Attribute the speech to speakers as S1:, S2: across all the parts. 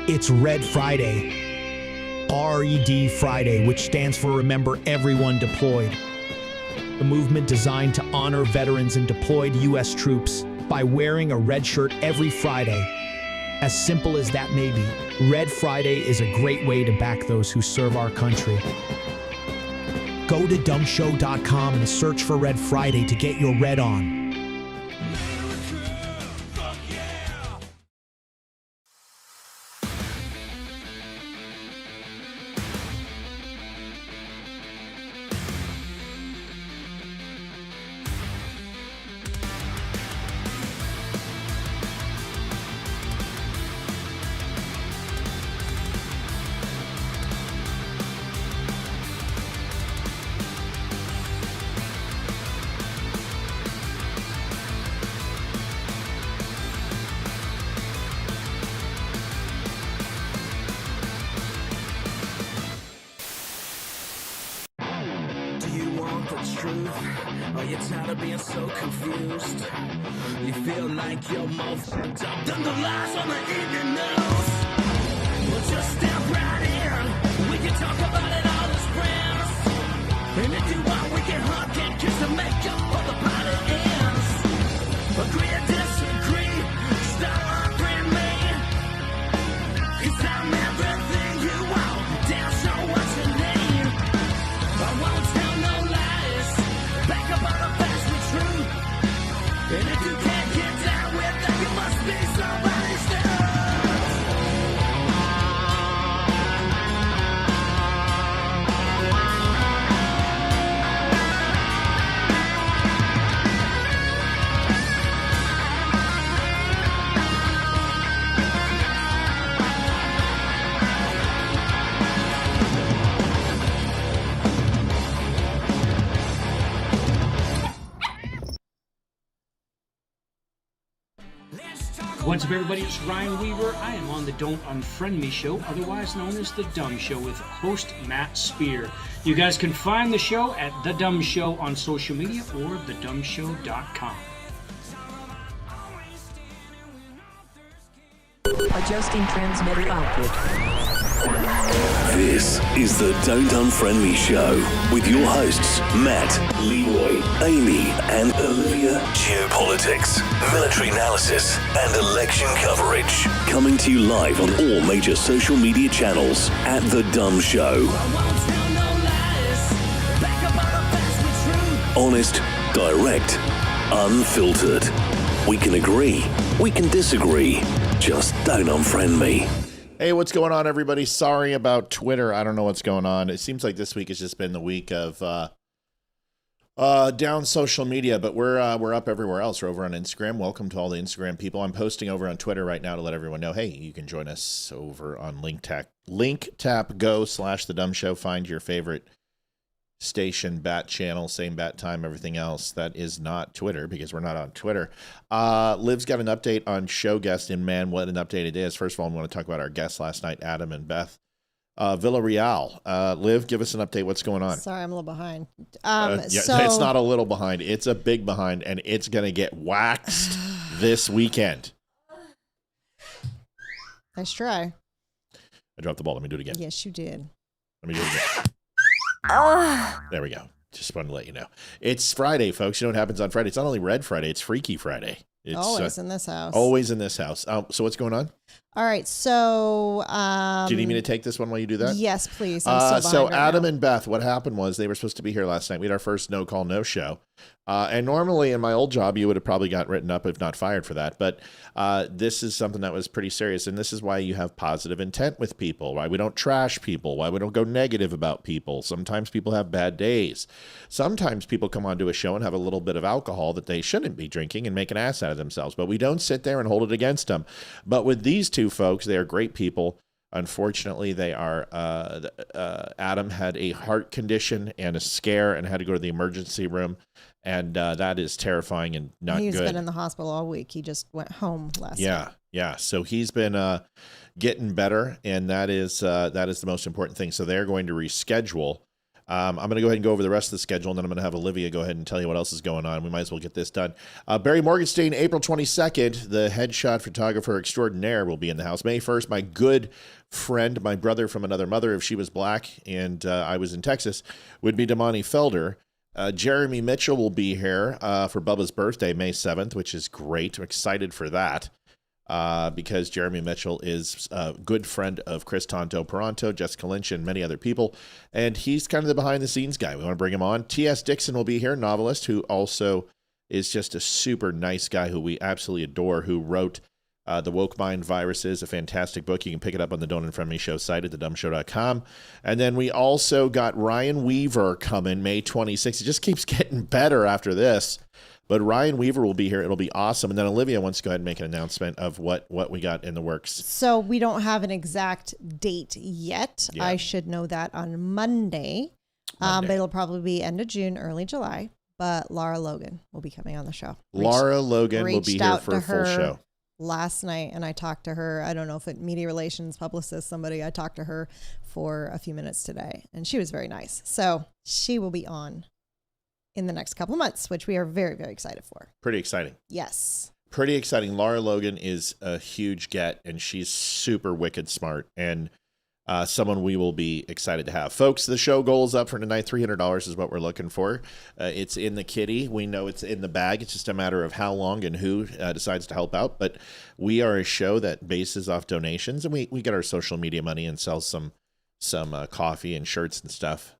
S1: It's Red Friday, RED Friday, which stands for Remember Everyone Deployed. A movement designed to honor veterans and deployed U.S. troops by wearing a red shirt every Friday. As simple as that may be, Red Friday is a great way to back those who serve our country. Go to dumbshow.com and search for Red Friday to get your red on.
S2: Are you tired of being so confused? You feel like you're more fucked up than the lies on the evening news. Well, just step right in. We can talk about it all as friends. And if you want, we can hug and kiss and make up for the party ends. Agree or disagree, stop arguing me. 'Cause I'm everything you want, damn sure what you need. I won't tell no lies, back up all the facts with truth. And if you can't get down with that, you must be somebody's dad.
S3: What's up, everybody? It's Ryan Weaver. I am on the Don't Unfriend Me show, otherwise known as The Dumb Show, with host Matt Spear. You guys can find the show at The Dumb Show on social media or thedumbshow.com.
S4: Adjusting transmitter output.
S5: This is the Don't Unfriend Me show with your hosts Matt, Leroy, Amy, and Olivia. Geopolitics, military analysis, and election coverage. Coming to you live on all major social media channels at The Dumb Show. Honest, direct, unfiltered. We can agree, we can disagree. Just don't unfriend me.
S6: Hey, what's going on, everybody? Sorry about Twitter. I don't know what's going on. It seems like this week has just been the week of down social media, but we're up everywhere else. We're over on Instagram. Welcome to all the Instagram people. I'm posting over on Twitter right now to let everyone know, hey, you can join us over on LinkTap.go/The Dumb Show. Find your favorite station, bat channel, same bat time, everything else. That is not Twitter, because we're not on Twitter. Liv's got an update on show guest, and man, what an update it is. First of all, I want to talk about our guests last night, Adam and Beth Villarreal. Liv, give us an update. What's going on?
S7: Sorry, I'm a little behind.
S6: It's not a little behind. It's a big behind, and it's going to get waxed this weekend.
S7: Nice try.
S6: I dropped the ball. Let me do it again.
S7: Yes, you did.
S6: Let me do it again. There we go. Just wanted to let you know. It's Friday, folks. You know what happens on Friday? It's not only Red Friday, it's Freaky Friday. It's
S7: always in this house.
S6: Always in this house. So what's going on?
S7: All right. So,
S6: do you need me to take this one while you do that?
S7: Yes, please. I'm
S6: so
S7: right
S6: Adam
S7: now.
S6: and Beth, what happened was they were supposed to be here last night. We had our first no call, no show. And normally in my old job, you would have probably got written up if not fired for that. But this is something that was pretty serious. And this is why you have positive intent with people, why we don't trash people, why we don't go negative about people. Sometimes people have bad days. Sometimes people come onto a show and have a little bit of alcohol that they shouldn't be drinking and make an ass out of themselves. But we don't sit there and hold it against them. But with these two folks, they are great people. Unfortunately, they are. Adam had a heart condition and a scare and had to go to the emergency room, and that is terrifying and not good.
S7: He's been in the hospital all week. He just went home last night.
S6: Yeah. So he's been getting better, and that is the most important thing. So they're going to reschedule I'm going to go ahead and go over the rest of the schedule, and then I'm going to have Olivia go ahead and tell you what else is going on. We might as well get this done. Barry Morgenstein, April 22nd, the headshot photographer extraordinaire, will be in the house. May 1st, my good friend, my brother from another mother, if she was black and I was in Texas, would be Damani Felder. Jeremy Mitchell will be here for Bubba's birthday, May 7th, which is great. I'm excited for that. Because Jeremy Mitchell is a good friend of Chris Tonto-Peranto, Jessica Lynch, and many other people. And he's kind of the behind-the-scenes guy. We want to bring him on. T.S. Dixon will be here, novelist, who also is just a super nice guy who we absolutely adore, who wrote The Woke Mind Viruses, a fantastic book. You can pick it up on the Don't Unfriend Me Show site at thedumbshow.com. And then we also got Ryan Weaver coming May 26th. It just keeps getting better after this. But Ryan Weaver will be here. It'll be awesome. And then Olivia wants to go ahead and make an announcement of what we got in the works.
S7: So we don't have an exact date yet.
S6: Yeah.
S7: I should know that on Monday. But it'll probably be end of June, early July. But Laura Logan will be coming on the show.
S6: Laura Logan will be here for a full show.
S7: Last night, and I talked to her. I don't know if it media relations, publicist, somebody. I talked to her for a few minutes today, and she was very nice. So she will be on in the next couple of months, which we are very, very excited for.
S6: Pretty exciting.
S7: Yes.
S6: Pretty exciting. Laura Logan is a huge get, and she's super wicked smart, and someone we will be excited to have. Folks, the show goal is up for tonight. $300 is what we're looking for. It's in the kitty. We know it's in the bag. It's just a matter of how long and who decides to help out. But we are a show that bases off donations, and we get our social media money and sell some coffee and shirts and stuff.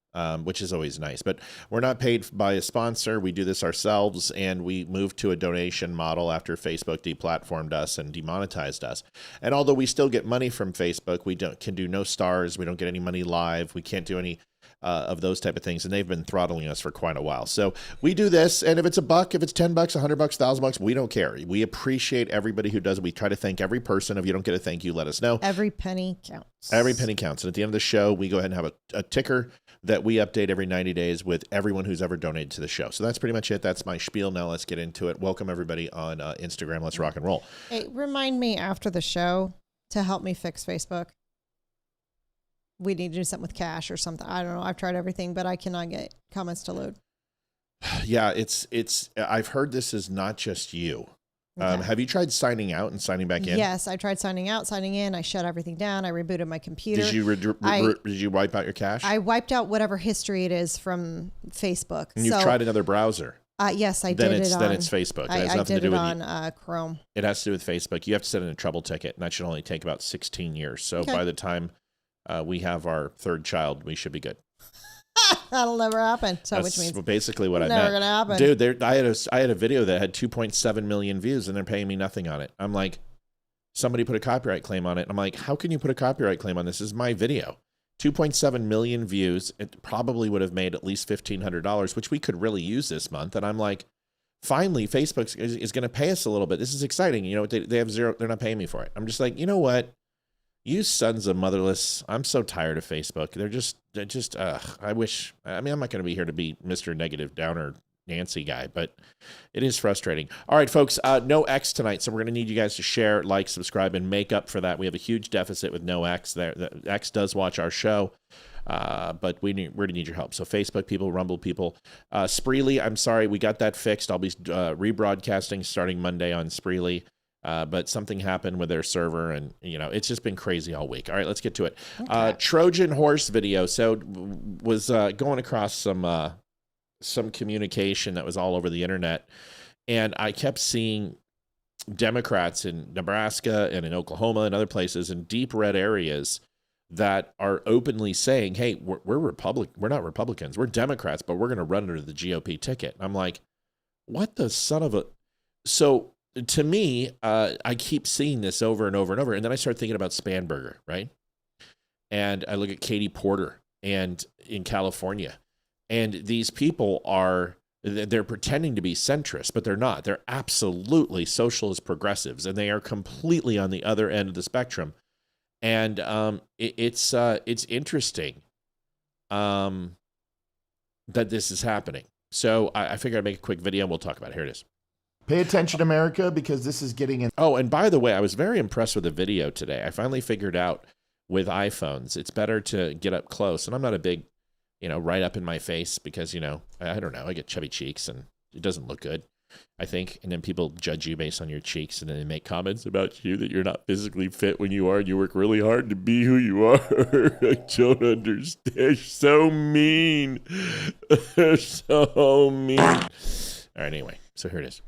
S6: Which is always nice. But we're not paid by a sponsor. We do this ourselves, and we moved to a donation model after Facebook deplatformed us and demonetized us. And although we still get money from Facebook, we can do no stars. We don't get any money live. We can't do any of those type of things, and they've been throttling us for quite a while. So we do this, and if it's $1, if it's $10, $100, $1,000, we don't care. We appreciate everybody who does it. We try to thank every person. If you don't get a thank you, let us know.
S7: Every penny counts.
S6: Every penny counts. And at the end of the show, we go ahead and have a ticker that we update every 90 days with everyone who's ever donated to the show. So that's pretty much it. That's my spiel. Now let's get into it. Welcome everybody on Instagram. Let's rock and roll.
S7: Hey, remind me after the show to help me fix Facebook. We need to do something with cache or something. I don't know. I've tried everything, but I cannot get comments to load.
S6: Yeah, it's. I've heard this is not just you. Okay. Have you tried signing out and signing back in?
S7: Yes, I tried signing out, signing in. I shut everything down. I rebooted my computer.
S6: Did you wipe out your cache?
S7: I wiped out whatever history it is from Facebook.
S6: And you've tried another browser?
S7: Yes, I did it on.
S6: Then it's Facebook. It has nothing to do with
S7: on Chrome.
S6: It has to do with Facebook. You have to send in a trouble ticket, and that should only take about 16 years. So by the time we have our third child, we should be good.
S7: That'll never happen. So
S6: That's
S7: which means
S6: basically what I meant.
S7: Never gonna happen,
S6: dude. I had a video that had 2.7 million views, and they're paying me nothing on it. I'm like, somebody put a copyright claim on it. I'm like, how can you put a copyright claim on this? This is my video. 2.7 million views. It probably would have made at least $1,500, which we could really use this month. And I'm like, finally, Facebook is going to pay us a little bit. This is exciting. You know, they have zero. They're not paying me for it. I'm just like, you know what? You sons of motherless. I'm so tired of Facebook. They're just, I wish, I mean, I'm not going to be here to be Mr. Negative Downer Nancy guy, but it is frustrating. All right, folks, no X tonight. So we're going to need you guys to share, like, subscribe, and make up for that. We have a huge deficit with no X there. The X does watch our show, but we're going to need your help. So Facebook people, Rumble people, Spreely, I'm sorry, we got that fixed. I'll be rebroadcasting starting Monday on Spreely. But something happened with their server, and it's just been crazy all week. All right, let's get to it. Okay. Trojan horse video. So was going across some communication that was all over the internet, and I kept seeing Democrats in Nebraska and in Oklahoma and other places in deep red areas that are openly saying, "Hey, we're not Republicans, we're Democrats, but we're going to run under the GOP ticket." I'm like, what the son of a... So to me, I keep seeing this over and over and over. And then I start thinking about Spanberger, right? And I look at Katie Porter and in California. And these people they're pretending to be centrist, but they're not. They're absolutely socialist progressives, and they are completely on the other end of the spectrum. And it's interesting that this is happening. So I figured I'd make a quick video, and we'll talk about it. Here it is.
S8: Pay attention, America, because this is getting in.
S6: Oh, and by the way, I was very impressed with the video today. I finally figured out with iPhones, it's better to get up close. And I'm not a big, right up in my face because, I don't know, I get chubby cheeks and it doesn't look good, I think. And then people judge you based on your cheeks, and then they make comments about you that you're not physically fit when you are, and you work really hard to be who you are. I don't understand. They're so mean. They're so mean. All right, anyway, so here it is.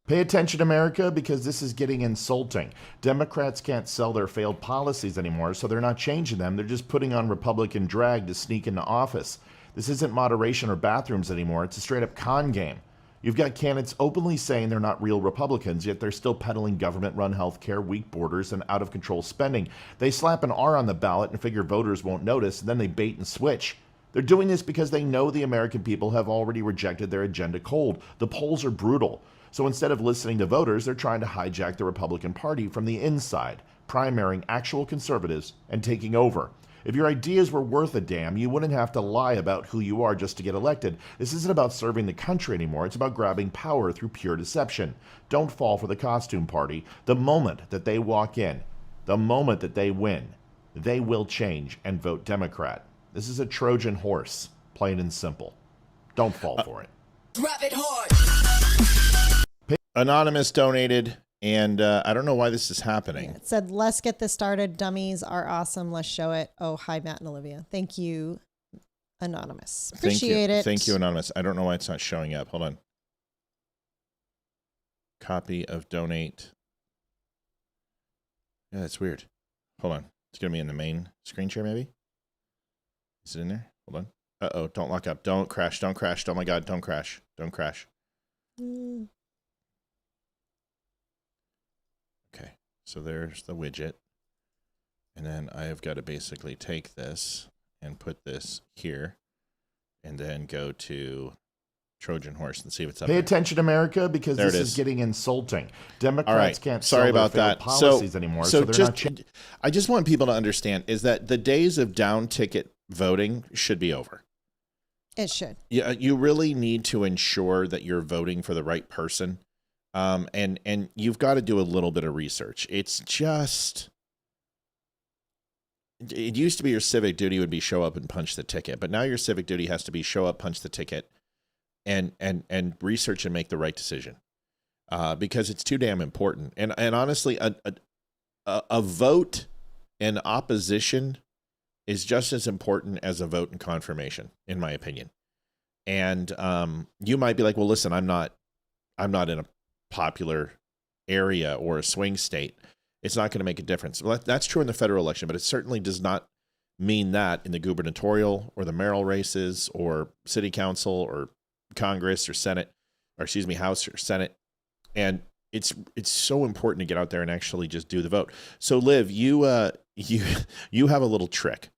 S8: Pay attention, America, because this is getting insulting. Democrats can't sell their failed policies anymore, so they're not changing them. They're just putting on Republican drag to sneak into office. This isn't moderation or bathrooms anymore. It's a straight-up con game. You've got candidates openly saying they're not real Republicans, yet they're still peddling government-run health care, weak borders, and out-of-control spending. They slap an R on the ballot and figure voters won't notice, and then they bait and switch. They're doing this because they know the American people have already rejected their agenda cold. The polls are brutal. So instead of listening to voters, they're trying to hijack the Republican Party from the inside, primarying actual conservatives and taking over. If your ideas were worth a damn, you wouldn't have to lie about who you are just to get elected. This isn't about serving the country anymore. It's about grabbing power through pure deception. Don't fall for the costume party. The moment that they walk in, the moment that they win, they will change and vote Democrat. This is a Trojan horse, plain and simple. Don't fall for it.
S2: Drop it hard.
S6: Anonymous donated, and I don't know why this is happening.
S7: It said, let's get this started. Dummies are awesome. Let's show it. Oh, hi, Matt and Olivia. Thank you, Anonymous. Appreciate it.
S6: Thank you, Anonymous. I don't know why it's not showing up. Hold on. Copy of donate. Yeah, that's weird. Hold on. It's going to be in the main screen share, maybe? Is it in there? Hold on. Uh-oh, don't lock up. Don't crash. Don't crash. Oh, my God. Don't crash. Don't crash. Okay, so there's the widget. And then I have got to basically take this and put this here and then go to Trojan Horse and see what's up
S8: Pay
S6: there.
S8: attention, America, because
S6: There
S8: this
S6: it
S8: is
S6: is.
S8: getting insulting. Democrats
S6: All right.
S8: can't
S6: Sorry
S8: sell their
S6: about
S8: failed
S6: that.
S8: policies anymore, so they're not changing.
S6: I just want people to understand is that the days of down ticket voting should be over.
S7: It should.
S6: Yeah, you really need to ensure that you're voting for the right person. And you've got to do a little bit of research. It used to be your civic duty would be show up and punch the ticket, but now your civic duty has to be show up, punch the ticket, and research and make the right decision, because it's too damn important. And honestly, a vote in opposition is just as important as a vote in confirmation, in my opinion. And you might be like, well, listen, I'm not in a popular area or a swing state. It's not going to make a difference. Well, that's true in the federal election, but it certainly does not mean that in the gubernatorial or the mayoral races or city council or Congress or Senate, or excuse me, House or Senate. And it's so important to get out there and actually just do the vote. So Liv, you have a little trick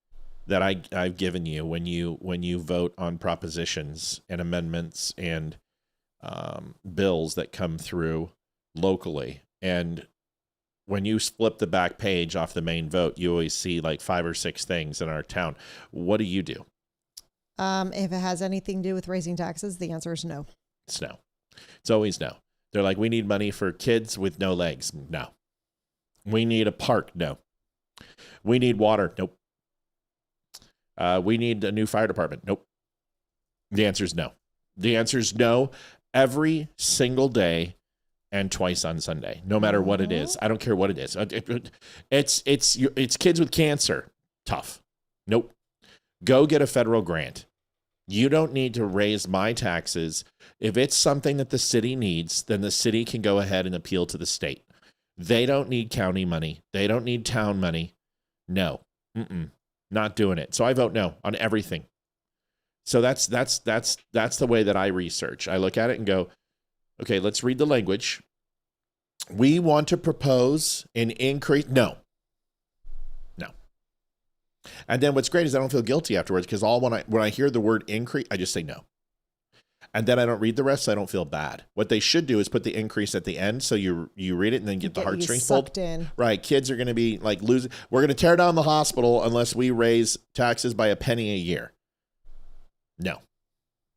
S6: that I've given you when you vote on propositions and amendments and bills that come through locally. And when you flip the back page off the main vote, you always see like 5 or 6 things in our town. What do you do?
S7: If it has anything to do with raising taxes, the answer is no.
S6: It's no. It's always no. They're like, we need money for kids with no legs. No. We need a park. No. We need water. Nope. We need a new fire department. Nope. The answer is no. The answer is no every single day and twice on Sunday, no matter what it is. I don't care what it is. It's kids with cancer. Tough. Nope. Go get a federal grant. You don't need to raise my taxes. If it's something that the city needs, then the city can go ahead and appeal to the state. They don't need county money. They don't need town money. No. Not doing it. So I vote no on everything. So that's the way that I research. I look at it and go, okay, let's read the language. We want to propose an increase. No. And then what's great is I don't feel guilty afterwards, because when I hear the word increase, I just say no. And then I don't read the rest, so I don't feel bad. What they should do is put the increase at the end, so you read it and then get the heartstrings pulled.
S7: In.
S6: Right. Kids are going to be like losing. We're going to tear down the hospital unless we raise taxes by $0.01 a year. No.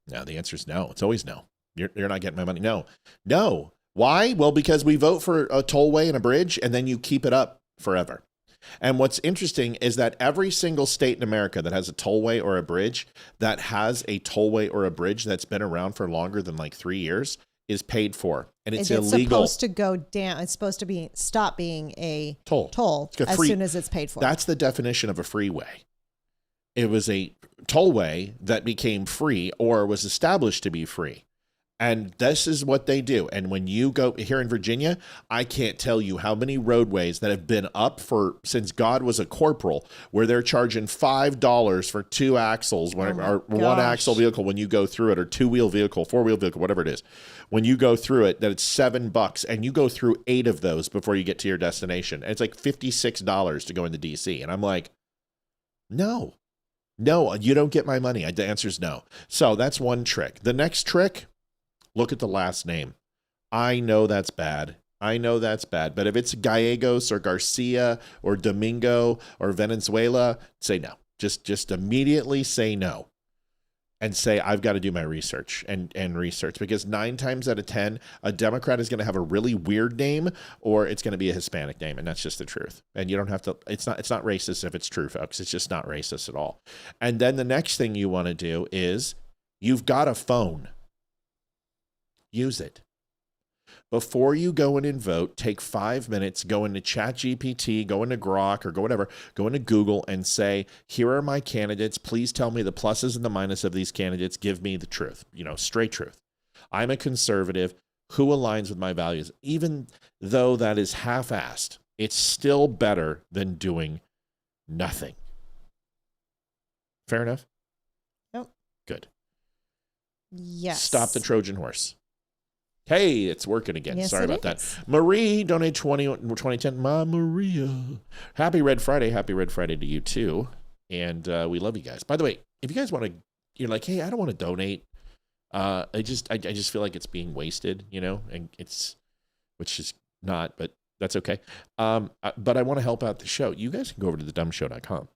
S6: The answer is no. It's always no. You're not getting my money. No. Why? Well, because we vote for a tollway and a bridge, and then you keep it up forever. And what's interesting is that every single state in America that has a tollway or a bridge that has a tollway or a bridge that's been around for longer than like 3 years is paid for, and it's illegal.
S7: It's supposed to go down. It's supposed to stop being a toll as soon as it's paid for.
S6: That's the definition of a freeway. It was a tollway that became free or was established to be free. And this is what they do. And when you go here in Virginia, I can't tell you how many roadways that have been up since God was a corporal, where they're charging $5 for 2 axles, or one axle vehicle when you go through it, or 2-wheel vehicle, 4-wheel vehicle, whatever it is. When you go through it, that it's $7, and you go through 8 of those before you get to your destination. And it's like $56 to go into DC. And I'm like, no, you don't get my money. The answer is no. So that's one trick. The next trick, look at the last name. I know that's bad. But if it's Gallegos or Garcia or Domingo or Venezuela, say no. Just immediately say no. And say, I've got to do my research and research, because 9 times out of 10, a Democrat is going to have a really weird name, or it's going to be a Hispanic name. And that's just the truth. And you don't have to, it's not racist if it's true, folks. It's just not racist at all. And then the next thing you want to do is, you've got a phone. Use it. Before you go in and vote, take 5 minutes, go into ChatGPT, go into Grok, or go into Google and say, here are my candidates. Please tell me the pluses and the minuses of these candidates. Give me the truth, straight truth. I'm a conservative. Who aligns with my values? Even though that is half-assed, it's still better than doing nothing. Fair enough?
S7: Yep.
S6: Good.
S7: Yes.
S6: Stop the Trojan horse. Hey, it's working again.
S7: Yes,
S6: Sorry about that. Marie, donate 2010. Ma Maria. Happy Red Friday. Happy Red Friday to you too. And we love you guys. By the way, if you guys want to, you're like, hey, I don't want to donate. I just feel like it's being wasted, and which is not, but that's okay. But I want to help out the show. You guys can go over to thedumbshow.com.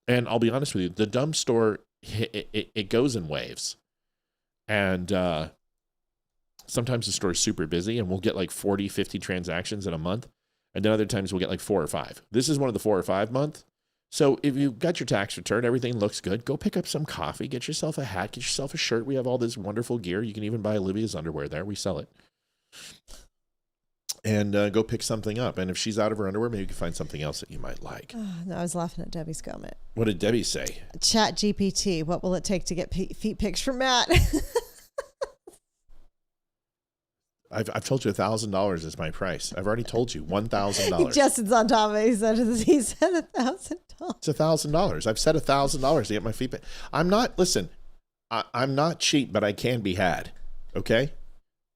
S6: And I'll be honest with you, the Dumb Store, it goes in waves. And, sometimes the store is super busy and we'll get like 40, 50 transactions in a month. And then other times we'll get like 4 or 5. This is one of the 4 or 5 month. So if you got your tax return, everything looks good, go pick up some coffee, get yourself a hat, get yourself a shirt. We have all this wonderful gear. You can even buy Olivia's underwear there. We sell it. And go pick something up. And if she's out of her underwear, maybe you can find something else that you might like.
S7: No, I was laughing at Debbie's comment.
S6: What did Debbie say?
S7: Chat GPT. What will it take to get feet pics from Matt?
S6: I've told you $1,000 is my price. I've already told you $1,000.
S7: Justin's on top of it. He said $1,000.
S6: It's $1,000. I've said $1,000 to get my feet. I'm not cheap, but I can be had. Okay.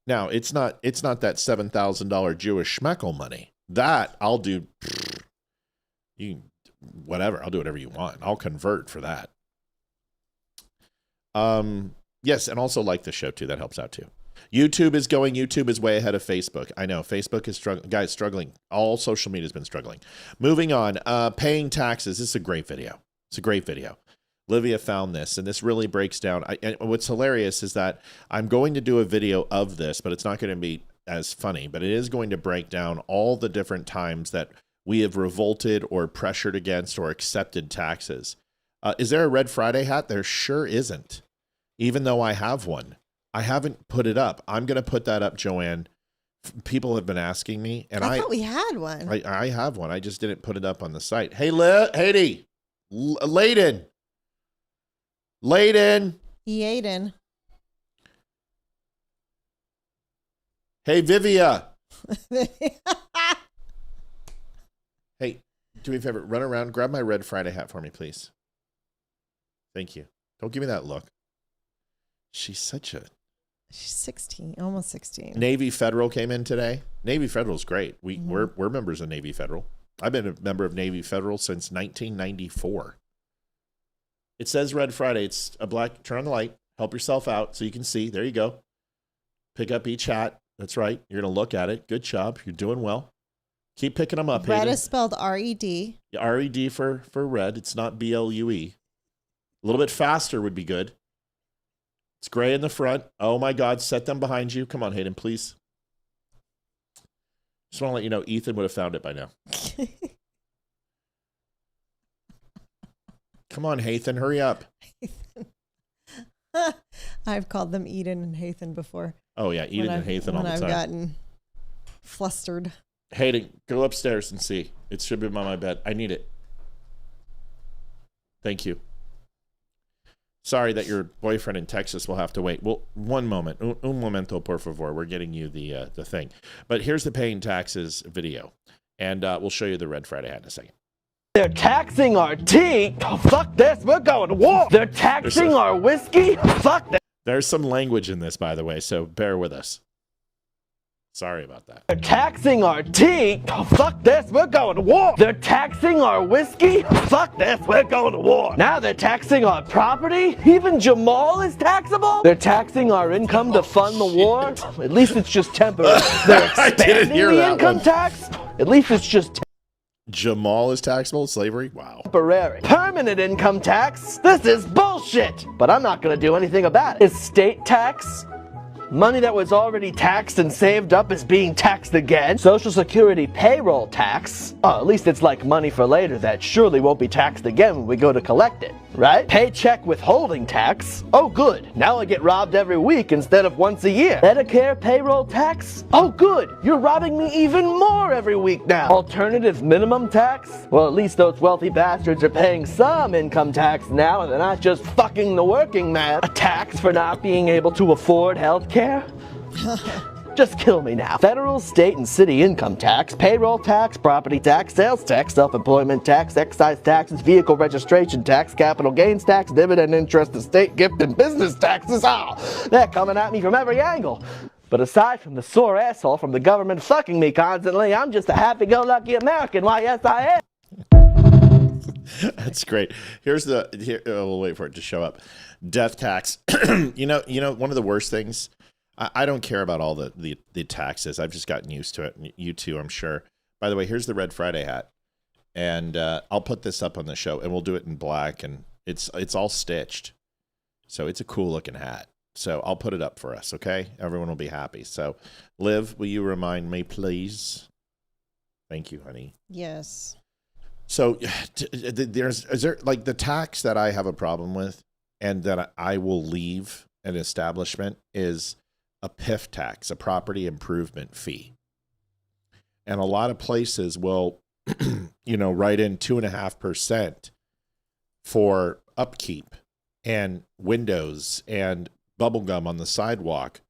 S6: Now it's not that $7,000 Jewish schmeckle money. That I'll do. Whatever. I'll do whatever you want. I'll convert for that. Yes, and also like the show too. That helps out too. YouTube is way ahead of Facebook. I know Facebook is struggling. All social media has been struggling. Moving on, paying taxes. This is a great video. Olivia found this, and this really breaks down. And what's hilarious is that I'm going to do a video of this, but it's not going to be as funny, but it is going to break down all the different times that we have revolted or pressured against or accepted taxes. Is there a Red Friday hat? There sure isn't, even though I have one. I haven't put it up. I'm going to put that up, Joanne. People have been asking me, and I thought we had one. I have one. I just didn't put it up on the site. Hey, Haiti, Layden.
S7: Yaden.
S6: Hey, Vivia. Hey, do me a favor. Run around. Grab my Red Friday hat for me, please. Thank you. Don't give me that look. She's 16, almost 16. Navy Federal came in today. Navy Federal is great. We're members of Navy Federal. I've been a member of Navy Federal since 1994. It says Red Friday. It's a black, turn on the light, help yourself out so you can see. There you go. Pick up each hat. That's right. You're going to look at it. Good job. You're doing well. Keep picking them up.
S7: Red is spelled R-E-D.
S6: R-E-D for red. It's not B-L-U-E. A little bit faster would be good. It's gray in the front. Oh my God, set them behind you. Come on, Hayden, please. Just want to let you know, Ethan would have found it by now. Come on, Hathan, hurry up.
S7: I've called them Eden and Hathan before.
S6: Oh, yeah, Eden and Hathan all the
S7: When I've
S6: time.
S7: gotten flustered.
S6: Hayden, go upstairs and see. It should be by my bed. I need it. Thank you. Sorry that your boyfriend in Texas will have to wait. Well, one moment. Un momento, por favor. We're getting you the thing. But here's the paying taxes video. And we'll show you the Red Friday hat in a second.
S9: They're taxing our tea. Oh, fuck this. We're going to war. They're taxing our whiskey. Fuck that.
S6: There's some language in this, by the way, so bear with us. Sorry about that.
S9: They're taxing our tea. Oh, fuck this. We're going to war. They're taxing our whiskey. Fuck this. We're going to war. Now they're taxing our property. Even Jamal is taxable. They're taxing our income to fund the war. At least it's just temporary. They're expanding the income tax. At least it's just
S6: Jamal is taxable? Slavery? Wow.
S9: temporary. Permanent income tax? This is bullshit! But I'm not gonna do anything about it. Estate tax? Money that was already taxed and saved up is being taxed again. Social Security payroll tax? Oh, at least it's like money for later that surely won't be taxed again when we go to collect it, right? Paycheck withholding tax? Oh good, now I get robbed every week instead of once a year. Medicare payroll tax? Oh good, you're robbing me even more every week now. Alternative minimum tax? Well, at least those wealthy bastards are paying some income tax now and they're not just fucking the working man. A tax for not being able to afford health care? Just kill me now. Federal, state, and city income tax, payroll tax, property tax, sales tax, self-employment tax, excise taxes, vehicle registration tax, capital gains tax, dividend interest, estate gift, and business taxes. Oh, they're coming at me from every angle. But aside from the sore asshole from the government fucking me constantly, I'm just a happy-go-lucky American. Why, yes, I am.
S6: That's great. We'll wait for it to show up. Death tax. You know, one of the worst things. I don't care about all the taxes. I've just gotten used to it. You too, I'm sure. By the way, here's the Red Friday hat, and I'll put this up on the show, and we'll do it in black, and it's all stitched, so it's a cool looking hat. So I'll put it up for us, okay? Everyone will be happy. So, Liv, will you remind me, please? Thank you, honey.
S7: Yes.
S6: So, is there like the tax that I have a problem with, and that I will leave an establishment is a PIF tax, a property improvement fee. And a lot of places will, write in 2.5% for upkeep and windows and bubble gum on the sidewalk.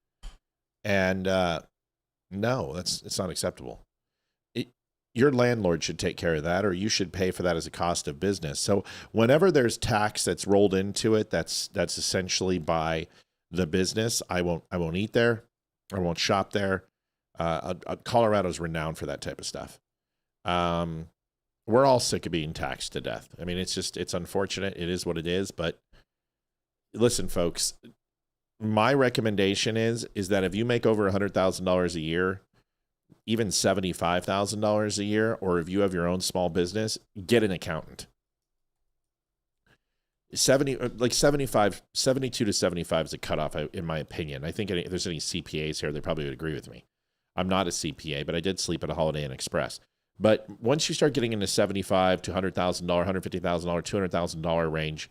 S6: And no, it's not acceptable. Your landlord should take care of that, or you should pay for that as a cost of business. So whenever there's tax that's rolled into it, that's essentially by the business, I won't eat there. I won't shop there. Colorado's renowned for that type of stuff. We're all sick of being taxed to death. I mean, it's unfortunate. It is what it is. But listen, folks, my recommendation is that if you make over $100,000 a year, even $75,000 a year, or if you have your own small business, get an accountant. 72 to 75 is a cutoff, in my opinion. I think if there's any CPAs here, they probably would agree with me. I'm not a CPA, but I did sleep at a Holiday Inn Express. But once you start getting into $75,000 to $100,000, $150,000, $200,000 range,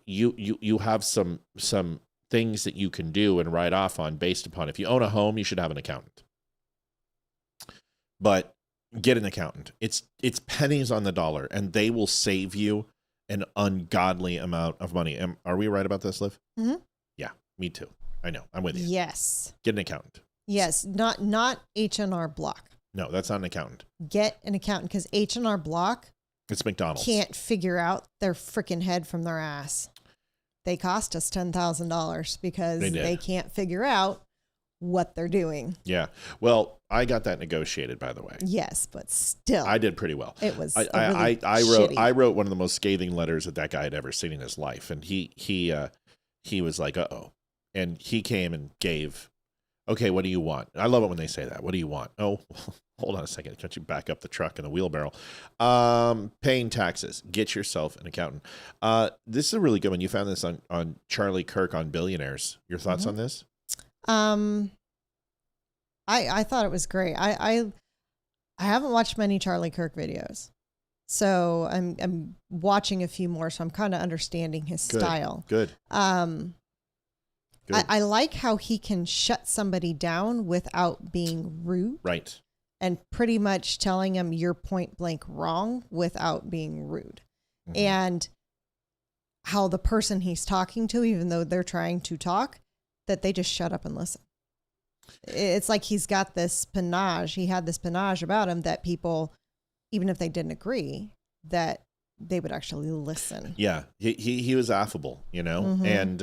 S6: you have some things that you can do and write off on based upon. If you own a home, you should have an accountant. But get an accountant. It's pennies on the dollar, and they will save you an ungodly amount of money. Are we right about this, Liv?
S7: Mm-hmm.
S6: Yeah, me too. I know. I'm with you.
S7: Yes.
S6: Get an accountant.
S7: Yes, not H&R Block.
S6: No, that's not an accountant.
S7: Get an accountant, because H&R Block
S6: It's McDonald's.
S7: can't figure out their freaking head from their ass. They cost us $10,000 because they can't figure out what they're doing.
S6: Yeah. Well, I got that negotiated, by the way.
S7: Yes, but still.
S6: I did pretty well.
S7: It was
S6: I wrote one of the most scathing letters that guy had ever seen in his life, and he was like, "Uh-oh." And he came and gave, "Okay, what do you want?" I love it when they say that. "What do you want?" "Oh, hold on a second. Can't you back up the truck and the wheelbarrow?" Paying taxes. Get yourself an accountant. This is a really good one. You found this on Charlie Kirk on Billionaires. Your thoughts on this?
S7: I thought it was great. I haven't watched many Charlie Kirk videos. So I'm watching a few more, so I'm kind of understanding his style.
S6: Good. Good.
S7: I like how he can shut somebody down without being rude.
S6: Right.
S7: And pretty much telling them you're point blank wrong without being rude.
S6: Mm-hmm.
S7: And how the person he's talking to, even though they're trying to talk, that they just shut up and listen. It's like he's got this panache. He had this panache about him that people, even if they didn't agree, that they would actually listen.
S6: Yeah. He was affable, you know,
S7: Mm-hmm.
S6: and,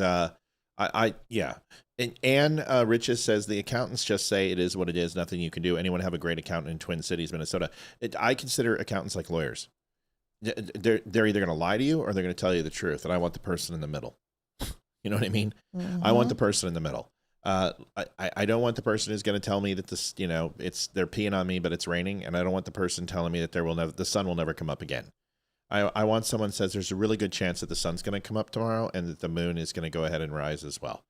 S6: yeah. And Anne Riches says the accountants just say it is what it is. Nothing you can do. Anyone have a great accountant in Twin Cities, Minnesota? I consider accountants like lawyers. They're either going to lie to you or they're going to tell you the truth. And I want the person in the middle. You know what I mean?
S7: Mm-hmm.
S6: I want the person in the middle. I don't want the person who's going to tell me that this, you know, they're peeing on me, but it's raining. And I don't want the person telling me that the sun will never come up again. I want someone who says there's a really good chance that the sun's going to come up tomorrow and that the moon is going to go ahead and rise as well.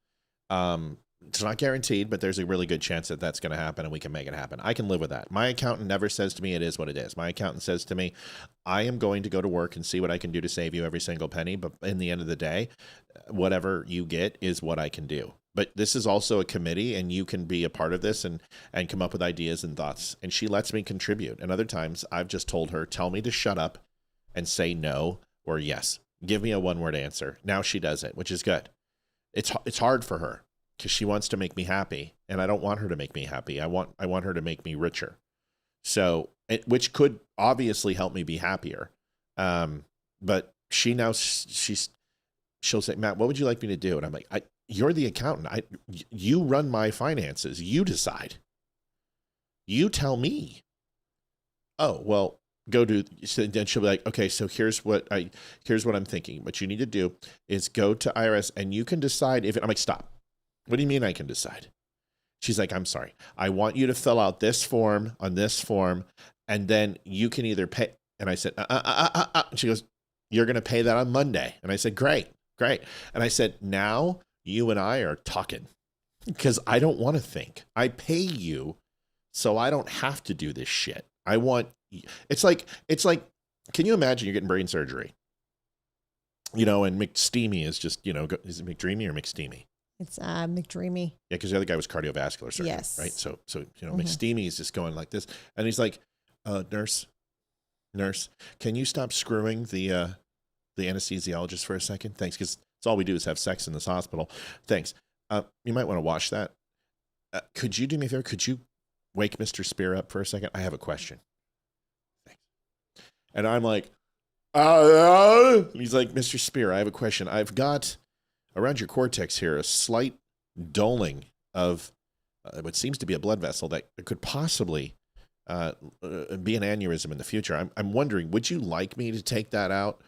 S6: It's not guaranteed, but there's a really good chance that that's going to happen and we can make it happen. I can live with that. My accountant never says to me, it is what it is. My accountant says to me, I am going to go to work and see what I can do to save you every single penny. But in the end of the day, whatever you get is what I can do. But this is also a committee and you can be a part of this and come up with ideas and thoughts. And she lets me contribute. And other times I've just told her, tell me to shut up and say no or yes. Give me a one-word answer. Now she does it, which is good. It's hard for her because she wants to make me happy, and I don't want her to make me happy. I want her to make me richer. So, which could obviously help me be happier. But she'll say, Matt, what would you like me to do? And I'm like, you're the accountant. You run my finances. You decide. You tell me. Oh, well, go do. So then she'll be like, okay, so here's what I'm thinking. What you need to do is go to IRS and you can decide if I'm like, stop. What do you mean I can decide? She's like, I'm sorry. I want you to fill out this form on this form, and then you can either pay. And I said, And she goes, you're going to pay that on Monday. And I said, great. And I said, now you and I are talking because I don't want to think. I pay you so I don't have to do this shit. I want. It's like, can you imagine you're getting brain surgery? You know, and McSteamy is just, you know, is it McDreamy or McSteamy?
S7: It's McDreamy.
S6: Yeah, because the other guy was cardiovascular surgery,
S7: yes.
S6: right? So you know, McSteamy is just going like this, and he's like, nurse, can you stop screwing the anesthesiologist for a second? Thanks, because it's all we do is have sex in this hospital. Thanks. You might want to wash that. Could you do me a favor? Could you wake Mr. Spear up for a second? I have a question. Thanks. And I'm like, he's like, Mr. Spear, I have a question. I've got around your cortex here a slight dulling of what seems to be a blood vessel that could possibly be an aneurysm in the future. I'm wondering, would you like me to take that out,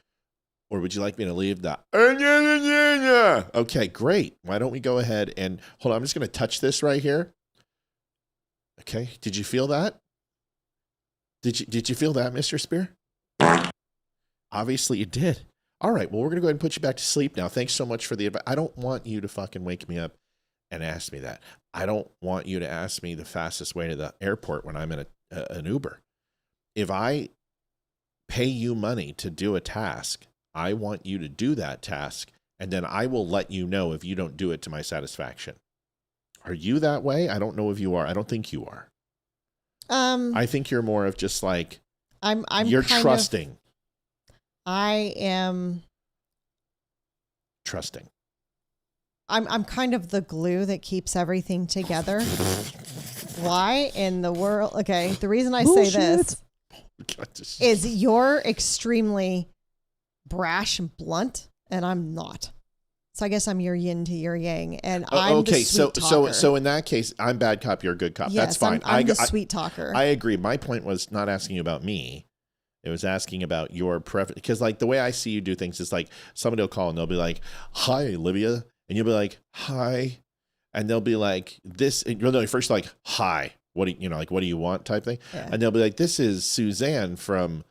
S6: or would you like me to leave that? Okay, great. Why don't we go ahead and hold on? I'm just going to touch this right here. Okay, did you feel that? Did you feel that, Mr. Spear? Obviously you did. All right, well, we're going to go ahead and put you back to sleep now. Thanks so much for the advice. I don't want you to fucking wake me up and ask me that. I don't want you to ask me the fastest way to the airport when I'm in an Uber. If I pay you money to do a task, I want you to do that task, and then I will let you know if you don't do it to my satisfaction. Are you that way? I don't know if you are. I don't think you are. I think you're more of just like, you're trusting.
S7: I am
S6: trusting.
S7: I'm kind of the glue that keeps everything together. Why in the world? Okay, the reason I say this is you're extremely brash and blunt, and I'm not. So I guess I'm your yin to your yang, and I'm
S6: okay.
S7: The sweet talker.
S6: So in that case, I'm bad cop, you're a good cop.
S7: Yes,
S6: that's fine.
S7: I'm the sweet talker.
S6: I agree. My point was not asking you about me. It was asking about your preference, because like the way I see you do things is like somebody will call and they'll be like, "Hi, Olivia," and you'll be like, "Hi," and they'll be like, "This." And you'll know first like, "Hi, what do you know? Like, what do you want?" type thing, and they'll be like, "This is Suzanne from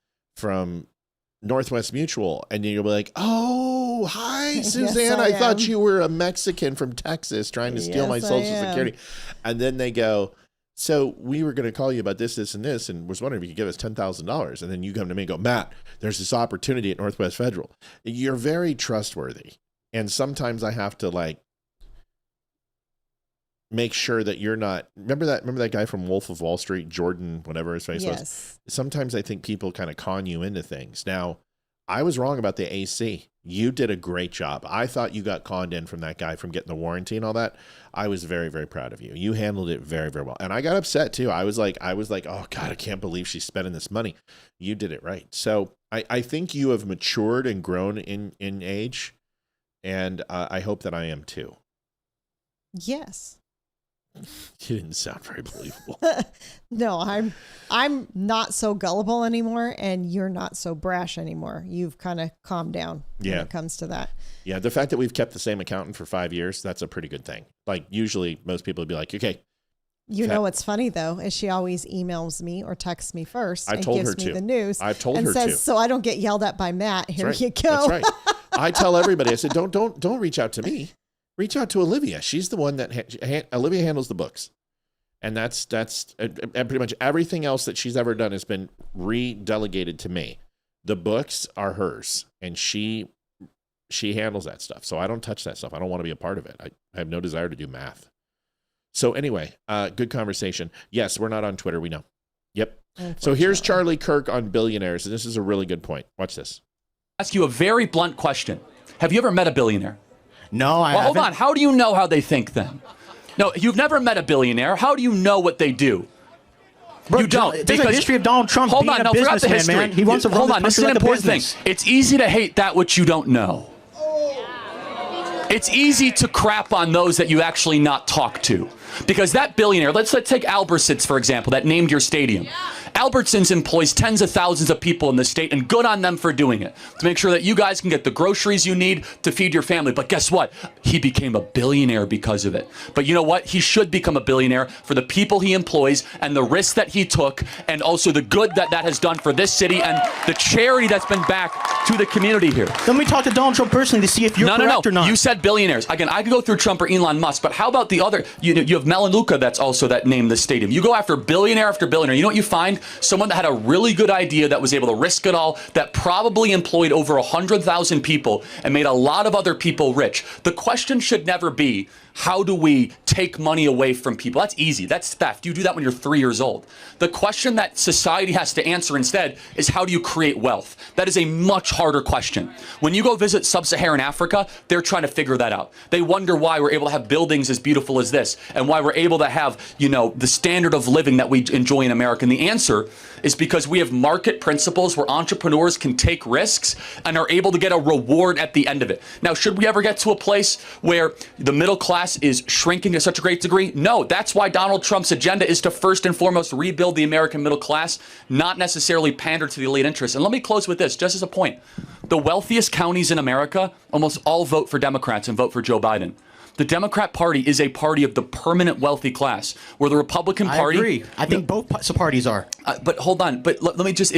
S6: Northwest Mutual," and then you'll be like, "Oh, hi, Suzanne.
S7: Yes,
S6: I thought you were a Mexican from Texas trying to steal my Social Security," and then they go, So we were going to call you about this, and this, and was wondering if you could give us $10,000. And then you come to me and go, Matt, there's this opportunity at Northwest Federal. You're very trustworthy. And sometimes I have to like make sure that you're not, remember that guy from Wolf of Wall Street, Jordan, whatever his face was? Sometimes I think people kind of con you into things. Now, I was wrong about the AC. You did a great job. I thought you got conned in from that guy from getting the warranty and all that. I was very, very proud of you. You handled it very, very well. And I got upset too. I was like, oh God, I can't believe she's spending this money. You did it right. So I think you have matured and grown in age. And I hope that I am too.
S7: Yes.
S6: You didn't sound very believable.
S7: No, I'm not so gullible anymore, and you're not so brash anymore. You've kind of calmed down when it comes to that.
S6: Yeah, the fact that we've kept the same accountant for 5 years, that's a pretty good thing. Like usually most people would be like, okay.
S7: You know what's funny though, is she always emails me or texts me first and
S6: told
S7: gives
S6: her
S7: me
S6: to.
S7: the news.
S6: I've told
S7: and
S6: her
S7: says,
S6: to.
S7: so I don't get yelled at by Matt. Here
S6: That's
S7: you
S6: right.
S7: go.
S6: That's right. I tell everybody, I said, don't reach out to me. Reach out to Olivia. She's the one that Olivia handles the books. And that's pretty much everything else that she's ever done has been re-delegated to me. The books are hers, and she handles that stuff. So I don't touch that stuff. I don't want to be a part of it. I have no desire to do math. So anyway, good conversation. Yes, we're not on Twitter. We know. Yep. So here's Charlie Kirk on billionaires, and this is a really good point. Watch this.
S10: Ask you a very blunt question. Have you ever met a billionaire?
S11: No, I haven't.
S10: Hold on. How do you know how they think then? No, you've never met a billionaire. How do you know what they do?
S11: Bro,
S10: you don't.
S11: There's a history of Donald Trump being a businessman, man. He wants to run the country
S10: this is an
S11: like a
S10: important
S11: business.
S10: thing. It's easy to hate that which you don't know. It's easy to crap on those that you actually not talk to. Because that billionaire, let's take Albertsons, for example, that named your stadium. Albertsons employs tens of thousands of people in the state, and good on them for doing it, to make sure that you guys can get the groceries you need to feed your family. But guess what? He became a billionaire because of it. But you know what? He should become a billionaire for the people he employs and the risks that he took, and also the good that has done for this city and the charity that's been back to the community here.
S11: Let me talk to Donald Trump personally to see if you're correct or not.
S10: You said billionaires. Again, I could go through Trump or Elon Musk, but how about the other? You have Melaleuca that named the stadium. You go after billionaire after billionaire. You know what you find? Someone that had a really good idea, that was able to risk it all, that probably employed over 100,000 people and made a lot of other people rich. The question should never be, how do we take money away from people? That's easy. That's theft. You do that when you're 3 years old. The question that society has to answer instead is, how do you create wealth? That is a much harder question. When you go visit sub-Saharan Africa, they're trying to figure that out. They wonder why we're able to have buildings as beautiful as this, and why we're able to have, the standard of living that we enjoy in America. And the answer is because we have market principles where entrepreneurs can take risks and are able to get a reward at the end of it. Now, should we ever get to a place where the middle class is shrinking to such a great degree? No, that's why Donald Trump's agenda is to first and foremost rebuild the American middle class, not necessarily pander to the elite interests. And let me close with this, just as a point. The wealthiest counties in America almost all vote for Democrats and vote for Joe Biden. The Democrat Party is a party of the permanent wealthy class, where the Republican Party...
S11: I agree. I think both parties are.
S10: But hold on. But let me just...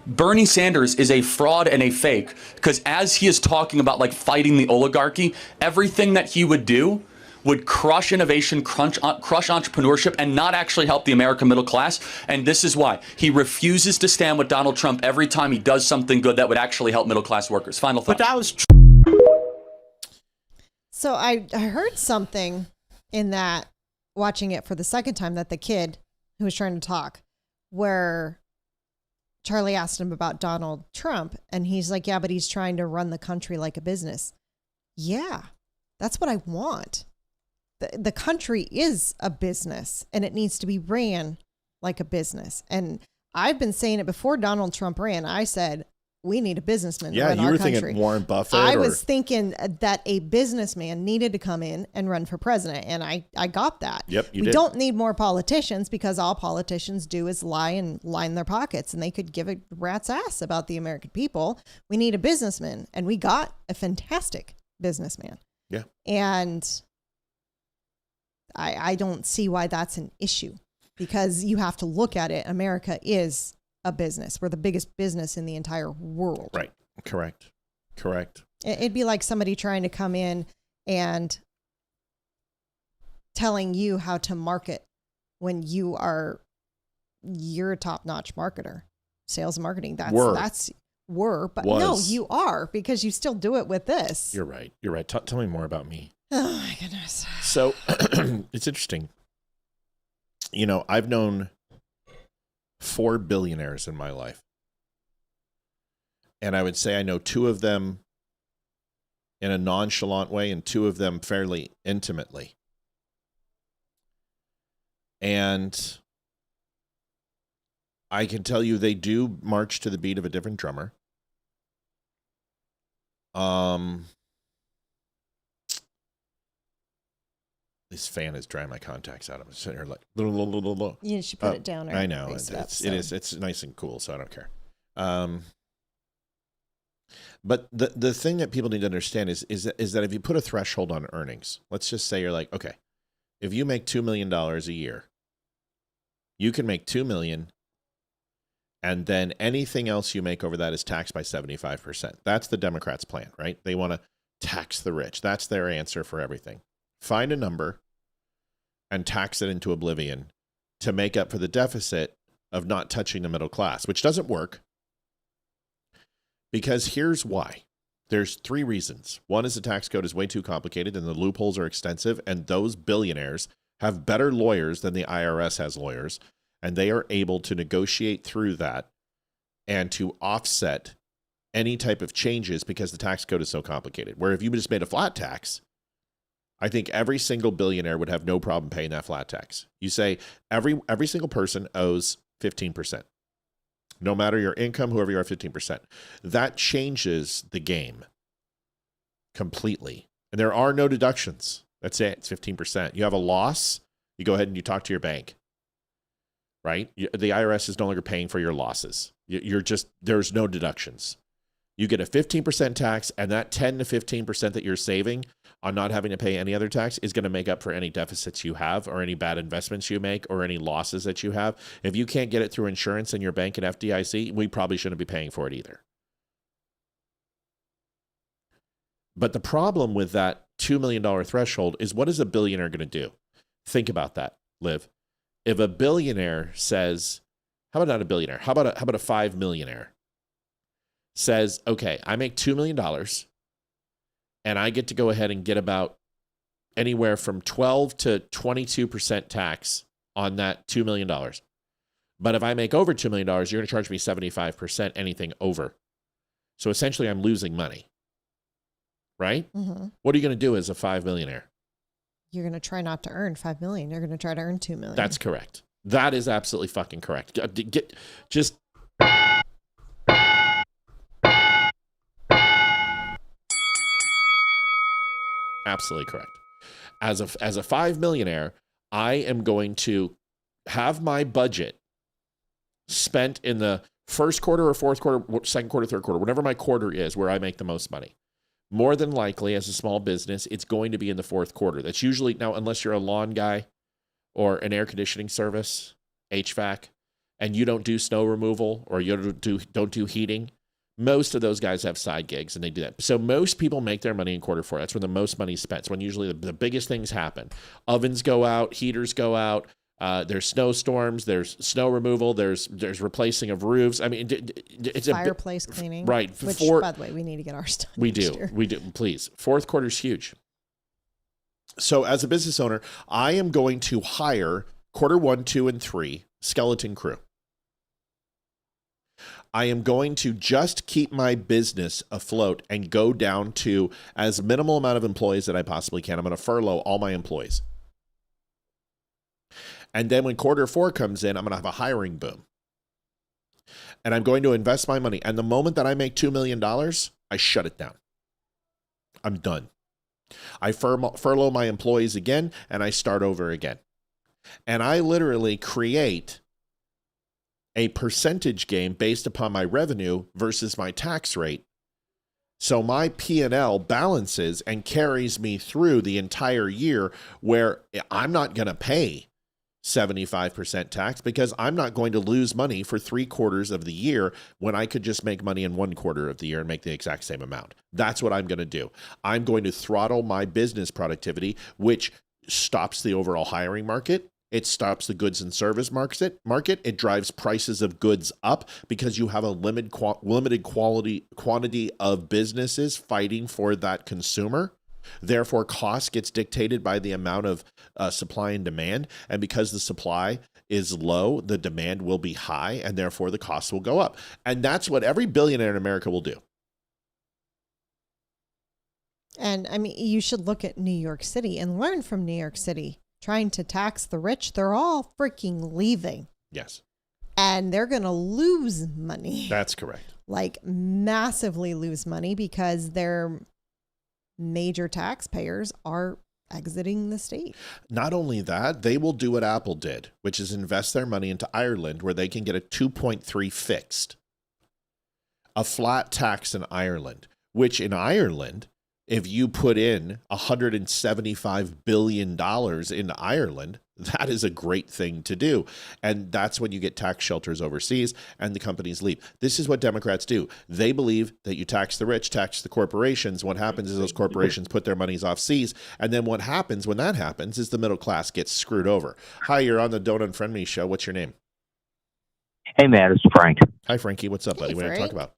S10: Bernie Sanders is a fraud and a fake, because as he is talking about fighting the oligarchy, everything that he would do would crush innovation, crush entrepreneurship, and not actually help the American middle class. And this is why he refuses to stand with Donald Trump every time he does something good that would actually help middle class workers. Final thought.
S11: But that was...
S7: So I heard something in that, watching it for the second time, that the kid who was trying to talk, where Charlie asked him about Donald Trump, and he's like, yeah, but he's trying to run the country like a business. Yeah, that's what I want. The country is a business, and it needs to be ran like a business. And I've been saying it before Donald Trump ran. I said, we need a businessman to run our country. Yeah, you were thinking
S6: Warren Buffett.
S7: I was thinking that a businessman needed to come in and run for president, and I got that.
S6: Yep,
S7: we don't need more politicians, because all politicians do is lie and line their pockets, and they could give a rat's ass about the American people. We need a businessman, and we got a fantastic businessman.
S6: Yeah.
S7: And I don't see why that's an issue, because you have to look at it. America is a business. We're the biggest business in the entire world.
S6: Right. Correct.
S7: It'd be like somebody trying to come in and telling you how to market when you're a top-notch marketer, sales and marketing. But no, you are, because you still do it with this.
S6: You're right. You're right. Tell me more about me.
S7: Oh my goodness.
S6: So it's interesting. You know, I've known 4 billionaires in my life. And I would say I know 2 of them in a nonchalant way and 2 of them fairly intimately. And I can tell you they do march to the beat of a different drummer. This fan is drying my contacts out. I'm sitting here like,
S7: You should put it down. Or
S6: I know
S7: raise
S6: it's nice and cool, so I don't care. But the thing that people need to understand is that if you put a threshold on earnings, let's just say you're like, okay, if you make $2 million a year, you can make $2 million, and then anything else you make over that is taxed by 75%. That's the Democrats' plan, right? They want to tax the rich. That's their answer for everything. Find a number and tax it into oblivion to make up for the deficit of not touching the middle class, which doesn't work. Because here's why. There's 3 reasons. One is the tax code is way too complicated and the loopholes are extensive, and those billionaires have better lawyers than the IRS has lawyers, and they are able to negotiate through that and to offset any type of changes because the tax code is so complicated. Where if you just made a flat tax, I think every single billionaire would have no problem paying that flat tax. You say every single person owes 15%. No matter your income, whoever you are, 15%. That changes the game completely. And there are no deductions. That's it. It's 15%. You have a loss, you go ahead and you talk to your bank, right? The IRS is no longer paying for your losses. There's no deductions. You get a 15% tax, and that 10 to 15% that you're saving on not having to pay any other tax is going to make up for any deficits you have or any bad investments you make or any losses that you have. If you can't get it through insurance and your bank and FDIC, we probably shouldn't be paying for it either. But the problem with that $2 million threshold is, what is a billionaire going to do? Think about that, Liv. If a billionaire says, how about not a billionaire? How about a 5 millionaire says, okay, I make $2 million and I get to go ahead and get about anywhere from 12 to 22% tax on that $2 million. But if I make over $2 million, you're going to charge me 75% anything over. So essentially I'm losing money, right?
S7: Mm-hmm.
S6: What are you going to do as a 5 millionaire?
S7: You're going to try not to earn 5 million. You're going to try to earn 2 million.
S6: That's correct. That is absolutely fucking correct. Just absolutely correct. As a 5 millionaire, I am going to have my budget spent in the first quarter or fourth quarter, second quarter, third quarter, whatever my quarter is where I make the most money. More than likely, as a small business, it's going to be in the fourth quarter. That's usually, now, unless you're a lawn guy or an air conditioning service, HVAC, and you don't do snow removal or you don't do heating, most of those guys have side gigs and they do that. So most people make their money in quarter 4. That's when the most money is spent. It's when usually the biggest things happen. Ovens go out, heaters go out. There's snowstorms, there's snow removal, there's replacing of roofs. I mean, it's
S7: fireplace cleaning,
S6: right?
S7: Which, by the way, we need to get ours done.
S6: We do. Please. Fourth quarter is huge. So as a business owner, I am going to hire quarter 1, 2, and 3 skeleton crew. I am going to just keep my business afloat and go down to as minimal amount of employees that I possibly can. I'm going to furlough all my employees. And then when quarter 4 comes in, I'm going to have a hiring boom. And I'm going to invest my money. And the moment that I make $2 million, I shut it down. I'm done. I furlough my employees again, and I start over again. And I literally create a percentage game based upon my revenue versus my tax rate. So my P&L balances and carries me through the entire year, where I'm not going to pay 75% tax because I'm not going to lose money for 3 quarters of the year when I could just make money in 1 quarter of the year and make the exact same amount. That's what I'm going to do. I'm going to throttle my business productivity, which stops the overall hiring market. It stops the goods and service market. It drives prices of goods up because you have a limited quantity of businesses fighting for that consumer. Therefore, cost gets dictated by the amount of supply and demand. And because the supply is low, the demand will be high, and therefore the cost will go up. And that's what every billionaire in America will do.
S7: And I mean, you should look at New York City and learn from New York City. Trying to tax the rich, they're all freaking leaving.
S6: Yes.
S7: And they're going to lose money.
S6: That's correct.
S7: Like massively lose money because their major taxpayers are exiting the state.
S6: Not only that, they will do what Apple did, which is invest their money into Ireland where they can get a 2.3 fixed. A flat tax in Ireland, which in Ireland, if you put in $175 billion into Ireland, that is a great thing to do. And that's when you get tax shelters overseas and the companies leave. This is what Democrats do. They believe that you tax the rich, tax the corporations. What happens is those corporations put their monies off seas. And then what happens when that happens is the middle class gets screwed over. Hi, you're on the Don't Unfriend Me show. What's your name?
S12: Hey, Matt, it's Frank.
S6: Hi, Frankie. What's up, buddy?
S7: Hey,
S6: What are you
S7: Frank.
S6: talking about?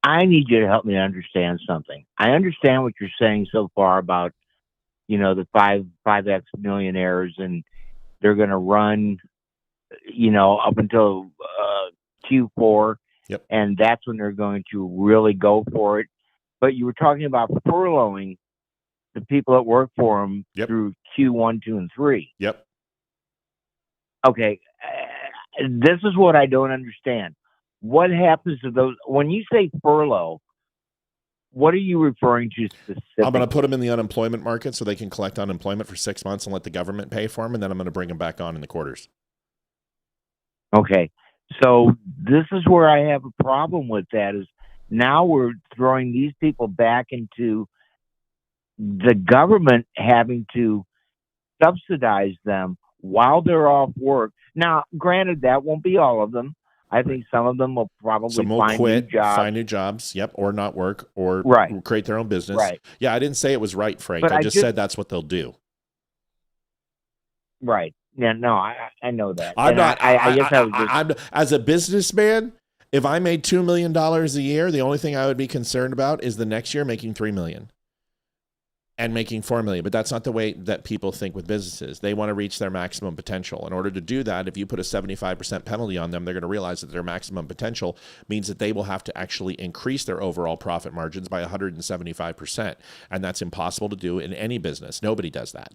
S12: I need you to help me understand something. I understand what you're saying so far about, the 5X millionaires, and they're going to run, up until Q4.
S6: Yep.
S12: And that's when they're going to really go for it. But you were talking about furloughing the people that work for them through Q1, 2, and 3.
S6: Yep.
S12: Okay. This is what I don't understand. What happens to those? When you say furlough, what are you referring to specifically?
S6: I'm going to put them in the unemployment market so they can collect unemployment for 6 months and let the government pay for them, and then I'm going to bring them back on in the quarters.
S12: Okay. So this is where I have a problem with that is now we're throwing these people back into the government having to subsidize them while they're off work. Now, granted, that won't be all of them. I think some of them will probably find
S6: quit,
S12: new jobs.
S6: find new jobs, or not work, or create their own business.
S12: Right.
S6: Yeah, I didn't say it was right, Frank.
S12: But
S6: I just said that's what they'll do.
S12: Right. Yeah, no, I know that.
S6: I'm not.
S12: I guess I was just...
S6: I'm as a businessman, if I made $2 million a year, the only thing I would be concerned about is the next year making $3 million. And making $4 million, but that's not the way that people think with businesses. They want to reach their maximum potential. In order to do that, if you put a 75% penalty on them, they're going to realize that their maximum potential means that they will have to actually increase their overall profit margins by 175%. And that's impossible to do in any business. Nobody does that.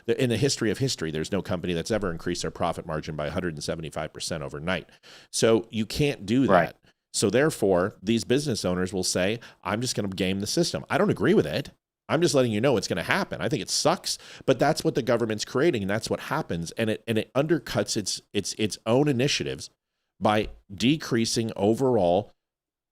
S6: In the history of history, there's no company that's ever increased their profit margin by 175% overnight. So you can't do that.
S12: Right.
S6: So therefore, these business owners will say, I'm just going to game the system. I don't agree with it. I'm just letting you know it's going to happen. I think it sucks, but that's what the government's creating, and that's what happens. And it undercuts its own initiatives by decreasing overall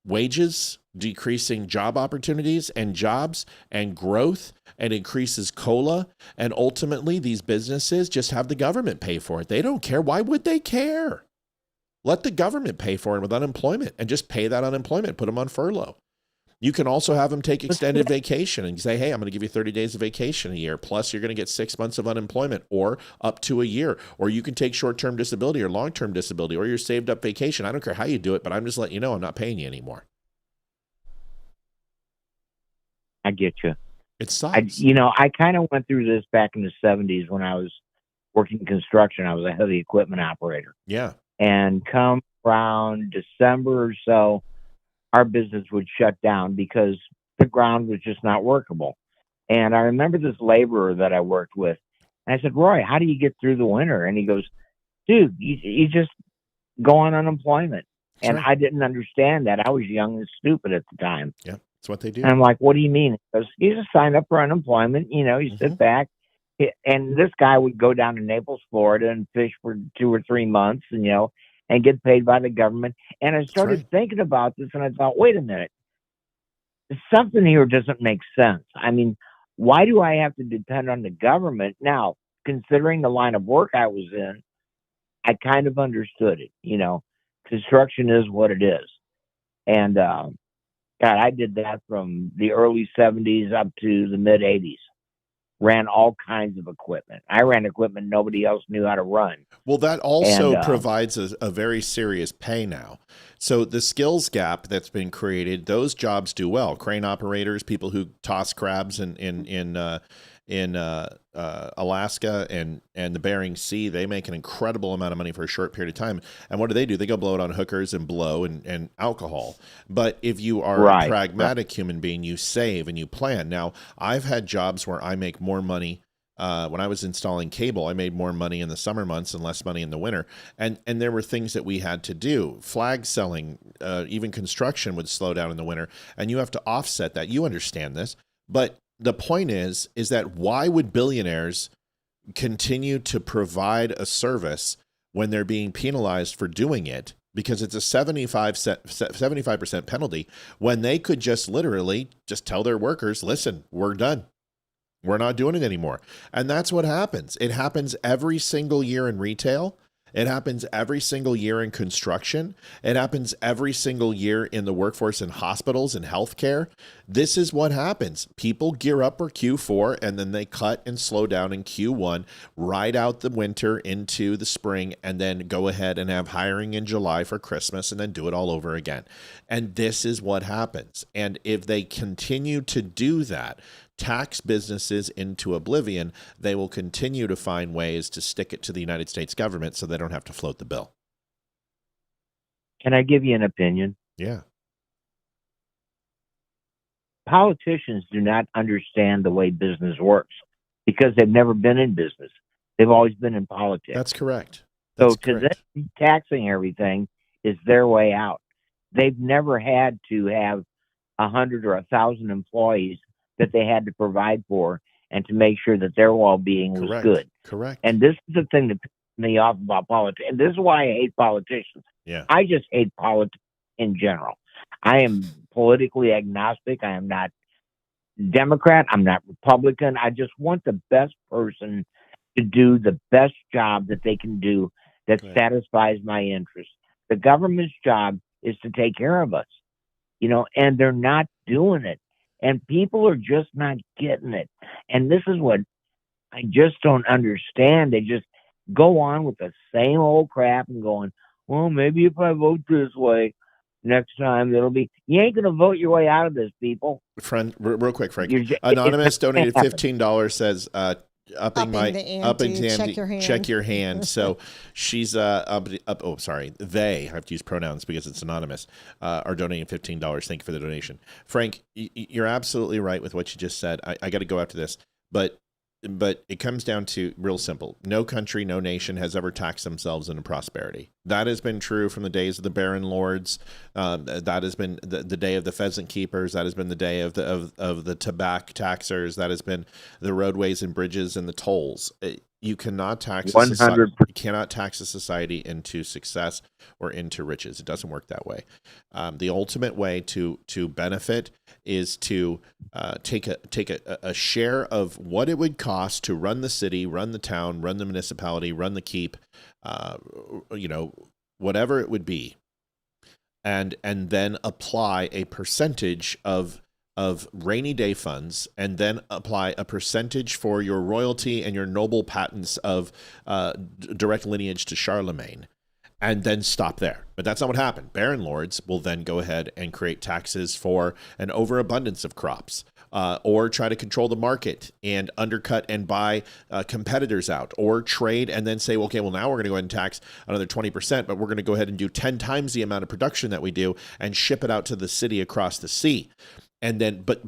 S6: wages, decreasing job opportunities and jobs and growth, and increases COLA. And ultimately, these businesses just have the government pay for it. They don't care. Why would they care? Let the government pay for it with unemployment and just pay that unemployment, put them on furlough. You can also have them take extended vacation and say, hey, I'm going to give you 30 days of vacation a year, plus you're going to get 6 months of unemployment or up to a year. Or you can take short-term disability or long-term disability or your saved up vacation. I don't care how you do it, but I'm just letting you know I'm not paying you anymore.
S12: I get you.
S6: It sucks.
S12: I kind of went through this back in the 70s when I was working construction. I was a heavy equipment operator.
S6: Yeah.
S12: And come around December or so, our business would shut down because the ground was just not workable. And I remember this laborer that I worked with. And I said, Roy, how do you get through the winter? And he goes, dude, you just go on unemployment.
S6: That's
S12: and
S6: right.
S12: I didn't understand that. I was young and stupid at the time.
S6: Yeah, that's what they do.
S12: And I'm like, what do you mean? He goes, you just sign up for unemployment. You sit back. And this guy would go down to Naples, Florida and fish for 2 or 3 months and get paid by the government. And I started thinking about this, and I thought, wait a minute. Something here doesn't make sense. I mean, why do I have to depend on the government? Now, considering the line of work I was in, I kind of understood it. Construction is what it is. And, God, I did that from the early 70s up to the mid 80s. ran all kinds of equipment. I ran equipment nobody else knew how to run.
S6: Well, that also
S12: And,
S6: provides a very serious pay now. So the skills gap that's been created, those jobs do well. Crane operators, people who toss crabs in Alaska and the Bering Sea, they make an incredible amount of money for a short period of time. And what do? They go blow it on hookers and blow and alcohol. But if you are a pragmatic human being, you save and you plan. Now, I've had jobs where I make more money. When I was installing cable, I made more money in the summer months and less money in the winter. And there were things that we had to do. Flag selling, even construction would slow down in the winter. And you have to offset that. You understand this. But the point is that why would billionaires continue to provide a service when they're being penalized for doing it? Because it's a 75% penalty, when they could just literally just tell their workers, listen, we're done. We're not doing it anymore. And that's what happens. It happens every single year in retail. It happens every single year in construction. It happens every single year in the workforce in hospitals and healthcare. This is what happens. People gear up for Q4 and then they cut and slow down in Q1, ride out the winter into the spring, and then go ahead and have hiring in July for Christmas and then do it all over again. And this is what happens. And if they continue to do that, tax businesses into oblivion, they will continue to find ways to stick it to the United States government so they don't have to float the bill.
S12: Can I give you an opinion?
S6: Yeah.
S12: Politicians do not understand the way business works because they've never been in business. They've always been in politics.
S6: That's correct.
S12: So to them, taxing everything is their way out. They've never had to have 100 or 1,000 employees that they had to provide for and to make sure that their well-being was good.
S6: Correct.
S12: And this is the thing that pisses me off about politics. And this is why I hate politicians.
S6: Yeah.
S12: I just hate politics in general. I am politically agnostic. I am not Democrat. I'm not Republican. I just want the best person to do the best job that they can do that satisfies my interests. The government's job is to take care of us, and they're not doing it. And people are just not getting it. And this is what I just don't understand. They just go on with the same old crap and going, well, maybe if I vote this way, next time it'll be. You ain't going to vote your way out of this, people.
S6: Friend, real quick, Frank. Anonymous donated $15, says, upping the ante, check your hand. So she's they, I have to use pronouns because it's anonymous, are donating $15. Thank you for the donation. Frank, you're absolutely right with what you just said. I got to go after this, but it comes down to real simple. No country, no nation has ever taxed themselves into prosperity. That has been true from the days of the Baron Lords. That has been the day of the pheasant keepers. That has been the day of the tobacco taxers. That has been the roadways and bridges and the tolls. You cannot tax 100%. You cannot tax a society into success or into riches. It doesn't work that way. The ultimate way to benefit is to take a share of what it would cost to run the city, run the town, run the municipality, run the keep, whatever it would be, and then apply a percentage of rainy day funds, and then apply a percentage for your royalty and your noble patents of direct lineage to Charlemagne, and then stop there. But that's not what happened. Baron lords will then go ahead and create taxes for an overabundance of crops, or try to control the market and undercut and buy competitors out, or trade and then say, well, okay, well, now we're going to go ahead and tax another 20%, but we're going to go ahead and do 10 times the amount of production that we do and ship it out to the city across the sea. And then, but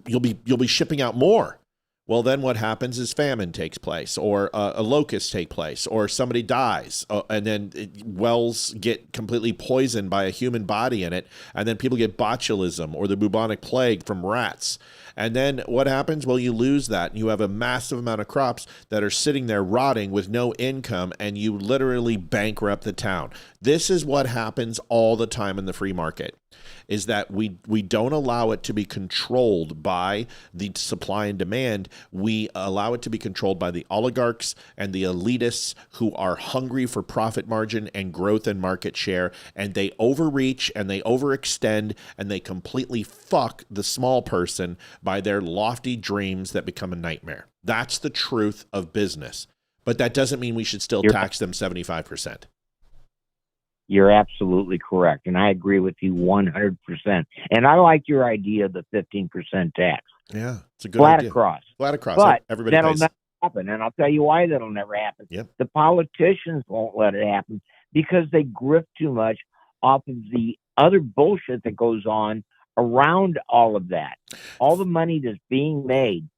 S6: you'll be shipping out more. Well, then what happens is famine takes place, or a locust take place, or somebody dies, and then wells get completely poisoned by a human body in it, and then people get botulism or the bubonic plague from rats. And then what happens? Well, you lose that, and you have a massive amount of crops that are sitting there rotting with no income, and you literally bankrupt the town. This is what happens all the time in the free market, is that we don't allow it to be controlled by the supply and demand. We allow it to be controlled by the oligarchs and the elitists who are hungry for profit margin and growth and market share, and they overreach and they overextend and they completely fuck the small person by their lofty dreams that become a nightmare. That's the truth of business. But that doesn't mean we should still tax them 75%.
S12: You're absolutely correct. And I agree with you 100%. And I like your idea of the 15% tax.
S6: Yeah, it's a good
S12: Flat
S6: idea.
S12: Across.
S6: Flat across.
S12: But
S6: Everybody
S12: that'll
S6: pays.
S12: never happen. And I'll tell you why that'll never happen.
S6: Yep.
S12: The politicians won't let it happen because they grift too much off of the other bullshit that goes on around all of that. All the money that's being made.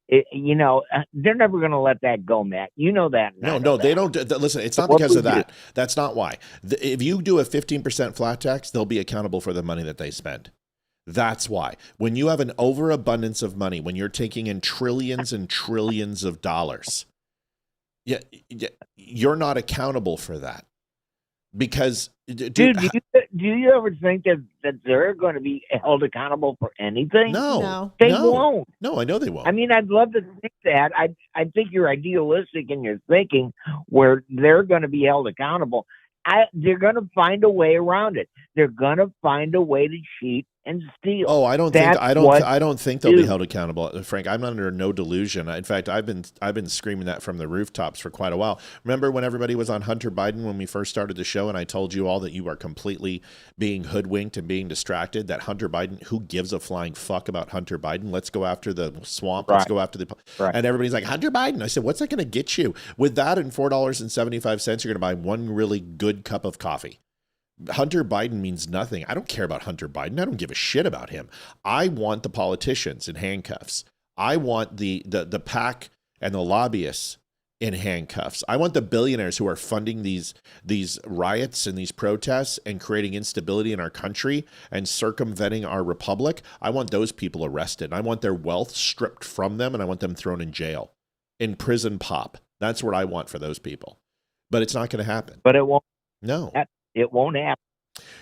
S12: They're never going to let that go, Matt. You know that.
S6: No, they don't. Listen, it's not because of that. That's not why. If you do a 15% flat tax, they'll be accountable for the money that they spend. That's why. When you have an overabundance of money, when you're taking in trillions and trillions of dollars, you're not accountable for that. Because, dude,
S12: do you ever think that they're going to be held accountable for anything?
S6: No.
S12: They won't.
S6: No, I know they won't.
S12: I mean, I'd love to think that. I think you're idealistic in your thinking where they're going to be held accountable. They're going to find a way around it. They're going to find a way to cheat and steal.
S6: Oh, I don't think they'll be held accountable, Frank. I'm under no delusion. In fact, I've been screaming that from the rooftops for quite a while. Remember when everybody was on Hunter Biden when we first started the show, and I told you all that you are completely being hoodwinked and being distracted? That Hunter Biden, who gives a flying fuck about Hunter Biden? Let's go after the swamp. Let's go after the. Right. And everybody's like, Hunter Biden. I said, what's that going to get you? With that and $4.75, you're going to buy one really good cup of coffee. Hunter Biden means nothing. I don't care about Hunter Biden. I don't give a shit about him. I want the politicians in handcuffs. I want the PAC and the lobbyists in handcuffs. I want the billionaires who are funding these riots and these protests and creating instability in our country and circumventing our republic. I want those people arrested. I want their wealth stripped from them, and I want them thrown in jail, in prison pop. That's what I want for those people. But it's not going to happen.
S12: But it won't.
S6: No.
S12: It won't happen.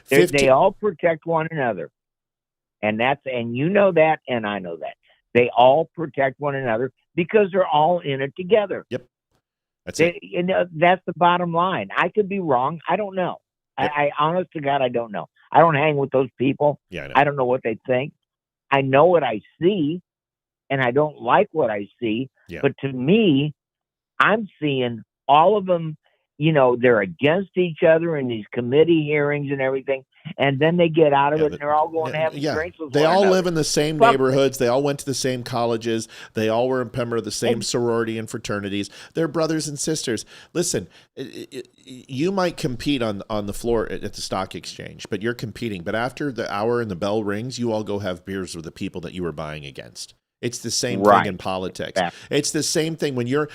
S12: They all protect one another. And you know that, and I know that. They all protect one another because they're all in it together.
S6: Yep. That's it.
S12: That's the bottom line. I could be wrong. I don't know. Yep. I honest to God, I don't know. I don't hang with those people.
S6: Yeah, I know.
S12: I don't know what they think. I know what I see, and I don't like what I see.
S6: Yeah.
S12: But to me, I'm seeing all of them. They're against each other in these committee hearings and everything, and then they get out of it, and they're all going to have drinks with
S6: They
S12: one
S6: all
S12: another.
S6: live in the same neighborhoods. They all went to the same colleges. They all were a member of the same sorority and fraternities. They're brothers and sisters. Listen, you might compete on the floor at the stock exchange, but you're competing. But after the hour and the bell rings, you all go have beers with the people that you were buying against. It's the same thing in politics. Exactly. It's the same thing when you're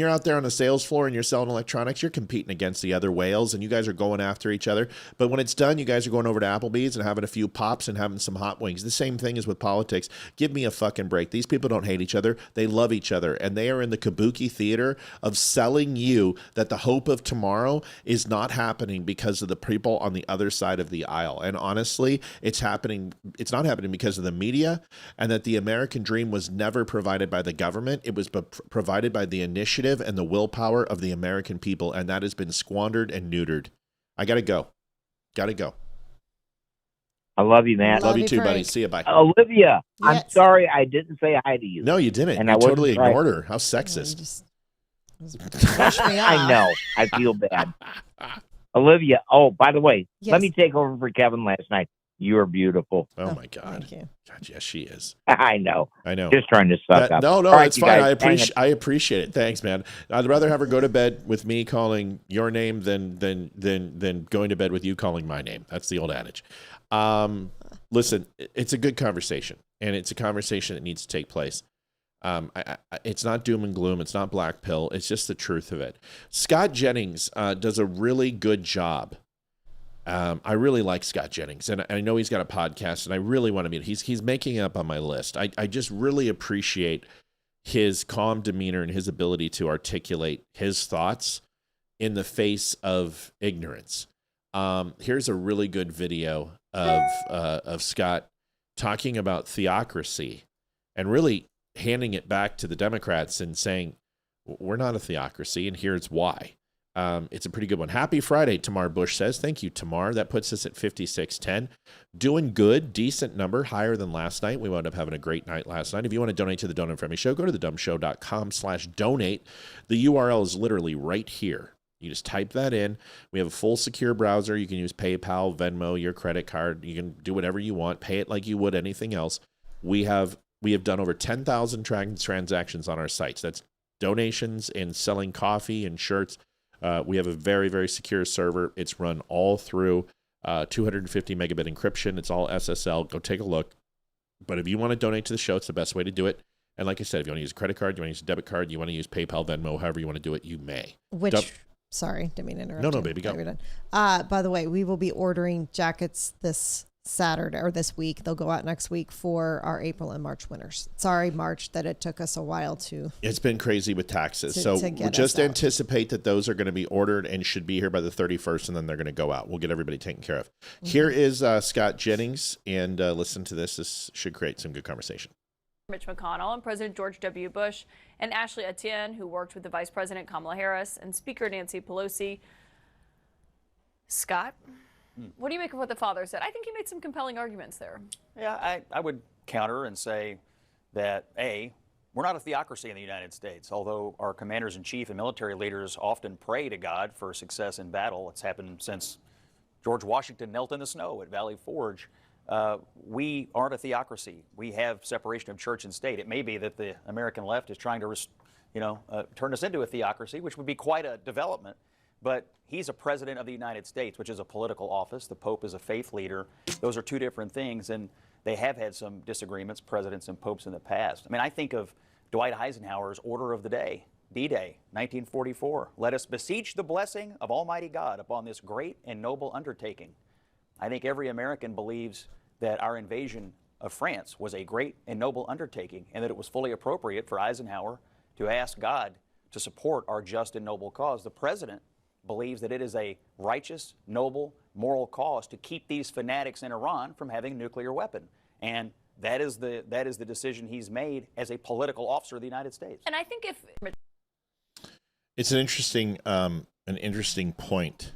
S6: out there on the sales floor and you're selling electronics, you're competing against the other whales and you guys are going after each other. But when it's done, you guys are going over to Applebee's and having a few pops and having some hot wings. The same thing is with politics. Give me a fucking break. These people don't hate each other. They love each other. And they are in the kabuki theater of selling you that the hope of tomorrow is not happening because of the people on the other side of the aisle. And honestly, it's not happening because of the media, and that the American dream was never provided by the government. It was provided by the initiative and the willpower of the American people, and that has been squandered and neutered. I gotta go.
S12: I love you, Matt.
S6: Love you too, buddy. See you. Bye.
S12: Olivia, I'm sorry I didn't say hi to you.
S6: No, you didn't.
S12: And
S6: I totally
S12: ignored
S6: her. How sexist.
S12: I know. I feel bad. Olivia, by the way, let me take over for Kevin last night. You are beautiful.
S6: Oh my God.
S7: Thank you.
S6: God, yes, she is.
S12: I know.
S6: Just
S12: trying to suck up.
S6: No,
S12: right,
S6: it's fine. I appreciate it. Thanks, man. I'd rather have her go to bed with me calling your name than going to bed with you calling my name. That's the old adage. Listen, it's a good conversation, and it's a conversation that needs to take place. It's not doom and gloom. It's not black pill. It's just the truth of it. Scott Jennings does a really good job. I really like Scott Jennings, and I know he's got a podcast, and I really want to meet him. He's making it up on my list. I just really appreciate his calm demeanor and his ability to articulate his thoughts in the face of ignorance. Here's a really good video of Scott talking about theocracy and really handing it back to the Democrats and saying, we're not a theocracy, and here's why. It's a pretty good one. Happy Friday, Tamar Bush says. Thank you, Tamar. That puts us at 5610. Doing good, decent number, higher than last night. We wound up having a great night last night. If you want to donate to the Don't Unfriend Me Show, go to thedumbshow.com/donate. The URL is literally right here. You just type that in. We have a full secure browser. You can use PayPal, Venmo, your credit card. You can do whatever you want. Pay it like you would anything else. We have done over 10,000 transactions on our sites. That's donations and selling coffee and shirts. We have a very, very secure server. It's run all through 250 megabit encryption. It's all SSL. Go take a look. But if you want to donate to the show, it's the best way to do it. And like I said, if you want to use a credit card, you want to use a debit card, you want to use PayPal, Venmo, however you want to do it, you may.
S7: Sorry, didn't mean to interrupt.
S6: No, baby, go.
S7: We're done. By the way, we will be ordering jackets this Saturday or this week. They'll go out next week for our April and March winners. Sorry, March, that it took us a while to.
S6: It's been crazy with taxes. So we'll just anticipate that those are going to be ordered and should be here by the 31st, and then they're going to go out. We'll get everybody taken care of. Mm-hmm. Here is Scott Jennings, and listen to this. This should create some good conversation.
S13: Mitch McConnell and President George W. Bush and Ashley Etienne, who worked with the Vice President Kamala Harris and Speaker Nancy Pelosi. Scott, what do you make of what the father said? I think he made some compelling arguments there.
S14: Yeah, I would counter and say that, A, we're not a theocracy in the United States. Although our commanders-in-chief and military leaders often pray to God for success in battle, it's happened since George Washington knelt in the snow at Valley Forge. We aren't a theocracy. We have separation of church and state. It may be that the American left is trying to, turn us into a theocracy, which would be quite a development. But he's a president of the United States, which is a political office. The Pope is a faith leader. Those are two different things, and they have had some disagreements, presidents and popes in the past. I mean, I think of Dwight Eisenhower's Order of the Day, D-Day, 1944. Let us beseech the blessing of Almighty God upon this great and noble undertaking. I think every American believes that our invasion of France was a great and noble undertaking, and that it was fully appropriate for Eisenhower to ask God to support our just and noble cause. The president believes that it is a righteous, noble, moral cause to keep these fanatics in Iran from having a nuclear weapon. And that is the decision he's made as a political officer of the United States.
S13: And I think if
S6: it's an interesting point.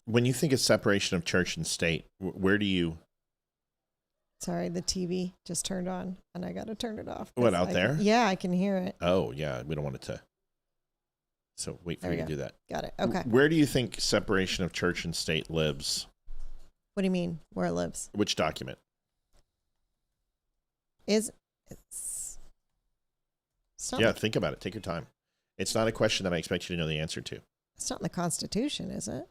S6: When you think of separation of church and state, where do you?
S7: Sorry, the TV just turned on, and I got to turn it off.
S6: What, out there?
S7: Yeah, I can hear it.
S6: Oh, yeah, we don't want it to. So wait for you to do that.
S7: Got it. Okay.
S6: Where do you think separation of church and state lives?
S7: What do you mean, where it lives?
S6: Which document?
S7: It's
S6: yeah, think about it. Take your time. It's not a question that I expect you to know the answer to.
S7: It's not in the Constitution, is it?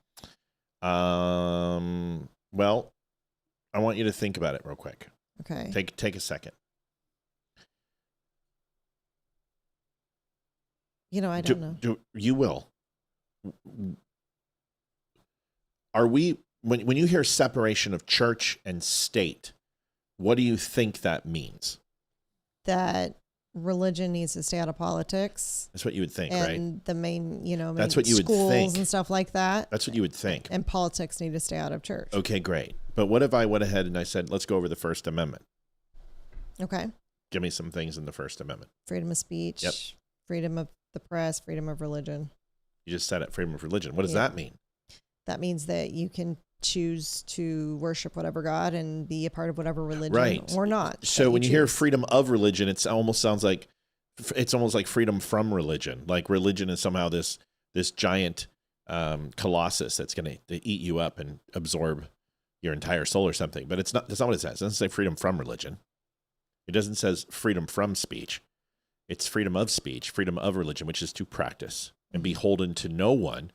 S6: Well, I want you to think about it real quick.
S7: Okay.
S6: Take a second.
S7: I don't know.
S6: You will. Are we, when you hear separation of church and state, what do you think that means?
S7: That religion needs to stay out of politics.
S6: That's what you would think, right?
S7: And the main,
S6: that's what you would think.
S7: Schools and stuff like that.
S6: That's what you would think.
S7: And politics need to stay out of church.
S6: Okay, great. But what if I went ahead and I said, let's go over the First Amendment?
S7: Okay.
S6: Give me some things in the First Amendment.
S7: Freedom of speech.
S6: Yep.
S7: Freedom of the press. Freedom of religion.
S6: You just said it, freedom of religion. What does that mean?
S7: That means that you can choose to worship whatever God and be a part of whatever religion,
S6: right,
S7: or not.
S6: So when you hear freedom of religion, it almost sounds like freedom from religion. Like religion is somehow this giant colossus that's going to eat you up and absorb your entire soul or something. But it's not. That's not what it says. It doesn't say freedom from religion. It doesn't say freedom from speech. It's freedom of speech, freedom of religion, which is to practice and beholden to no one.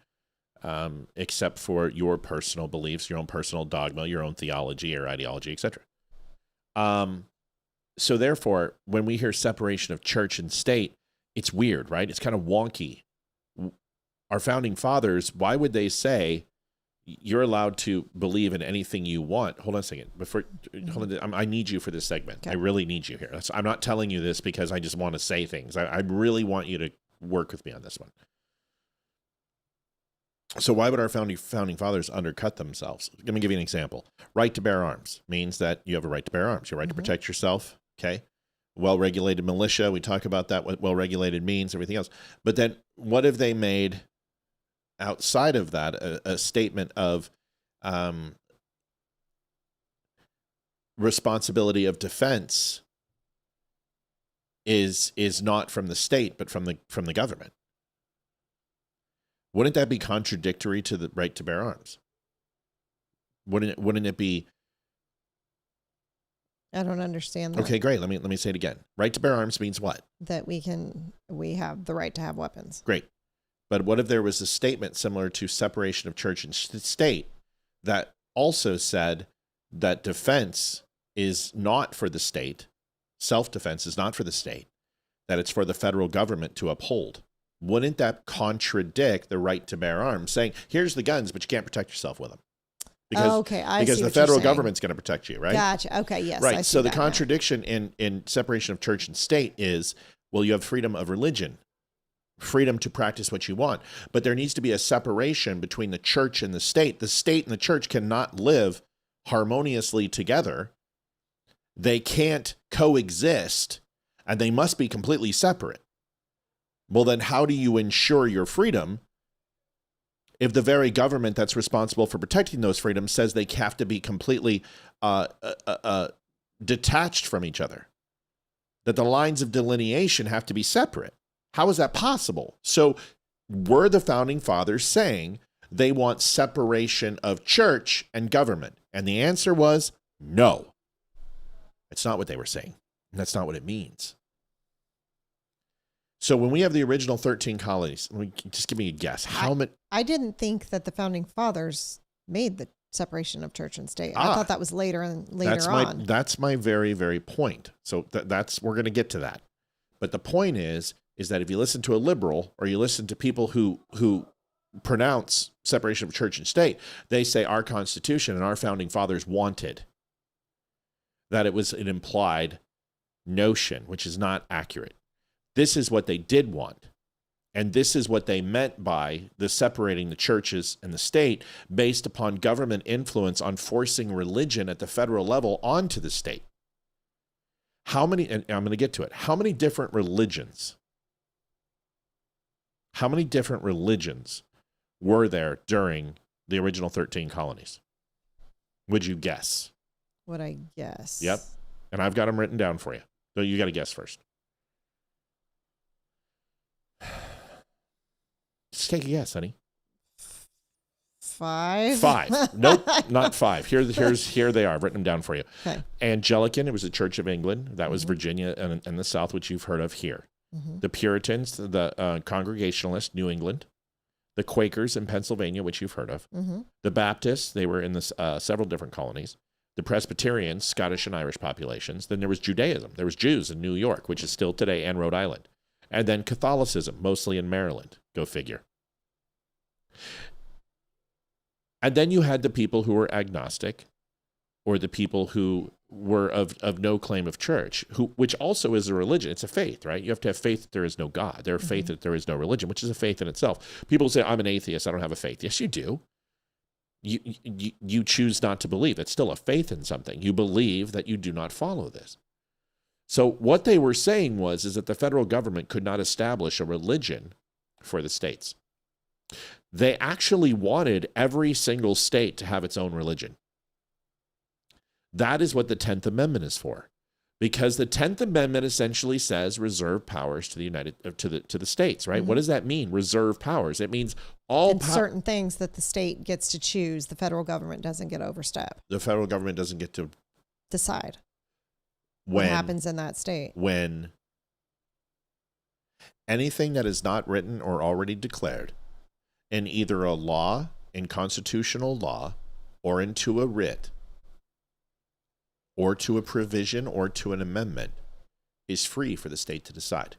S6: Except for your personal beliefs, your own personal dogma, your own theology, your ideology, etc. So therefore, when we hear separation of church and state, it's weird, right? It's kind of wonky. Our founding fathers, why would they say you're allowed to believe in anything you want? Hold on a second. Hold on, I need you for this segment. Okay. I really need you here. I'm not telling you this because I just want to say things. I really want you to work with me on this one. So why would our founding fathers undercut themselves? Let me give you an example. Right to bear arms means that you have a right to bear arms. You have a right to protect yourself. Okay. well-regulated militia. We talk about that, what well-regulated means, everything else. But then what have they made outside of that a statement of responsibility of defense is not from the state, but from the government? Wouldn't that be contradictory to the right to bear arms? Wouldn't it be?
S7: I don't understand that.
S6: Okay, great. Let me say it again. Right to bear arms means what?
S7: That we have the right to have weapons.
S6: Great. But what if there was a statement similar to separation of church and state that also said that defense is not for the state, self-defense is not for the state, that it's for the federal government to uphold? Wouldn't that contradict the right to bear arms, saying, here's the guns, but you can't protect yourself with them? Because the federal government's going to protect you, right?
S7: Gotcha. Okay, yes.
S6: Right.
S7: I
S6: So
S7: see
S6: the
S7: that
S6: contradiction in separation of church and state is, well, you have freedom of religion, freedom to practice what you want, but there needs to be a separation between the church and the state. The state and the church cannot live harmoniously together. They can't coexist, and they must be completely separate. Well, then how do you ensure your freedom if the very government that's responsible for protecting those freedoms says they have to be completely detached from each other, that the lines of delineation have to be separate? How is that possible? So were the founding fathers saying they want separation of church and government? And the answer was no. It's not what they were saying. That's not what it means. So when we have the original 13 colonies, just give me a guess. How many? I
S7: didn't think that the founding fathers made the separation of church and state. I thought that was later on.
S6: That's my very, very point. So we're going to get to that. But the point is that if you listen to a liberal or you listen to people who pronounce separation of church and state, they say our Constitution and our founding fathers wanted. That it was an implied notion, which is not accurate. This is what they did want. And this is what they meant by the separating the churches and the state based upon government influence on forcing religion at the federal level onto the state. How many, and I'm going to get to it, how many different religions were there during the original 13 colonies? Would you guess?
S7: Would I guess?
S6: Yep. And I've got them written down for you. So you got to guess first. Just take a guess, honey.
S7: 5?
S6: 5. Nope, not 5. Here they are. I've written them down for you.
S7: Okay.
S6: Anglican, it was the Church of England. That was Virginia and the South, which you've heard of here. The Puritans, the Congregationalists, New England. The Quakers in Pennsylvania, which you've heard of. The Baptists, they were in several different colonies. The Presbyterians, Scottish and Irish populations. Then there was Judaism. There was Jews in New York, which is still today, and Rhode Island. And then Catholicism, mostly in Maryland. Go figure. And then you had the people who were agnostic, or the people who were of no claim of church, which also is a religion. It's a faith, right? You have to have faith that there is no God. There are faith that there is no religion, which is a faith in itself. People say, I'm an atheist, I don't have a faith. Yes, you do. You choose not to believe. It's still a faith in something. You believe that you do not follow this. So what they were saying is that the federal government could not establish a religion for the states. They actually wanted every single state to have its own religion. That is what the 10th Amendment is for. Because the 10th Amendment essentially says reserve powers to the states, right? What does that mean? Reserve powers. It means
S7: certain things that the state gets to choose, the federal government doesn't get overstep.
S6: The federal government doesn't get to
S7: decide what happens in that state.
S6: When anything that is not written or already declared in either a law, in constitutional law, or into a writ, or to a provision, or to an amendment, is free for the state to decide.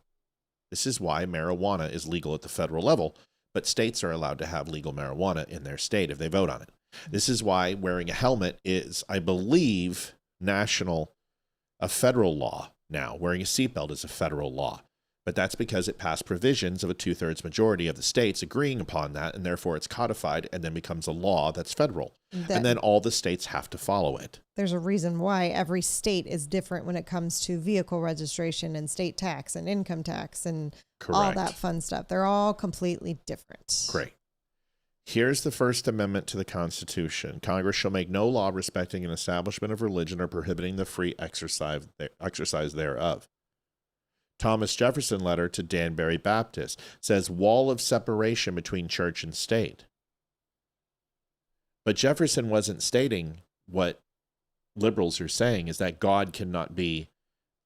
S6: This is why marijuana is legal at the federal level, but states are allowed to have legal marijuana in their state if they vote on it. This is why wearing a helmet is, I believe, a federal law now. Wearing a seatbelt is a federal law. But that's because it passed provisions of a 2/3 majority of the states agreeing upon that, and therefore it's codified and then becomes a law that's federal. And then all the states have to follow it.
S7: There's a reason why every state is different when it comes to vehicle registration and state tax and income tax and all that fun stuff. They're all completely different.
S6: Great. Here's the First Amendment to the Constitution. Congress shall make no law respecting an establishment of religion or prohibiting the free exercise thereof. Thomas Jefferson letter to Danbury Baptist says wall of separation between church and state. But Jefferson wasn't stating what liberals are saying, is that God cannot be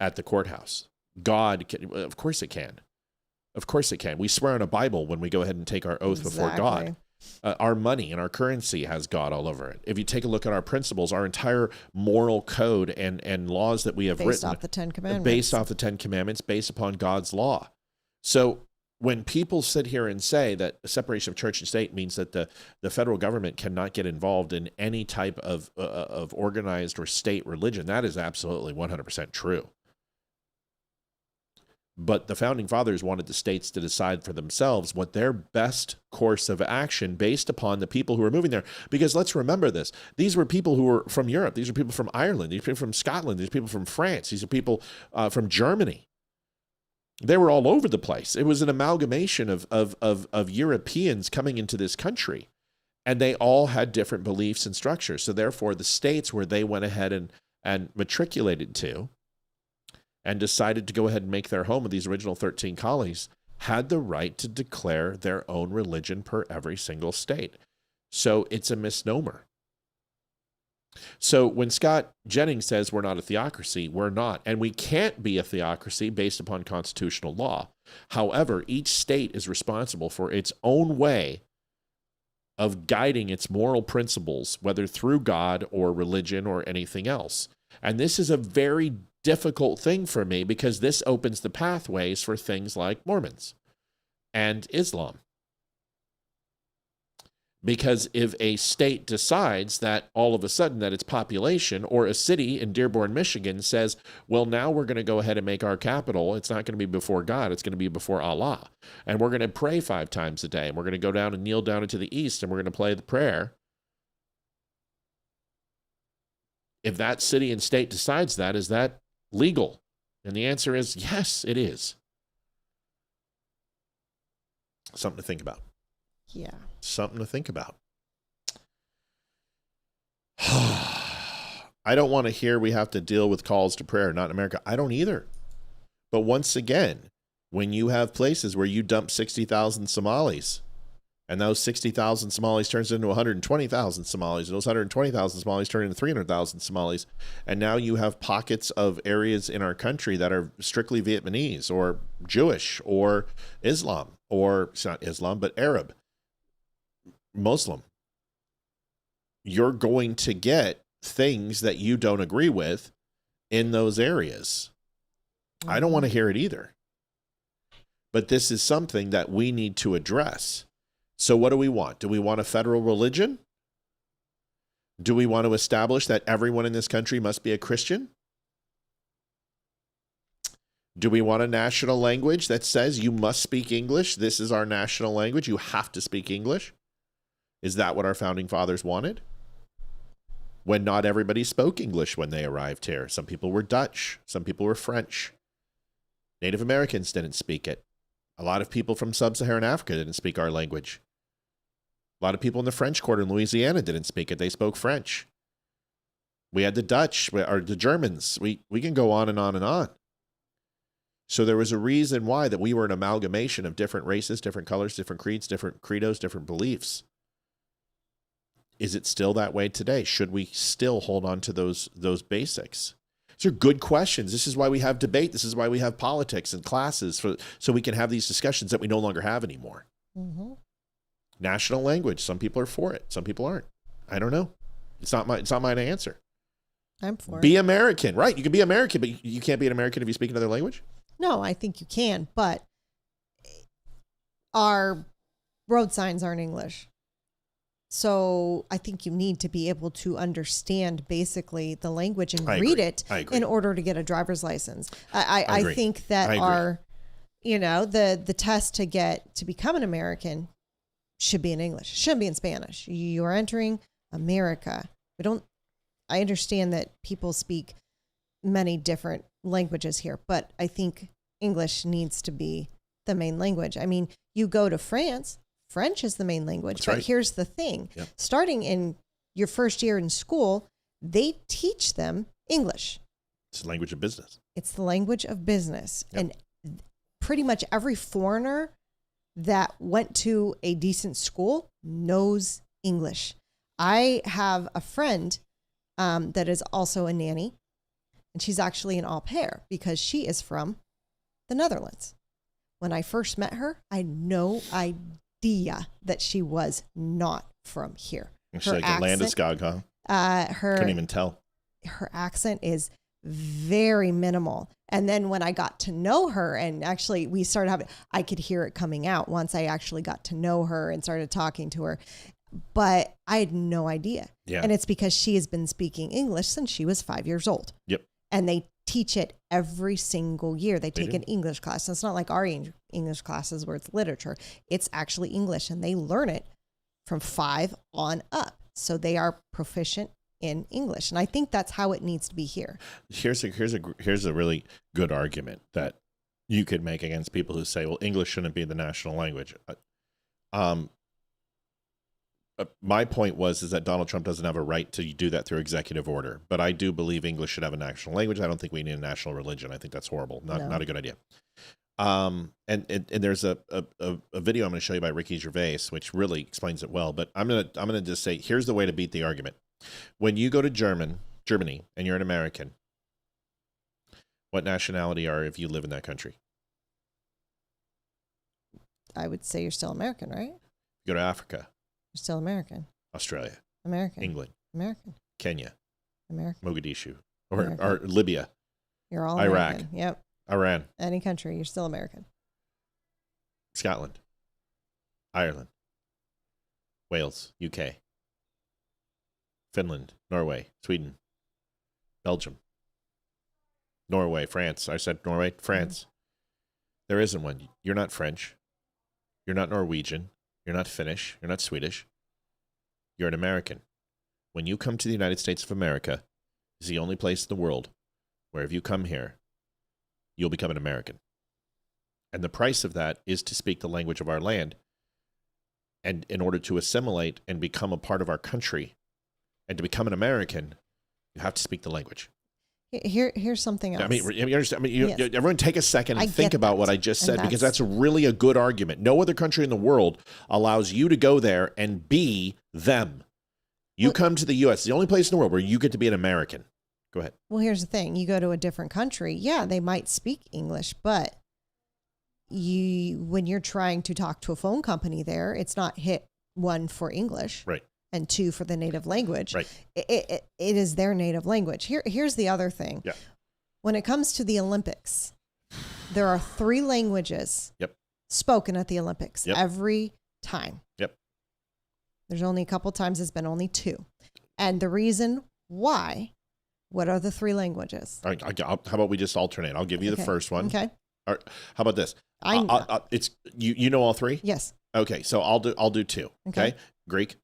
S6: at the courthouse. God can, of course it can. Of course it can. We swear on a Bible when we go ahead and take our oath before God. Our money and our currency has God all over it. If you take a look at our principles, our entire moral code and laws that we have
S7: based
S6: written,
S7: off the 10 Commandments.
S6: based off the 10 Commandments, based upon God's law. So when people sit here and say that the separation of church and state means that the federal government cannot get involved in any type of organized or state religion, that is absolutely 100% true. But the founding fathers wanted the states to decide for themselves what their best course of action based upon the people who were moving there. Because let's remember this. These were people who were from Europe. These are people from Ireland. These are people from Scotland. These are people from France. These are people from Germany. They were all over the place. It was an amalgamation of Europeans coming into this country. And they all had different beliefs and structures. So therefore, the states where they went ahead and matriculated to and decided to go ahead and make their home of these original 13 colonies had the right to declare their own religion per every single state. So it's a misnomer. So when Scott Jennings says we're not a theocracy, we're not. And we can't be a theocracy based upon constitutional law. However, each state is responsible for its own way of guiding its moral principles, whether through God or religion or anything else. And this is a very difficult thing for me because this opens the pathways for things like Mormons and Islam. Because if a state decides that all of a sudden that its population or a city in Dearborn, Michigan says, well, now we're going to go ahead and make our capital, it's not going to be before God, it's going to be before Allah. And we're going to pray 5 times a day. And we're going to go down and kneel down into the east and we're going to play the prayer. If that city and state decides that, is that legal? And the answer is yes, it is. Something to think about.
S7: Yeah.
S6: Something to think about. I don't want to hear we have to deal with calls to prayer, not in America. I don't either. But once again, when you have places where you dump 60,000 Somalis, and those 60,000 Somalis turns into 120,000 Somalis, and those 120,000 Somalis turn into 300,000 Somalis, and now you have pockets of areas in our country that are strictly Vietnamese or Jewish or Islam, or it's not Islam, but Arab, Muslim. You're going to get things that you don't agree with in those areas. I don't want to hear it either. But this is something that we need to address. So what do we want? Do we want a federal religion? Do we want to establish that everyone in this country must be a Christian? Do we want a national language that says you must speak English? This is our national language. You have to speak English. Is that what our founding fathers wanted? When not everybody spoke English when they arrived here. Some people were Dutch. Some people were French. Native Americans didn't speak it. A lot of people from sub-Saharan Africa didn't speak our language. A lot of people in the French Quarter in Louisiana didn't speak it. They spoke French. We had the Dutch, or the Germans. We can go on and on and on. So there was a reason why that we were an amalgamation of different races, different colors, different creeds, different credos, different beliefs. Is it still that way today? Should we still hold on to those basics? These are good questions. This is why we have debate. This is why we have politics and classes, so we can have these discussions that we no longer have anymore.
S7: Mm-hmm.
S6: National language. Some people are for it. Some people aren't. I don't know. It's not mine to answer.
S7: I'm for it.
S6: Be American, right? You can be American, but you can't be an American if you speak another language?
S7: No, I think you can, but our road signs aren't English. So I think you need to be able to understand basically the language and read it in order to get a driver's license. I think that you know, the test to become an American should be in English. It shouldn't be in Spanish. You are entering America. I understand that people speak many different languages here, but I think English needs to be the main language. I mean, you go to France, French is the main language.
S6: That's
S7: but
S6: right.
S7: here's the thing.
S6: Yep.
S7: Starting in your first year in school, they teach them English.
S6: It's the language of business.
S7: It's the language of business.
S6: Yep.
S7: And pretty much every foreigner that went to a decent school knows English. I have a friend that is also a nanny, and she's actually an au pair because she is from the Netherlands. When I first met her, I had no idea that she was not from here.
S6: She's like a Landeskog, huh? Couldn't even tell.
S7: Her accent is very minimal. And then when I got to know her, and actually we started having, I could hear it coming out once I actually got to know her and started talking to her. But I had no idea.
S6: Yeah.
S7: And it's because she has been speaking English since she was 5 years old.
S6: Yep.
S7: And they teach it every single year. They take
S6: do.
S7: an English class. It's not like our English classes where it's literature. It's actually English, and they learn it from 5 on up. So they are proficient in English. And I think that's how it needs to be here.
S6: Here's a really good argument that you could make against people who say, well, English shouldn't be the national language. My point is that Donald Trump doesn't have a right to do that through executive order. But I do believe English should have a national language. I don't think we need a national religion. I think that's horrible. Not a good idea. And there's a video I'm going to show you by Ricky Gervais, which really explains it well. But I'm gonna just say, here's the way to beat the argument. When you go to Germany and you're an American, what nationality are if you live in that country?
S7: I would say you're still American, right?
S6: You go to Africa.
S7: You're still American.
S6: Australia.
S7: American.
S6: England.
S7: American.
S6: Kenya.
S7: American.
S6: Mogadishu.
S7: American.
S6: Or Libya.
S7: You're all
S6: Iraq.
S7: American. Yep.
S6: Iran.
S7: Any country, you're still American.
S6: Scotland. Ireland. Wales. UK. Finland. Norway. Sweden. Belgium. Norway. France. I said Norway. France. Mm-hmm. There isn't one. You're not French. You're not Norwegian. You're not Finnish. You're not Swedish. You're an American. When you come to the United States of America, it's the only place in the world where if you come here, you'll become an American. And the price of that is to speak the language of our land. And in order to assimilate and become a part of our country and to become an American, you have to speak the language.
S7: Here's something else.
S6: Yes. Everyone take a second and
S7: I
S6: think
S7: get
S6: about
S7: that.
S6: what I just said,
S7: And
S6: because that's really a good argument. No other country in the world allows you to go there and be them. You come to the U.S., the only place in the world where you get to be an American. Go ahead.
S7: Well, here's the thing. You go to a different country. Yeah, they might speak English, but when you're trying to talk to a phone company there, it's not hit 1 for English.
S6: Right.
S7: And 2 for the native language.
S6: Right.
S7: It is their native language. Here's the other thing.
S6: Yeah.
S7: When it comes to the Olympics, there are 3 languages spoken at the Olympics every time.
S6: Yep.
S7: There's only a couple times it's been only 2. And the reason why, what are the 3 languages?
S6: All right, how about we just alternate? I'll give you the first one.
S7: Okay.
S6: All right, how about this?
S7: I
S6: it's you know all 3?
S7: Yes.
S6: Okay, so I'll do 2. Okay. Greek?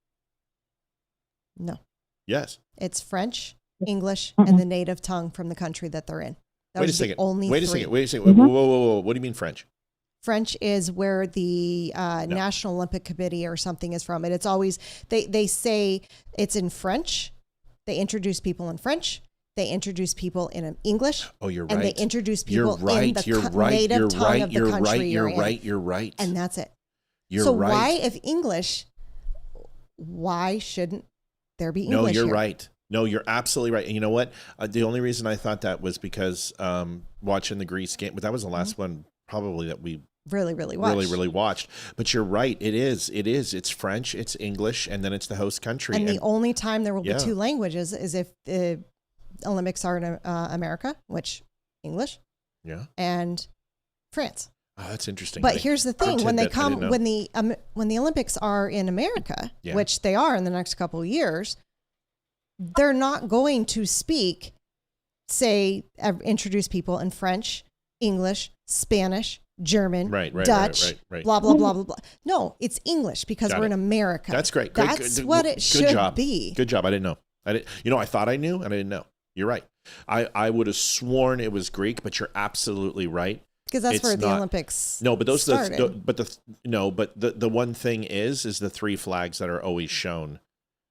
S7: No.
S6: Yes.
S7: It's French, English, and the native tongue from the country that they're in.
S6: Wait a second.
S7: Only
S6: Wait
S7: 3.
S6: a second. Whoa. What do you mean French?
S7: French is where the National Olympic Committee or something is from. And it's always, they say it's in French. They introduce people in French. They introduce people in English.
S6: Oh, you're right.
S7: And they introduce people in the native tongue of the country
S6: You're right.
S7: And that's it.
S6: You're
S7: so
S6: right.
S7: why, if English, why shouldn't there be English?
S6: No, you're
S7: here?
S6: right. No, you're absolutely right. And you know what? The only reason I thought that was because watching the Greece game, but that was the last one probably that we
S7: really
S6: watched. But you're right. It is. It's French, it's English, and then it's the host country.
S7: And the only time there will be 2 languages is if the Olympics are in America, which English.
S6: Yeah.
S7: And France.
S6: Oh, that's interesting.
S7: But here's the thing: when they come, when the Olympics are in America, which they are in the next couple of years, they're not going to introduce people in French, English, Spanish, German,
S6: Right,
S7: Dutch,
S6: right.
S7: blah, blah, blah, blah, blah. No, it's English because
S6: Got
S7: we're
S6: it.
S7: in America.
S6: That's great.
S7: That's what it should be.
S6: Good job. I didn't know. I thought I knew and I didn't know. You're right. I would have sworn it was Greek, but you're absolutely right.
S7: Because that's where the Olympics
S6: No, but those
S7: started.
S6: the one thing is the three flags that are always shown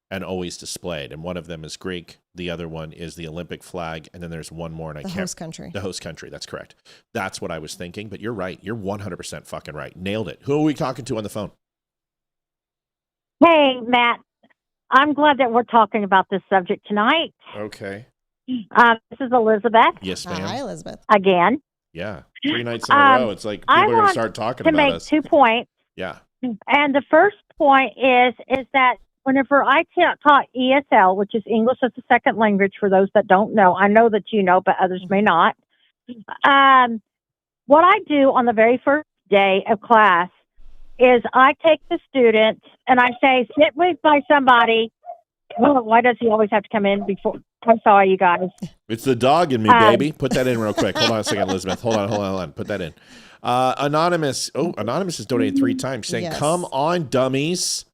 S6: and always displayed, and one of them is Greek, the other one is the Olympic flag, and then there's one more, and I can't.
S7: Host country.
S6: The host country. That's correct. That's what I was thinking. But you're right. You're 100% fucking right. Nailed it. Who are we talking to on the phone?
S15: Hey, Matt. I'm glad that we're talking about this subject tonight.
S6: Okay.
S15: This is Elizabeth.
S6: Yes, ma'am.
S7: Hi, Elizabeth.
S15: Again.
S6: Yeah. 3 nights in a row. It's like people are going to start talking about us.
S15: I want to make 2 points.
S6: Yeah.
S15: And the first point is that whenever I taught ESL, which is English as a Second Language for those that don't know, I know that you know, but others may not. What I do on the very first day of class is I take the students and I say, sit by somebody. Well, why does he always have to come in before? I'm sorry, you guys.
S6: It's the dog in me, baby. Put that in real quick. Hold on a second, Elizabeth. Hold on. Put that in. Anonymous. Oh, Anonymous has donated 3 times saying,
S7: Yes.
S6: come on, dummies.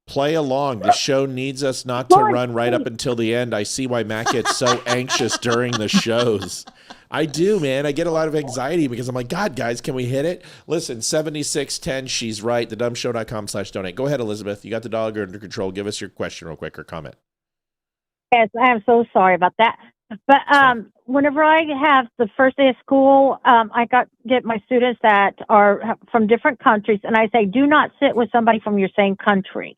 S6: Play along. The show needs us not to run right up until the end. I see why Matt gets so anxious during the shows. I do, man. I get a lot of anxiety because I'm like, God, guys, can we hit it? Listen, 7610, she's right. thedumbshow.com/donate. Go ahead, Elizabeth. You got the dog under control. Give us your question real quick or comment.
S15: Yes, I am so sorry about that. But whenever I have the first day of school, I get my students that are from different countries, and I say, do not sit with somebody from your same country.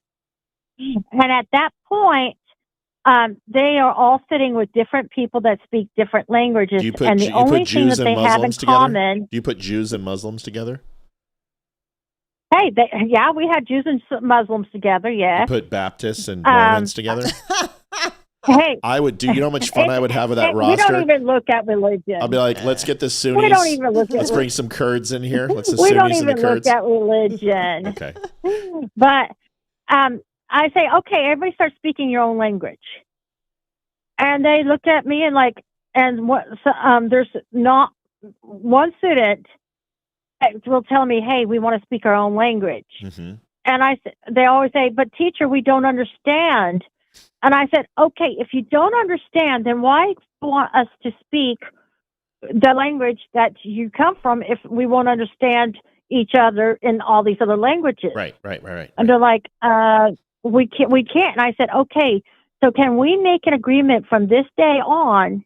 S15: And at that point, they are all sitting with different people that speak different languages. And the only thing that they have in common.
S6: Do you put Jews and Muslims together?
S15: Hey, we had Jews and Muslims together, yeah.
S6: You put Baptists and Mormons together?
S15: Hey,
S6: I would do. You know how much fun I would have with that roster?
S15: We don't even look at religion.
S6: I'll be like, let's get the Sunnis.
S15: We don't even look at
S6: Let's bring some Kurds in here. Let's the
S15: we
S6: Sunnis
S15: don't
S6: and the
S15: even
S6: Kurds.
S15: look at religion.
S6: Okay.
S15: But I say, okay, everybody start speaking your own language. And they look at me and there's not one student that will tell me, hey, we want to speak our own language.
S6: Mm-hmm.
S15: And they always say, but teacher, we don't understand. And I said, okay, if you don't understand, then why do you want us to speak the language that you come from if we won't understand each other in all these other languages?
S6: Right.
S15: And they're like, we can't. And I said, okay, so can we make an agreement from this day on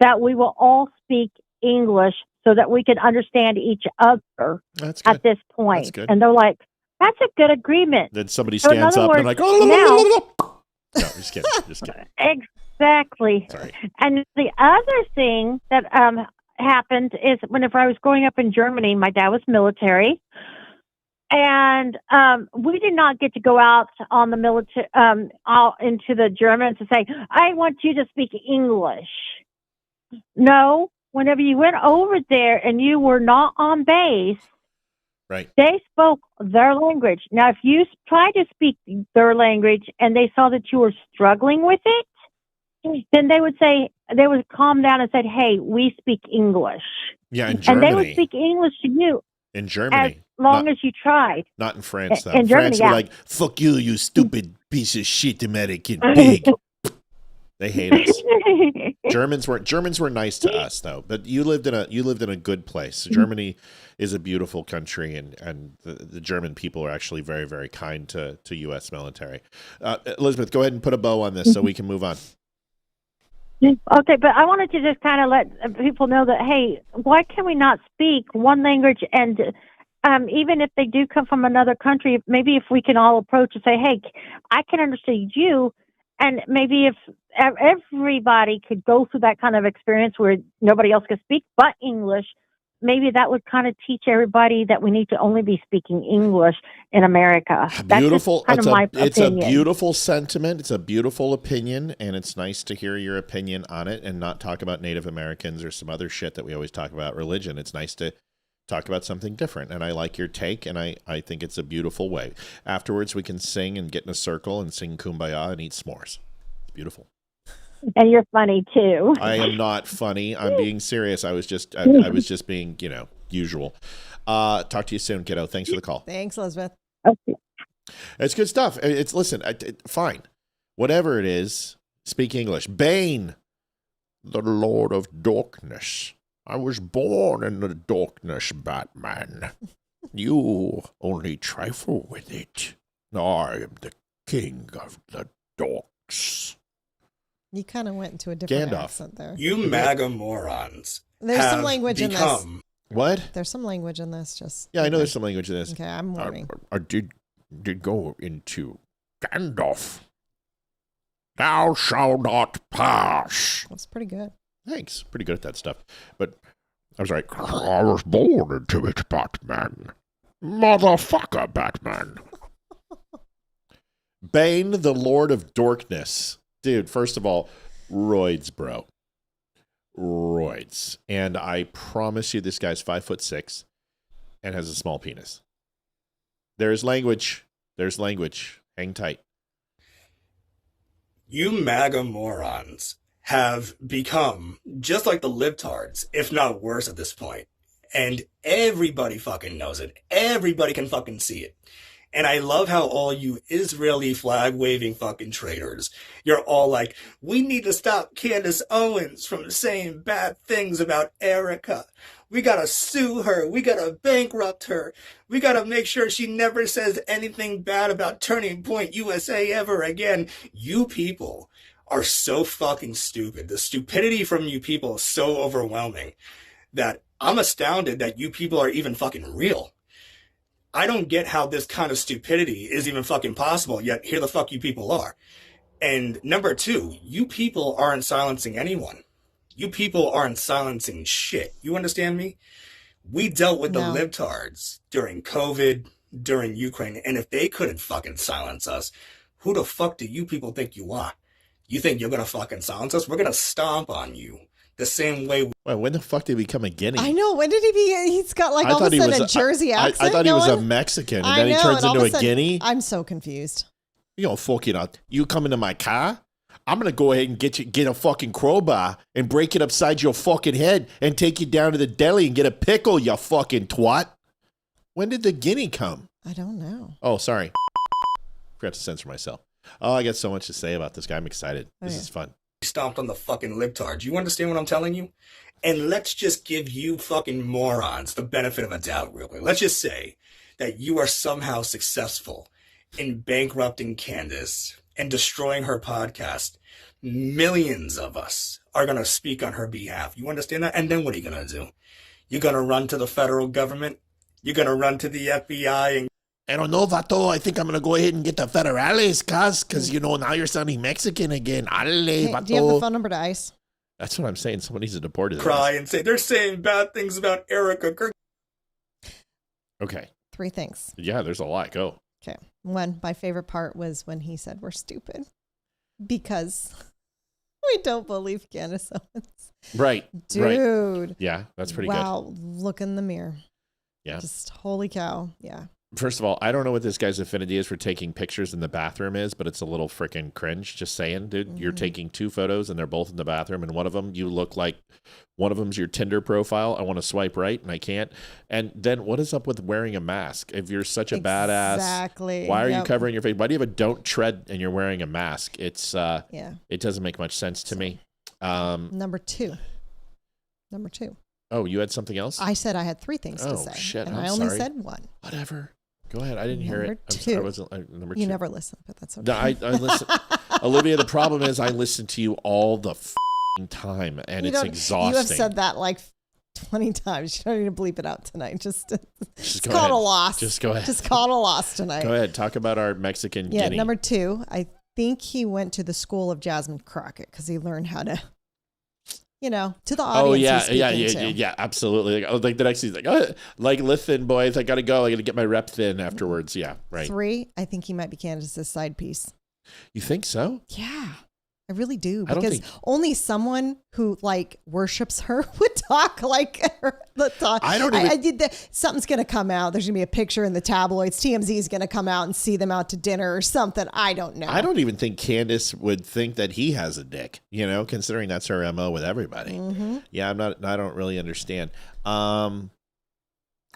S15: that we will all speak English so that we can understand each other at this point?
S6: That's good.
S15: And they're like, that's a good agreement.
S6: Then somebody stands up and like, no, just kidding.
S15: Exactly.
S6: Sorry.
S15: And the other thing that happened is whenever I was growing up in Germany, my dad was military, and we did not get to go out on the military, out into the Germans to say, I want you to speak English. No, whenever you went over there and you were not on base,
S6: right,
S15: they spoke their language. Now, if you tried to speak their language and they saw that you were struggling with it, then they would calm down and say, hey, we speak English.
S6: Yeah, in Germany.
S15: And they would speak English to you.
S6: In Germany.
S15: As long as you tried.
S6: Not in France, though.
S15: In Germany,
S6: France, we're like, fuck you, you stupid piece of shit American pig. They hate us. Germans were nice to us, though. But you lived in a good place. Germany is a beautiful country, and the German people are actually very, very kind to U.S. military. Elizabeth, go ahead and put a bow on this so we can move on.
S15: Okay, but I wanted to just kind of let people know that, hey, why can we not speak one language? And even if they do come from another country, maybe if we can all approach and say, hey, I can understand you. And maybe if everybody could go through that kind of experience where nobody else could speak but English, maybe that would kind of teach everybody that we need to only be speaking English in America.
S6: Beautiful.
S15: That's just kind of my
S6: it's a
S15: opinion.
S6: beautiful sentiment. It's a beautiful opinion, and it's nice to hear your opinion on it and not talk about Native Americans or some other shit that we always talk about religion. It's nice to talk about something different, and I like your take, and I think it's a beautiful way. Afterwards, we can sing and get in a circle and sing Kumbaya and eat s'mores. It's beautiful.
S15: And you're funny too.
S6: I am not funny. I'm being serious. I was just being, usual. Talk to you soon, kiddo. Thanks for the call.
S7: Thanks, Elizabeth.
S15: Okay.
S6: It's good stuff. Listen, fine. Whatever it is, speak English. Bane, the Lord of Darkness. I was born in the darkness, Batman. You only trifle with it. I am the king of the dorks.
S7: You kind of went into a different
S6: Gandalf.
S7: accent there.
S16: You MAGA morons.
S7: There's some language in this.
S6: What?
S7: There's some language in this. Just
S6: Yeah, I know there's some language in this.
S7: Okay, I'm warning.
S6: I did go into Gandalf. Thou shalt not pass.
S7: That's pretty good.
S6: Thanks. Pretty good at that stuff. But I was like, I was born into it, Batman. Motherfucker, Batman. Bane, the Lord of Dorkness. Dude, first of all, roids, bro. Roids. And I promise you this guy's 5'6" and has a small penis. There's language. There's language. Hang tight.
S16: You MAGA morons have become just like the libtards, if not worse at this point. And everybody fucking knows it. Everybody can fucking see it. And I love how all you Israeli flag-waving fucking traitors, you're all like, we need to stop Candace Owens from saying bad things about Erica. We gotta sue her. We gotta bankrupt her. We gotta make sure she never says anything bad about Turning Point USA ever again. You people are so fucking stupid. The stupidity from you people is so overwhelming that I'm astounded that you people are even fucking real. I don't get how this kind of stupidity is even fucking possible, yet here the fuck you people are. And number two, you people aren't silencing anyone. You people aren't silencing shit. You understand me? We dealt with the libtards during COVID, during Ukraine, and if they couldn't fucking silence us, who the fuck do you people think you are? You think you're gonna fucking silence us? We're gonna stomp on you the same way.
S6: Wait, when the fuck did he become a guinea?
S7: I know. When did he be? He's got like all of a sudden a Jersey accent.
S6: I thought he was
S7: going.
S6: a Mexican, and
S7: I
S6: then he
S7: know,
S6: turns
S7: and all
S6: into
S7: of
S6: a
S7: sudden-
S6: guinea.
S7: I'm so confused.
S6: You know, fucking up. You come into my car, I'm gonna go ahead and get a fucking crowbar and break it upside your fucking head and take you down to the deli and get a pickle, you fucking twat. When did the guinea come?
S7: I don't know.
S6: Oh, sorry. Forgot to censor myself. Oh, I got so much to say about this guy. I'm excited. This is fun.
S16: Stomped on the fucking libtards. You understand what I'm telling you? And let's just give you fucking morons the benefit of a doubt real quick. Let's just say that you are somehow successful in bankrupting Candace and destroying her podcast. Millions of us are going to speak on her behalf. You understand that? And then what are you going to do? You're going to run to the federal government? You're going to run to the FBI and
S6: I don't know, Vato. I think I'm going to go ahead and get the federales, because, you know, now you're sounding Mexican again.
S7: Hey,
S6: Vato.
S7: do you have the phone number to ICE?
S6: That's what I'm saying. Someone needs to deport his
S16: cry
S6: ass.
S16: and say, they're saying bad things about Erica.
S6: Okay.
S7: 3 things.
S6: Yeah, there's a lot. Go.
S7: Okay. One, my favorite part was when he said we're stupid because we don't believe Candace Owens.
S6: Right.
S7: Dude.
S6: Right. Yeah, that's pretty good.
S7: Wow. Look in the mirror.
S6: Yeah.
S7: Just holy cow. Yeah.
S6: First of all, I don't know what this guy's affinity is for taking pictures in the bathroom is, but it's a little freaking cringe. Just saying, dude, you're taking 2 photos and they're both in the bathroom, and one of them you look like one of them's your Tinder profile. I want to swipe right and I can't. And then what is up with wearing a mask? If you're such a badass, why are you covering your face? Why do you have a don't tread and you're wearing a mask? It's it doesn't make much sense to me.
S7: Number two.
S6: Oh, you had something else?
S7: I said I had 3 things to say.
S6: Oh shit!
S7: And
S6: I'm
S7: I only
S6: sorry.
S7: said 1.
S6: Whatever. Go ahead. I didn't hear it. I'm
S7: 2.
S6: sorry. I wasn't, number 2.
S7: You never listen, but that's okay.
S6: No, I listen. Olivia, the problem is I listen to you all the time, and it's exhausting.
S7: You have said that like 20 times. You don't need to bleep it out tonight. Just
S6: go
S7: call
S6: ahead.
S7: it a loss.
S6: Just go ahead.
S7: Just call it a loss tonight.
S6: Go ahead. Talk about our Mexican guinea.
S7: Number 2, I think he went to the school of Jasmine Crockett because he learned how to, to the audience.
S6: Yeah, absolutely. Like the next, he's like, listen, boys, I gotta go. I gotta get my reps in afterwards. Yeah, right.
S7: 3, I think he might be Candace's side piece.
S6: You think so?
S7: Yeah, I really do.
S6: I don't
S7: Because
S6: think-
S7: only someone who worships her would talk like her.
S6: I don't even-
S7: Something's going to come out. There's going to be a picture in the tabloids. TMZ is going to come out and see them out to dinner or something. I don't know.
S6: I don't even think Candace would think that he has a dick, considering that's her MO with everybody.
S7: Mm-hmm.
S6: Yeah, I don't really understand.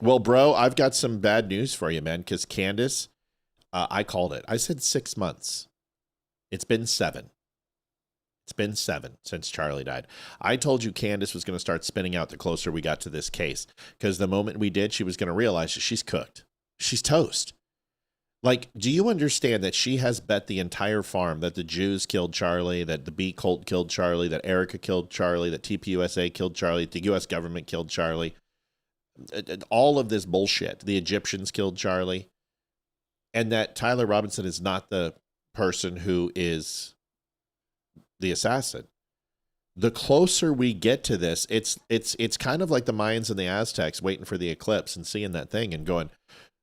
S6: Well, bro, I've got some bad news for you, man, because Candace, I called it. I said 6 months. It's been 7. It's been 7 since Charlie died. I told you Candace was going to start spinning out the closer we got to this case, because the moment we did, she was going to realize that she's cooked. She's toast. Like, do you understand that she has bet the entire farm that the Jews killed Charlie, that the B cult killed Charlie, that Erica killed Charlie, that TPUSA killed Charlie, the U.S. government killed Charlie, all of this bullshit. The Egyptians killed Charlie, and that Tyler Robinson is not the person who is the assassin. The closer we get to this, it's kind of like the Mayans and the Aztecs waiting for the eclipse and seeing that thing and going,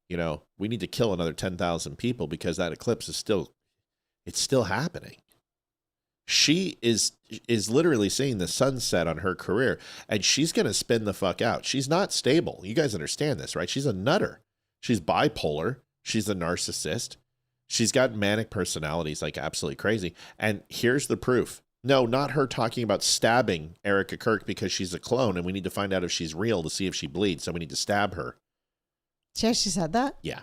S6: you know, we need to kill another 10,000 people because that eclipse is still happening. She is literally seeing the sunset on her career, and she's going to spin the fuck out. She's not stable. You guys understand this, right? She's a nutter. She's bipolar. She's a narcissist. She's got manic personalities like absolutely crazy. And here's the proof. No, not her talking about stabbing Erica Kirk because she's a clone and we need to find out if she's real to see if she bleeds. So we need to stab her.
S7: She actually said that?
S6: Yeah.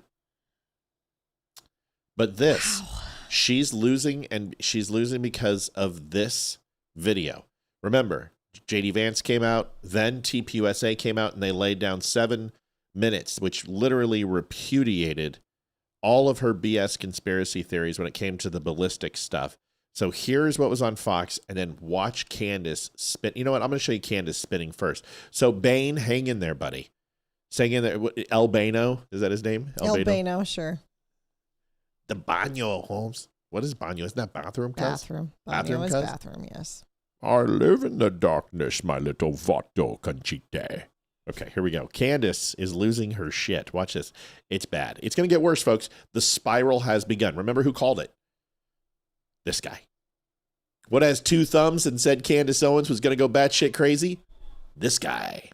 S6: But this, she's losing, and she's losing because of this video. Remember, JD Vance came out, then TPUSA came out, and they laid down 7 minutes, which literally repudiated all of her BS conspiracy theories when it came to the ballistic stuff. So here's what was on Fox, and then watch Candace spin. You know what? I'm going to show you Candace spinning first. So Bane, hang in there, buddy. Saying in there, Albano, is that his name?
S7: Albano, sure.
S6: The baño, Holmes. What is baño? Isn't that bathroom? Cuz?
S7: Bathroom is bathroom, yes.
S6: I live in the darkness, my little vato conchite. Okay, here we go. Candace is losing her shit. Watch this. It's bad. It's going to get worse, folks. The spiral has begun. Remember who called it? This guy. What has 2 thumbs and said Candace Owens was going to go batshit crazy? This guy.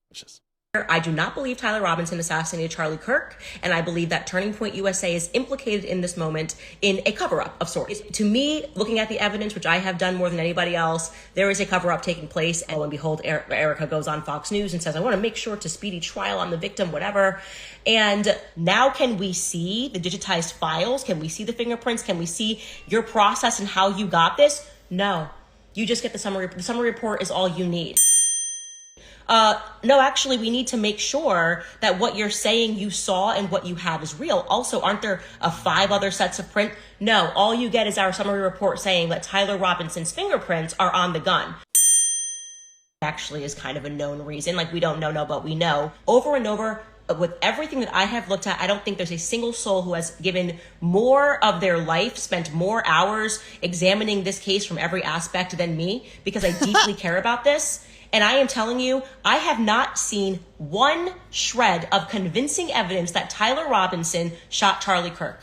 S6: Watch this.
S17: I do not believe Tyler Robinson assassinated Charlie Kirk, and I believe that Turning Point USA is implicated in this moment in a cover-up of sorts. To me, looking at the evidence, which I have done more than anybody else, there is a cover-up taking place, and lo and behold, Erica goes on Fox News and says, I want to make sure to speedy trial on the victim, whatever. And now can we see the digitized files? Can we see the fingerprints? Can we see your process and how you got this? No. You just get the summary. The summary report is all you need. No, actually, we need to make sure that what you're saying you saw and what you have is real. Also, aren't there 5 other sets of print? No, all you get is our summary report saying that Tyler Robinson's fingerprints are on the gun. Actually is kind of a known reason. Like, we don't know, but we know. Over and over, with everything that I have looked at, I don't think there's a single soul who has given more of their life, spent more hours examining this case from every aspect than me, because I deeply care about this. And I am telling you, I have not seen one shred of convincing evidence that Tyler Robinson shot Charlie Kirk.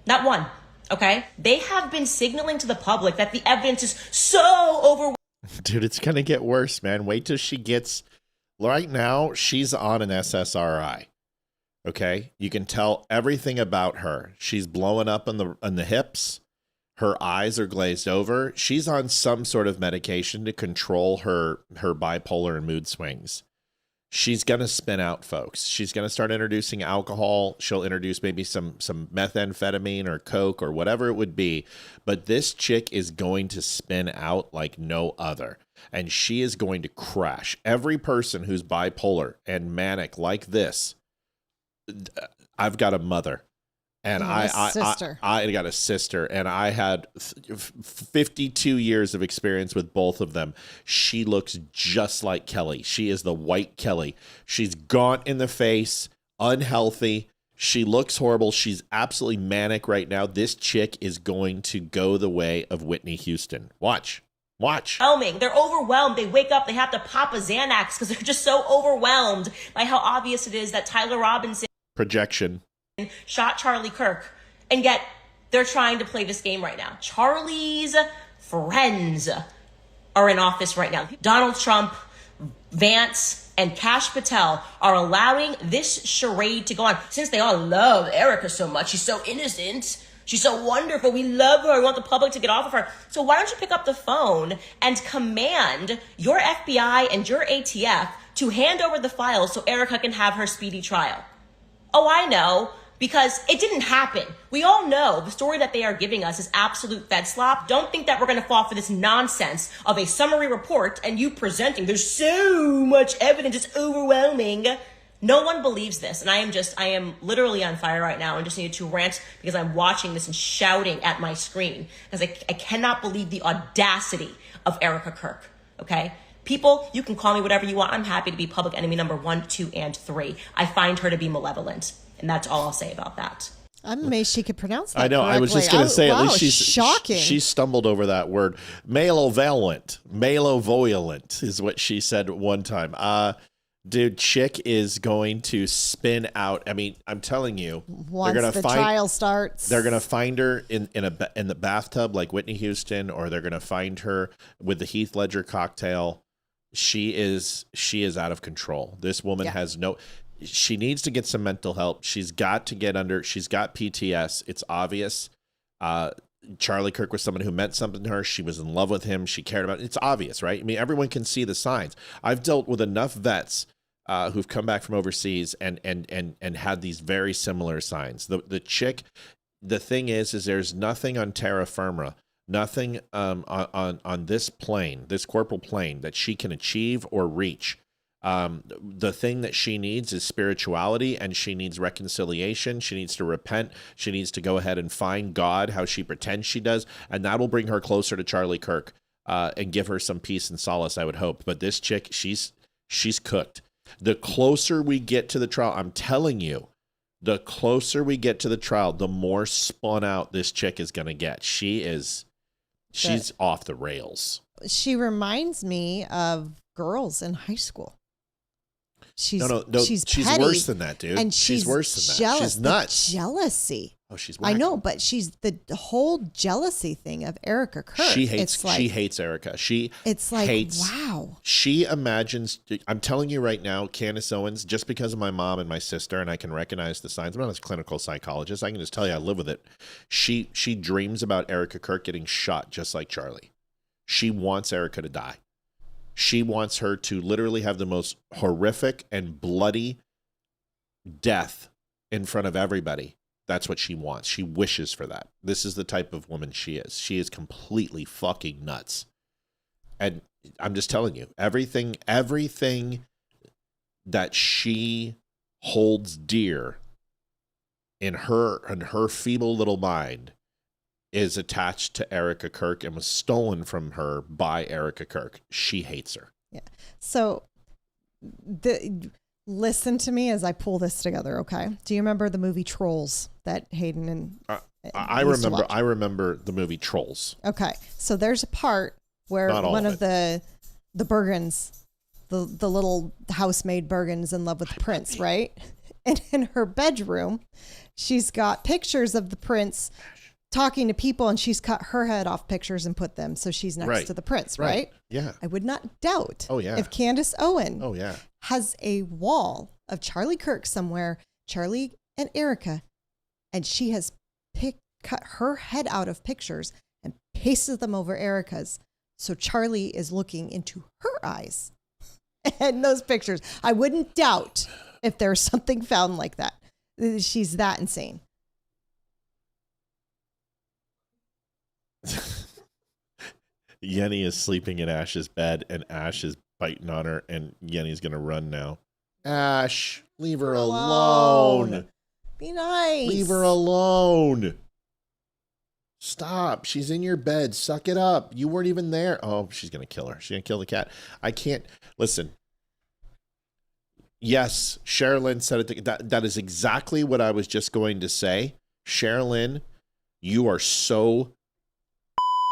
S17: Not one, okay? They have been signaling to the public that the evidence is so overwhelming.
S6: Dude, it's going to get worse, man. Wait till she gets... Right now, she's on an SSRI, okay? You can tell everything about her. She's blowing up on the hips. Her eyes are glazed over. She's on some sort of medication to control her bipolar and mood swings. She's going to spin out, folks. She's going to start introducing alcohol. She'll introduce maybe some methamphetamine or coke or whatever it would be. But this chick is going to spin out like no other. And she is going to crash. Every person who's bipolar and manic like this, I've got a mother. And I got a sister, and I had 52 years of experience with both of them. She looks just like Kelly. She is the white Kelly. She's gaunt in the face, unhealthy. She looks horrible. She's absolutely manic right now. This chick is going to go the way of Whitney Houston. Watch.
S17: They're overwhelmed. They wake up, they have to pop a Xanax because they're just so overwhelmed by how obvious it is that Tyler Robinson
S6: projection
S17: shot Charlie Kirk, and yet they're trying to play this game right now. Charlie's friends are in office right now. Donald Trump, Vance, and Kash Patel are allowing this charade to go on. Since they all love Erica so much, she's so innocent, she's so wonderful, we love her, I want the public to get off of her. So why don't you pick up the phone and command your FBI and your ATF to hand over the files so Erica can have her speedy trial? Oh, I know. Because it didn't happen. We all know the story that they are giving us is absolute fed slop. Don't think that we're going to fall for this nonsense of a summary report and you presenting. There's so much evidence. It's overwhelming. No one believes this. And I am literally on fire right now and just needed to rant because I'm watching this and shouting at my screen because I cannot believe the audacity of Erica Kirk. Okay? People, you can call me whatever you want. I'm happy to be public enemy number 1, 2, and 3. I find her to be malevolent. And that's all I'll say about that.
S7: I'm amazed she could pronounce that.
S6: I know.
S7: Correctly.
S6: I was just going to say,
S7: wow,
S6: at least she's
S7: shocking.
S6: She stumbled over that word. Malevolent is what she said one time. Dude, chick is going to spin out. I mean, I'm telling you,
S7: once the trial starts,
S6: they're going to find her in the bathtub like Whitney Houston, or they're going to find her with the Heath Ledger cocktail. She is out of control. This woman has no. She needs to get some mental help. She's got PTS. It's obvious. Charlie Kirk was someone who meant something to her. She was in love with him. She cared about it. It's obvious, right? I mean, everyone can see the signs. I've dealt with enough vets who've come back from overseas and had these very similar signs. The chick, the thing is there's nothing on terra firma, nothing on this plane, this corporal plane, that she can achieve or reach. The thing that she needs is spirituality, and she needs reconciliation. She needs to repent. She needs to go ahead and find God how she pretends she does, and that will bring her closer to Charlie Kirk and give her some peace and solace, I would hope. But this chick, she's cooked. The closer we get to the trial, I'm telling you, the closer we get to the trial, the more spun out this chick is going to get. She's off the rails.
S7: She reminds me of girls in high school. She's
S6: she's worse than that, dude.
S7: And
S6: she's worse than that.
S7: Jealous.
S6: She's nuts.
S7: Jealousy.
S6: Oh, she's
S7: wacky. I know, but she's the whole jealousy thing of Erica Kirk.
S6: She hates Erica. She hates.
S7: Wow.
S6: She imagines. I'm telling you right now, Candace Owens, just because of my mom and my sister, and I can recognize the signs. I'm not a clinical psychologist. I can just tell you, I live with it. She dreams about Erica Kirk getting shot, just like Charlie. She wants Erica to die. She wants her to literally have the most horrific and bloody death in front of everybody. That's what she wants. She wishes for that. This is the type of woman she is. She is completely fucking nuts. And I'm just telling you, everything that she holds dear in her feeble little mind is attached to Erica Kirk and was stolen from her by Erica Kirk. She hates her.
S7: Yeah. So listen to me as I pull this together, okay? Do you remember the movie Trolls that Hayden and
S6: I remember the movie Trolls.
S7: Okay. So there's a part where one of the Bergens, the little housemaid Bergen's in love with the prince, right? And in her bedroom, she's got pictures of the prince talking to people, and she's cut her head off pictures and put them so she's next to the prince, right?
S6: Yeah.
S7: I would not doubt
S6: if
S7: Candace Owen
S6: has
S7: a wall of Charlie Kirk somewhere, Charlie and Erica, and she has cut her head out of pictures and pasted them over Erica's, so Charlie is looking into her eyes and those pictures. I wouldn't doubt if there's something found like that. She's that insane.
S6: Yenny is sleeping in Ash's bed, and Ash is biting on her, and Yenny's gonna run now. Ash, leave her alone.
S7: Be nice.
S6: Leave her alone. Stop. She's in your bed. Suck it up. You weren't even there. Oh, she's gonna kill her. She's gonna kill the cat. I can't listen. Yes, Sherilyn said it. That is exactly what I was just going to say. Sherilyn, you are so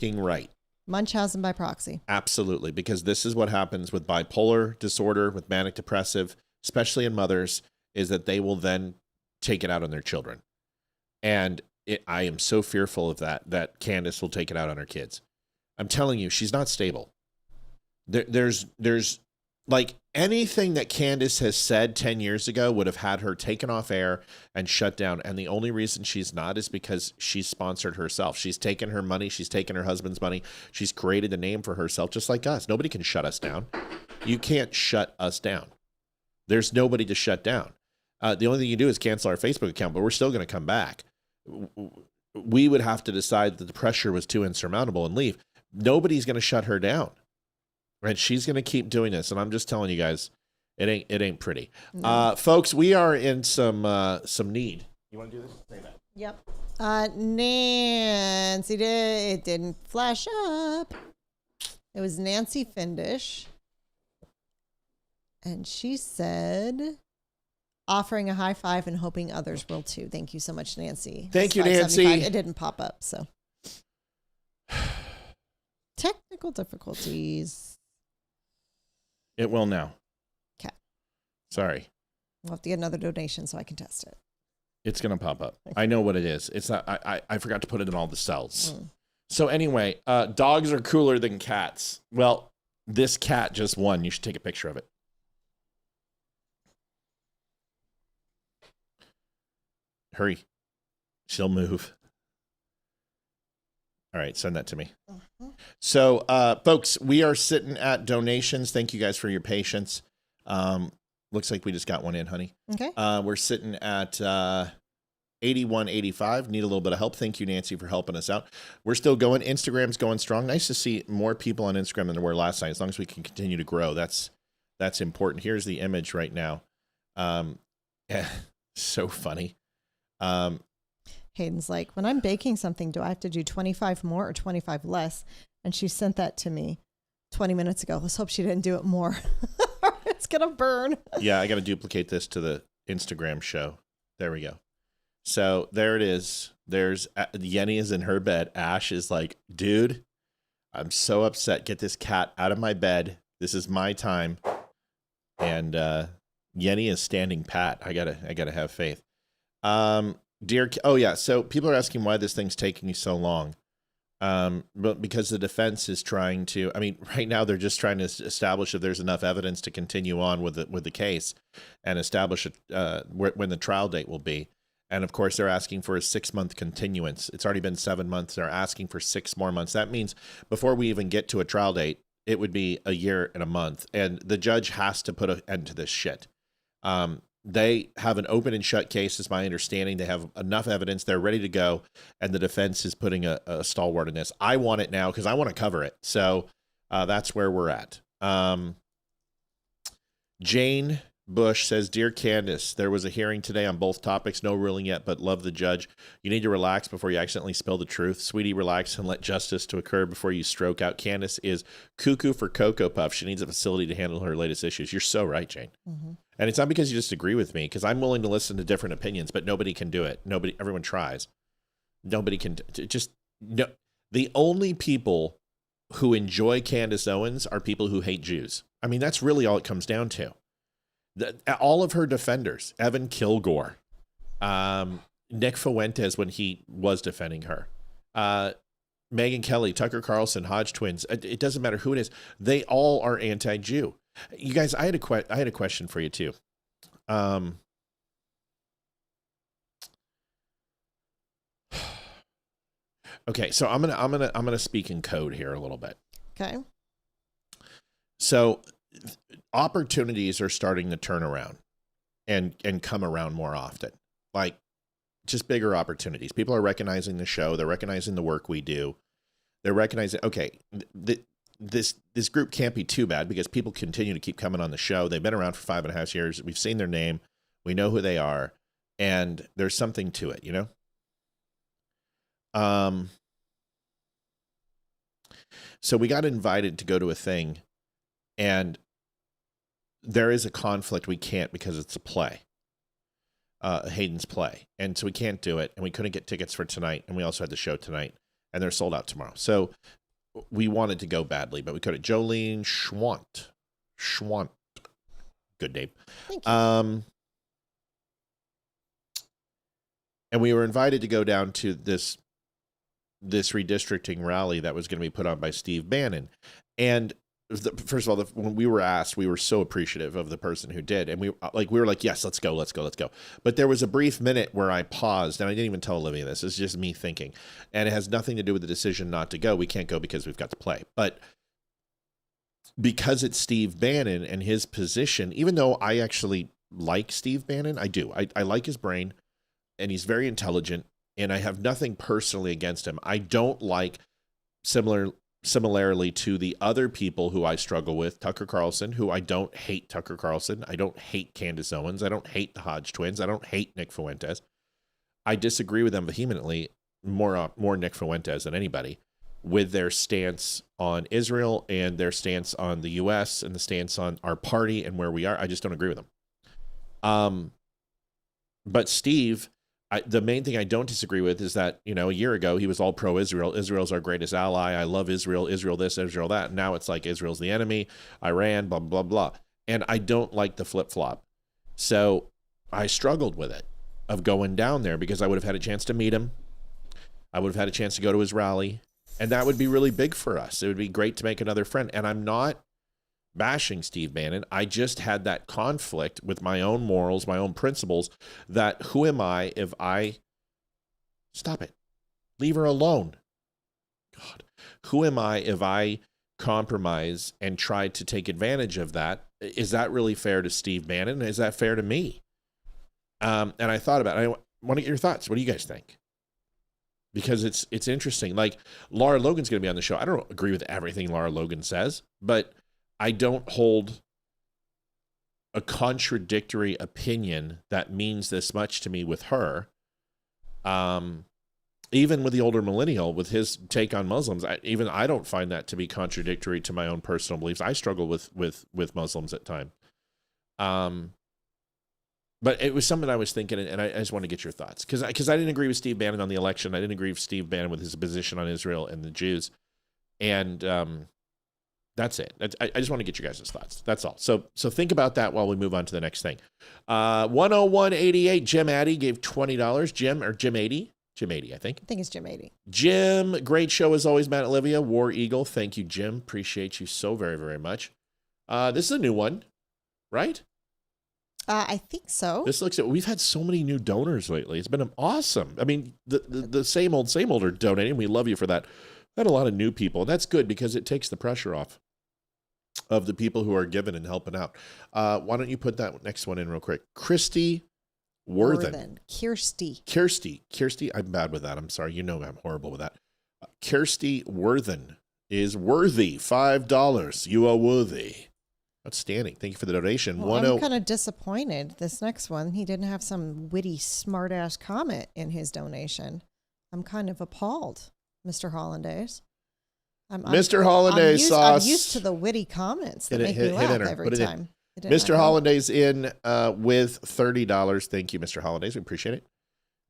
S6: right.
S7: Munchausen by proxy.
S6: Absolutely, because this is what happens with bipolar disorder, with manic depressive, especially in mothers, is that they will then take it out on their children. And I am so fearful of that Candace will take it out on her kids. I'm telling you, she's not stable. There's like anything that Candace has said 10 years ago would have had her taken off air and shut down. And the only reason she's not is because she's sponsored herself. She's taken her money. She's taken her husband's money. She's created a name for herself, just like us. Nobody can shut us down. You can't shut us down. There's nobody to shut down. The only thing you do is cancel our Facebook account, but we're still going to come back. We would have to decide that the pressure was too insurmountable and leave. Nobody's going to shut her down. And she's going to keep doing this. And I'm just telling you guys, it ain't pretty.
S7: No.
S6: Folks, we are in some need. You want to do this? Say that.
S7: Yep. Nancy it didn't flash up. It was Nancy Findish. And she said, offering a high five and hoping others will too. Thank you so much, Nancy.
S6: Thank you, Nancy.
S7: It didn't pop up, so. Technical difficulties.
S6: It will now.
S7: Okay.
S6: Sorry.
S7: We'll have to get another donation so I can test it.
S6: It's going to pop up. I know what it is. It's not. I forgot to put it in all the cells. So anyway, dogs are cooler than cats. Well, this cat just won. You should take a picture of it. Hurry. She'll move. All right, send that to me. So, folks, we are sitting at donations. Thank you guys for your patience. Looks like we just got one in, honey.
S7: Okay.
S6: We're sitting at 81.85. Need a little bit of help. Thank you, Nancy, for helping us out. We're still going. Instagram's going strong. Nice to see more people on Instagram than there were last night. As long as we can continue to grow, that's important. Here's the image right now. So funny.
S7: Hayden's like, when I'm baking something, do I have to do 25 more or 25 less? And she sent that to me 20 minutes ago. Let's hope she didn't do it more. It's going to burn.
S6: Yeah, I got to duplicate this to the Instagram show. There we go. So there it is. There's Yenny is in her bed. Ash is like, dude, I'm so upset. Get this cat out of my bed. This is my time. And Yenny is standing pat. I gotta have faith. So people are asking why this thing's taking so long. But because the defense is trying to, right now they're just trying to establish if there's enough evidence to continue on with the case and establish when the trial date will be. And of course they're asking for a 6-month continuance. It's already been 7 months. They're asking for 6 more months. That means before we even get to a trial date, it would be a year and a month. And the judge has to put an end to this shit. They have an open and shut case, is my understanding. They have enough evidence. They're ready to go. And the defense is putting a stalwart in this. I want it now because I want to cover it. So that's where we're at. Jane Bush says, Dear Candace, there was a hearing today on both topics. No ruling yet, but love the judge. You need to relax before you accidentally spill the truth. Sweetie, relax and let justice to occur before you stroke out. Candace is cuckoo for Cocoa Puff. She needs a facility to handle her latest issues. You're so right, Jane. Mm-hmm. And it's not because you just agree with me, because I'm willing to listen to different opinions, but nobody can do it. Everyone tries. Nobody can no. The only people who enjoy Candace Owens are people who hate Jews. That's really all it comes down to. All of her defenders, Evan Kilgore, Nick Fuentes when he was defending her, Megyn Kelly, Tucker Carlson, Hodge twins, it doesn't matter who it is. They all are anti-Jew. You guys, I had a question for you too. Okay, so I'm gonna speak in code here a little bit.
S7: Okay.
S6: So opportunities are starting to turn around and come around more often. Like just bigger opportunities. People are recognizing the show. They're recognizing the work we do. They're recognizing, okay, this group can't be too bad because people continue to keep coming on the show. They've been around for 5.5 years. We've seen their name. We know who they are. And there's something to it, you know? So we got invited to go to a thing, and there is a conflict. We can't because it's a play, Hayden's play. And so we can't do it. And we couldn't get tickets for tonight. And we also had the show tonight, and they're sold out tomorrow. So we wanted to go badly, but we couldn't. Jolene Schwant. Good name.
S7: Thank you.
S6: And we were invited to go down to this redistricting rally that was going to be put on by Steve Bannon. And first of all, when we were asked, we were so appreciative of the person who did. And we were like, yes, let's go. But there was a brief minute where I paused, and I didn't even tell Olivia this. It's just me thinking. And it has nothing to do with the decision not to go. We can't go because we've got to play. But because it's Steve Bannon and his position, even though I actually like Steve Bannon, I do. I like his brain, and he's very intelligent, and I have nothing personally against him. I don't like, similarly to the other people who I struggle with, Tucker Carlson, who I don't hate Tucker Carlson. I don't hate Candace Owens. I don't hate the Hodge twins. I don't hate Nick Fuentes. I disagree with them vehemently, more Nick Fuentes than anybody, with their stance on Israel and their stance on the U.S. and the stance on our party and where we are. I just don't agree with them. But Steve, the main thing I don't disagree with is that, a year ago, he was all pro-Israel. Israel's our greatest ally. I love Israel. Israel this, Israel that. Now it's like Israel's the enemy. Iran, blah, blah, blah. And I don't like the flip-flop. So I struggled with it, of going down there, because I would have had a chance to meet him. I would have had a chance to go to his rally. And that would be really big for us. It would be great to make another friend. And I'm not bashing Steve Bannon. I just had that conflict with my own morals, my own principles, that who am I if I... Stop it. Leave her alone. God. Who am I if I compromise and try to take advantage of that? Is that really fair to Steve Bannon? Is that fair to me? And I thought about it. I want to get your thoughts. What do you guys think? Because it's interesting. Like, Lara Logan's going to be on the show. I don't agree with everything Lara Logan says, but I don't hold a contradictory opinion that means this much to me with her. Even with the older millennial, with his take on Muslims, I don't find that to be contradictory to my own personal beliefs. I struggle with Muslims at times. But it was something I was thinking, and I just want to get your thoughts. Because I didn't agree with Steve Bannon on the election. I didn't agree with Steve Bannon with his position on Israel and the Jews. And that's it. I just want to get your guys' thoughts. That's all. So think about that while we move on to the next thing. 10188, Jim Addy gave $20. Jim 80? Jim 80, I think.
S7: I think it's Jim 80.
S6: Jim, great show as always, Matt, Olivia. War Eagle, thank you, Jim. Appreciate you so very, very much. This is a new one, right?
S7: I think so.
S6: This looks at, we've had so many new donors lately. It's been awesome. I mean, the same old are donating. We love you for that. We've had a lot of new people, and that's good because it takes the pressure off of the people who are giving and helping out. Why don't you put that next one in real quick? Kirsty Worthen. Kirsty. I'm bad with that. I'm sorry. I'm horrible with that. Kirsty Worthen is worthy. $5. You are worthy. Outstanding. Thank you for the donation.
S7: Well, I'm kind of disappointed. This next one, he didn't have some witty, smart-ass comment in his donation. I'm kind of appalled, Mr. Hollandaise.
S6: Mr. Hollandaise sauce.
S7: I'm used to the witty comments that make me laugh every time.
S6: Mr. Hollandaise in with $30. Thank you, Mr. Hollandaise. We appreciate it.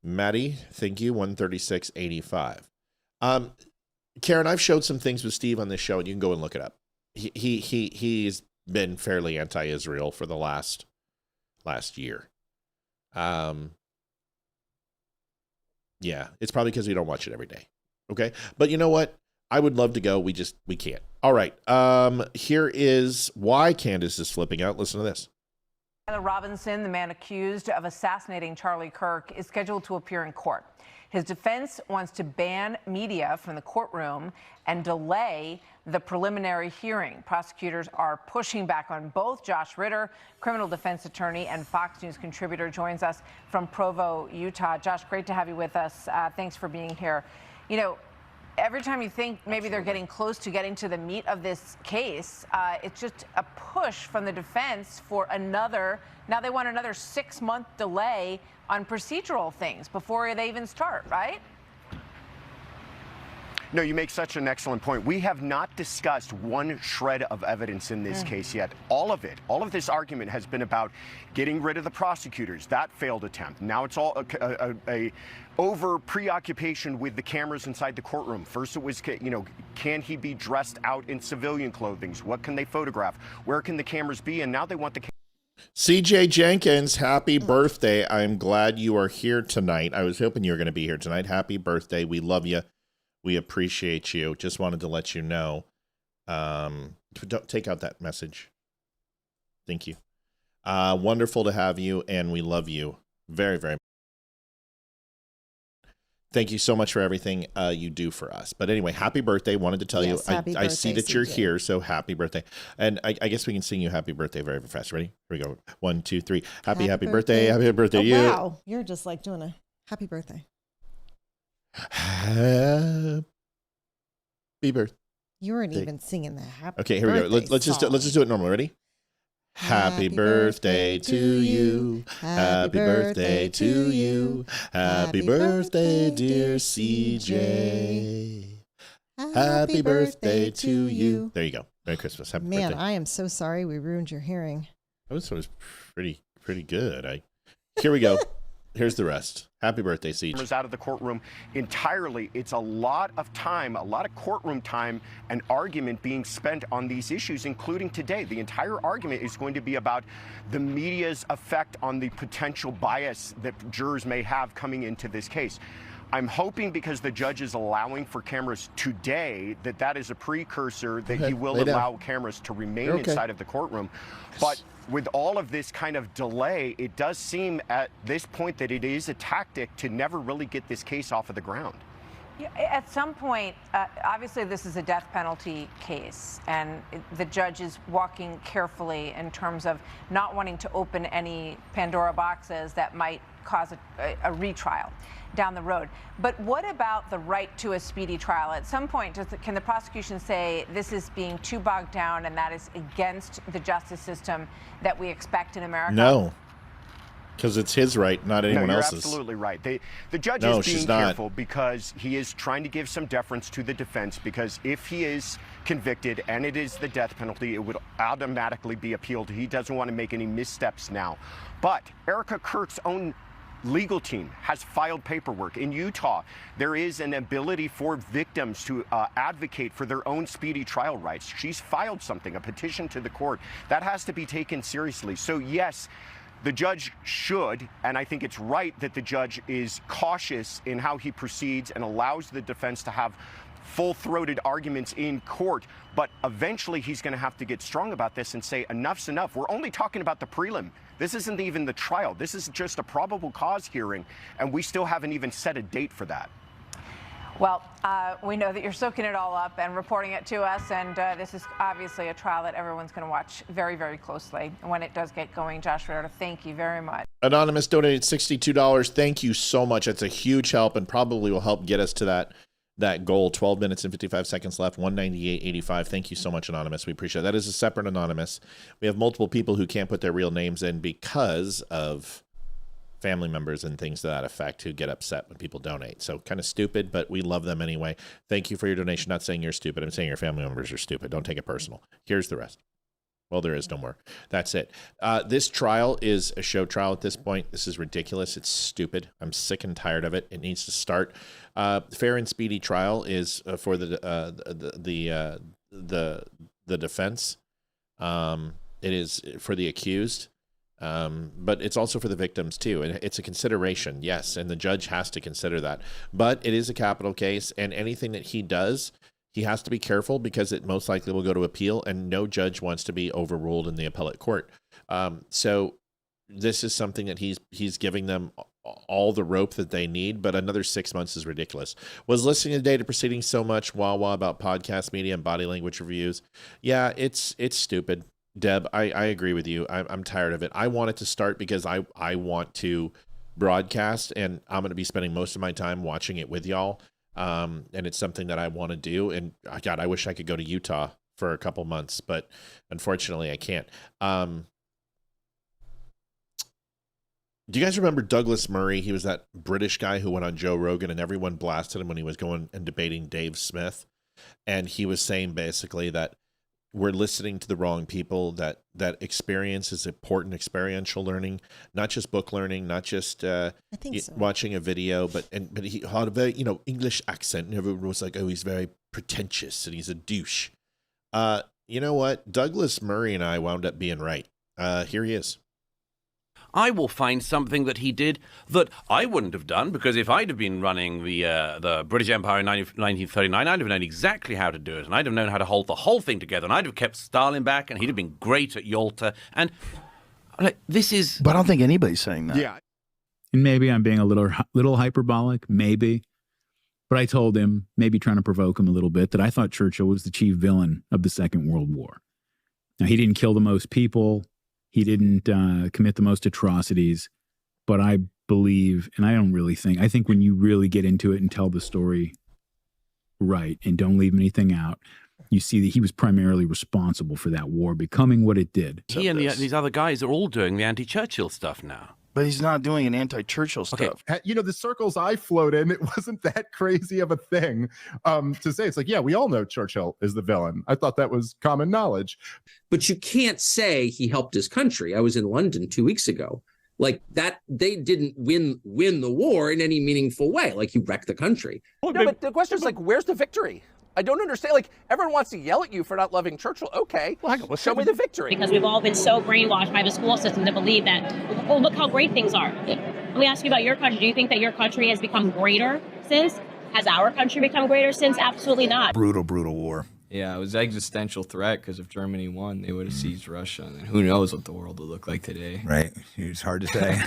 S6: Maddie, thank you. $136.85. Karen, I've showed some things with Steve on this show, and you can go and look it up. He's been fairly anti-Israel for the last year. Yeah, it's probably because we don't watch it every day. Okay, but you know what? I would love to go. We can't. All right. Here is why Candace is flipping out. Listen to this.
S18: Tyler Robinson, the man accused of assassinating Charlie Kirk, is scheduled to appear in court. His defense wants to ban media from the courtroom and delay the preliminary hearing. Prosecutors are pushing back on both. Josh Ritter, criminal defense attorney and Fox News contributor, joins us from Provo, Utah. Josh, great to have you with us. Thanks for being here. Every time you think maybe they're getting close to getting to the meat of this case, it's just a push from the defense for now they want another 6-month delay on procedural things before they even start, right?
S19: No, you make such an excellent point. We have not discussed one shred of evidence in this case yet. All of this argument has been about getting rid of the prosecutors. That failed attempt. Now it's all a over preoccupation with the cameras inside the courtroom. First it was, can he be dressed out in civilian clothing? What can they photograph? Where can the cameras be? And now they want the
S6: CJ Jenkins, happy birthday. I'm glad you are here tonight. I was hoping you were going to be here tonight. Happy birthday. We love you. We appreciate you. Just wanted to let you know. Don't take out that message. Thank you. Wonderful to have you, and we love you very, very much. thank you so much for everything you do for us. But anyway, happy birthday. Wanted to tell you, I see that you're here, so happy birthday. And I guess we can sing you happy birthday very, very fast. Ready? Here we go. 1, 2, 3. Happy birthday. Happy birthday to you.
S7: Wow. You're just like doing a happy birthday.
S6: Happy birthday.
S7: You weren't even singing the happy
S6: Okay, here we go. Let's just do it normal. Ready? Happy birthday to you. Happy birthday to you. Happy birthday, dear CJ. Happy birthday to you. There you go. Merry Christmas. Happy
S7: Man,
S6: birthday.
S7: I am so sorry we ruined your hearing.
S6: That was pretty good. Here we go. Here's the rest. Happy birthday, CJ.
S19: Out of the courtroom entirely. It's a lot of time, a lot of courtroom time and argument being spent on these issues, including today. The entire argument is going to be about the media's effect on the potential bias that jurors may have coming into this case. I'm hoping, because the judge is allowing for cameras today, that is a precursor that he will allow cameras to remain inside of the courtroom. But with all of this kind of delay, it does seem at this point that it is a tactic to never really get this case off of the ground.
S18: Yeah, at some point, obviously this is a death penalty case, and the judge is walking carefully in terms of not wanting to open any Pandora boxes that might cause a retrial down the road. But what about the right to a speedy trial? At some point, can the prosecution say this is being too bogged down and that is against the justice system that we expect in America?
S6: No. Because it's his right, not anyone else's.
S19: You're absolutely right. The judge is being careful because he is trying to give some deference to the defense, because if he is convicted and it is the death penalty, it would automatically be appealed. He doesn't want to make any missteps now. But Erica Kurtz's own legal team has filed paperwork. In Utah, there is an ability for victims to advocate for their own speedy trial rights. She's filed something, a petition to the court. That has to be taken seriously. So yes, the judge should, and I think it's right that the judge is cautious in how he proceeds and allows the defense to have full-throated arguments in court. But eventually he's going to have to get strong about this and say enough's enough. We're only talking about the prelim. This isn't even the trial. This is just a probable cause hearing, and we still haven't even set a date for that.
S18: Well, we know that you're soaking it all up and reporting it to us, and this is obviously a trial that everyone's going to watch very, very closely when it does get going. Josh Ritter, thank you very much.
S6: Anonymous donated $62. Thank you so much. That's a huge help and probably will help get us to that goal. 12 minutes and 55 seconds left, 198.85. Thank you so much, Anonymous. We appreciate it. That is a separate Anonymous. We have multiple people who can't put their real names in because of family members and things to that effect who get upset when people donate. So kind of stupid, but we love them anyway. Thank you for your donation. Not saying you're stupid. I'm saying your family members are stupid. Don't take it personal. Here's the rest. Well, there is no more. That's it. This trial is a show trial at this point. This is ridiculous. It's stupid. I'm sick and tired of it. It needs to start. Fair and speedy trial is for the defense. It is for the accused. But it's also for the victims too, and it's a consideration, yes, and the judge has to consider that. But it is a capital case, and anything that he does, he has to be careful because it most likely will go to appeal, and no judge wants to be overruled in the appellate court. So this is something that he's giving them all the rope that they need, but another 6 months is ridiculous. Was listening to Data Proceedings so much wah-wah about podcast media and body language reviews. Yeah, it's stupid. Deb, I agree with you. I'm tired of it. I want it to start because I want to broadcast, and I'm going to be spending most of my time watching it with y'all. And it's something that I want to do. And God, I wish I could go to Utah for a couple months, but unfortunately I can't. Do you guys remember Douglas Murray? He was that British guy who went on Joe Rogan and everyone blasted him when he was going and debating Dave Smith. And he was saying basically that we're listening to the wrong people, that experience is important, experiential learning, not just book learning, not just watching a video, but he had a very, English accent, and everyone was like, oh, he's very pretentious and he's a douche. You know what? Douglas Murray and I wound up being right. Here he is.
S20: I will find something that he did that I wouldn't have done, because if I'd have been running the British Empire in 1939, I'd have known exactly how to do it, and I'd have known how to hold the whole thing together, and I'd have kept Stalin back, and he'd have been great at Yalta, and this is...
S21: But I don't think anybody's saying that.
S22: Yeah. And maybe I'm being a little hyperbolic, maybe.
S21: But I told him, maybe trying to provoke him a little bit, that I thought Churchill was the chief villain of the Second World War. Now, he didn't kill the most people. He didn't commit the most atrocities. But I believe, and I think when you really get into it and tell the story right and don't leave anything out, you see that he was primarily responsible for that war becoming what it did.
S20: He and these other guys are all doing the anti-Churchill stuff now.
S22: But he's not doing an anti-Churchill stuff.
S23: You know, the circles I float in, it wasn't that crazy of a thing to say. It's like, yeah, we all know Churchill is the villain. I thought that was common knowledge.
S24: But you can't say he helped his country. I was in London 2 weeks ago. Like that, they didn't win the war in any meaningful way. Like he wrecked the country.
S9: No, but the question is like, where's the victory? I don't understand. Like, everyone wants to yell at you for not loving Churchill. Okay, well, show me the victory.
S25: Because we've all been so brainwashed by the school system to believe that, oh, look how great things are. Let me ask you about your country. Do you think that your country has become greater since? Has our country become greater since? Absolutely not.
S26: Brutal war.
S27: Yeah, it was an existential threat because if Germany won, they would have seized Russia. And who knows what the world would look like today.
S26: Right. It's hard to say.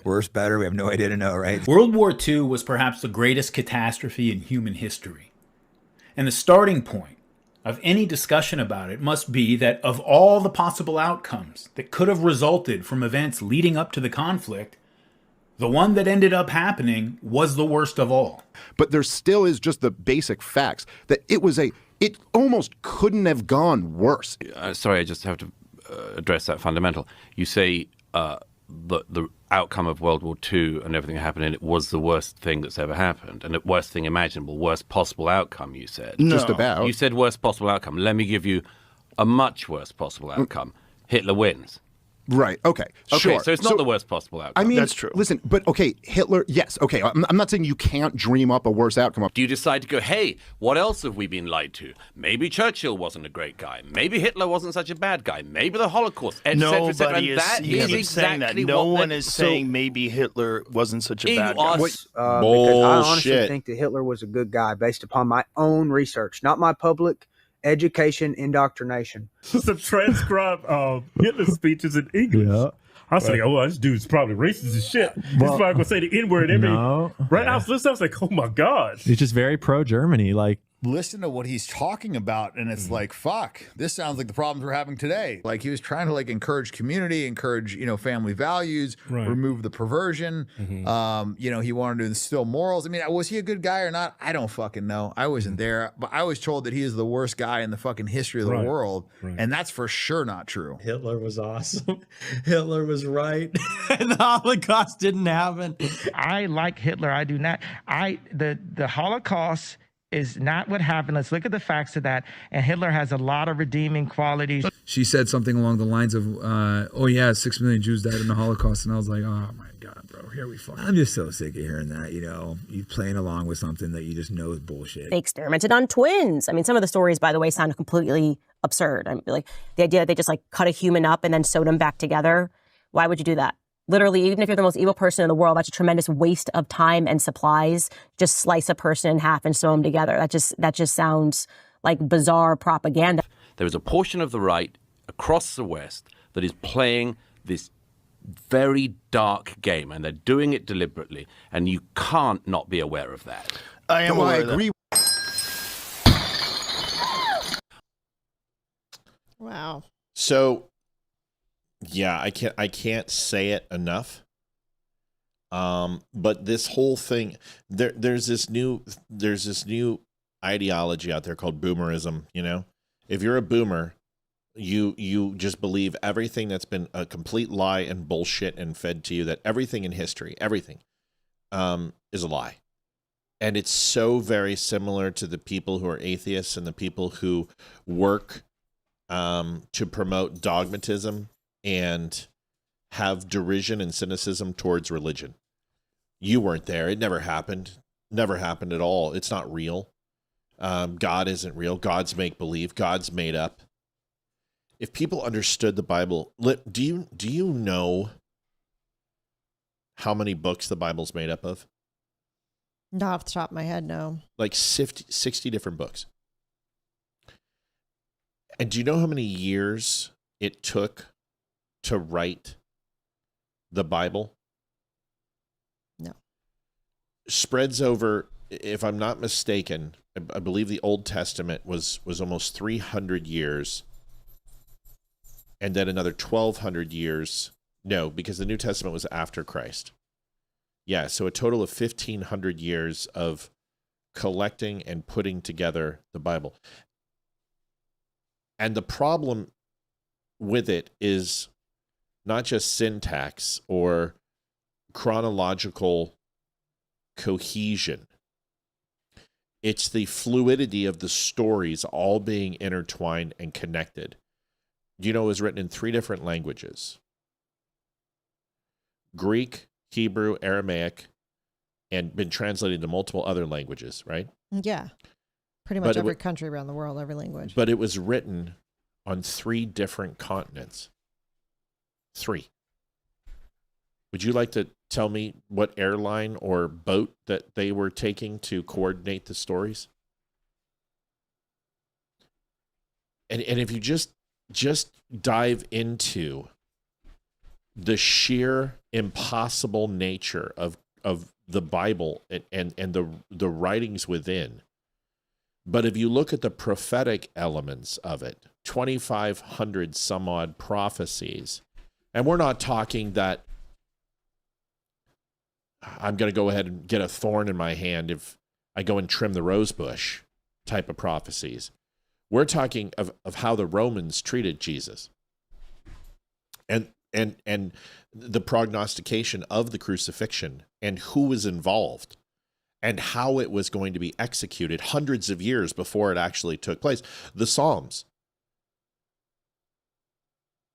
S26: Worse, better, we have no idea to know, right?
S1: World War II was perhaps the greatest catastrophe in human history. And the starting point of any discussion about it must be that of all the possible outcomes that could have resulted from events leading up to the conflict, the one that ended up happening was the worst of all.
S23: But there still is just the basic facts that it almost couldn't have gone worse.
S20: Sorry, I just have to address that fundamental. You say the outcome of World War II and everything that happened in it was the worst thing that's ever happened, and the worst thing imaginable, worst possible outcome, you said.
S23: No. Just about.
S20: You said worst possible outcome. Let me give you a much worse possible outcome. Hitler wins.
S23: Right. Okay. Sure.
S20: So it's not the worst possible outcome.
S23: I mean, that's true. Listen, but okay, Hitler. Yes. Okay. I'm not saying you can't dream up a worse outcome.
S20: Do you decide to go, hey, what else have we been lied to? Maybe Churchill wasn't a great guy. Maybe Hitler wasn't such a bad guy. Maybe the Holocaust, etc., etc.
S22: Nobody is saying that. No one is saying maybe Hitler wasn't such a bad guy.
S28: Because I honestly think that Hitler was a good guy based upon my own research, not my public education indoctrination.
S29: To transcribe Hitler's speeches in English. Yeah. I was like, oh, this dude's probably racist as shit. He's probably going to say the N-word every... Right? I was like, oh my God.
S30: He's just very pro-Germany. Like,
S31: listen to what he's talking about, and it's like, fuck, this sounds like the problems we're having today. Like, he was trying to like encourage community, encourage, family values, remove the perversion. He wanted to instill morals. I mean, was he a good guy or not? I don't fucking know. I wasn't there, but I was told that he is the worst guy in the fucking history of the world, and that's for sure not true.
S32: Hitler was awesome. Hitler was right, and the Holocaust didn't happen.
S33: I like Hitler. I do not. The Holocaust is not what happened. Let's look at the facts of that. And Hitler has a lot of redeeming qualities.
S31: She said something along the lines of, 6 million Jews died in the Holocaust. And I was like, oh my God, bro, here we fucking.
S26: I'm just so sick of hearing that, you playing along with something that you just know is bullshit.
S34: They experimented on twins. I mean, some of the stories, by the way, sound completely absurd. I'm like the idea that they just like cut a human up and then sewed them back together. Why would you do that? Literally, even if you're the most evil person in the world, that's a tremendous waste of time and supplies. Just slice a person in half and sew them together. That just sounds like bizarre propaganda.
S20: There is a portion of the right across the West that is playing this very dark game, and they're doing it deliberately, and you can't not be aware of that.
S23: I agree.
S7: Wow.
S6: So, yeah, I can't say it enough. But this whole thing, there's this new ideology out there called boomerism. If you're a boomer, you just believe everything that's been a complete lie and bullshit and fed to you, that everything in history, everything, is a lie. And it's so very similar to the people who are atheists and the people who work to promote dogmatism and have derision and cynicism towards religion. You weren't there. It never happened. Never happened at all. It's not real. God isn't real. God's make-believe. God's made up. If people understood the Bible, do you know how many books the Bible's made up of?
S7: Not off the top of my head, no.
S6: Like 60 different books. And do you know how many years it took to write the Bible?
S7: No.
S6: Spreads over if I'm not mistaken, I believe the Old Testament was almost 300 years, and then another 1,200 years. No, because the New Testament was after Christ. Yeah, so a total of 1,500 years of collecting and putting together the Bible. And the problem with it is not just syntax or chronological cohesion. It's the fluidity of the stories all being intertwined and connected. You know, it was written in 3 different languages: Greek, Hebrew, Aramaic, and been translated to multiple other languages, right?
S7: Yeah. Pretty much every country around the world, every language.
S6: But it was written on 3 different continents. 3. Would you like to tell me what airline or boat that they were taking to coordinate the stories? And if you just dive into the sheer impossible nature of the Bible and the writings within, but if you look at the prophetic elements of it, 2,500 some odd prophecies, and we're not talking that I'm going to go ahead and get a thorn in my hand if I go and trim the rose bush type of prophecies. We're talking of how the Romans treated Jesus and the prognostication of the crucifixion and who was involved and how it was going to be executed hundreds of years before it actually took place. The Psalms.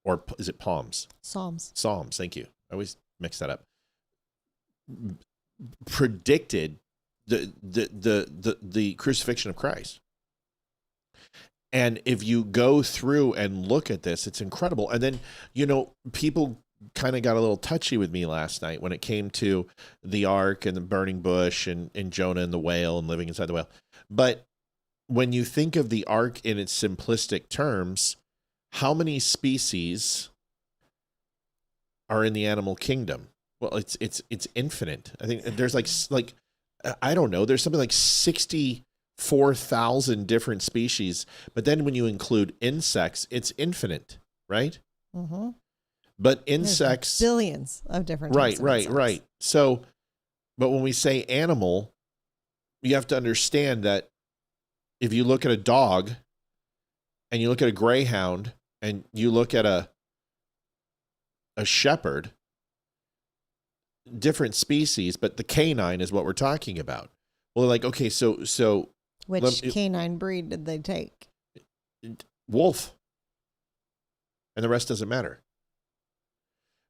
S6: Or is it Palms?
S7: Psalms.
S6: Psalms, thank you. I always mix that up. Predicted the crucifixion of Christ. And if you go through and look at this, it's incredible. And then, you know, people kind of got a little touchy with me last night when it came to the ark and the burning bush and Jonah and the whale and living inside the whale. But when you think of the ark in its simplistic terms, how many species are in the animal kingdom? Well, it's infinite. I think there's like I don't know. There's something like 64,000 different species. But then when you include insects, it's infinite, right?
S7: Mm-hmm.
S6: But insects,
S7: there's billions of different types of insects.
S6: Right. So, but when we say animal, you have to understand that if you look at a dog, and you look at a greyhound, and you look at a shepherd, different species, but the canine is what we're talking about. Well, like, okay, so
S7: which canine breed did they take?
S6: Wolf. And the rest doesn't matter.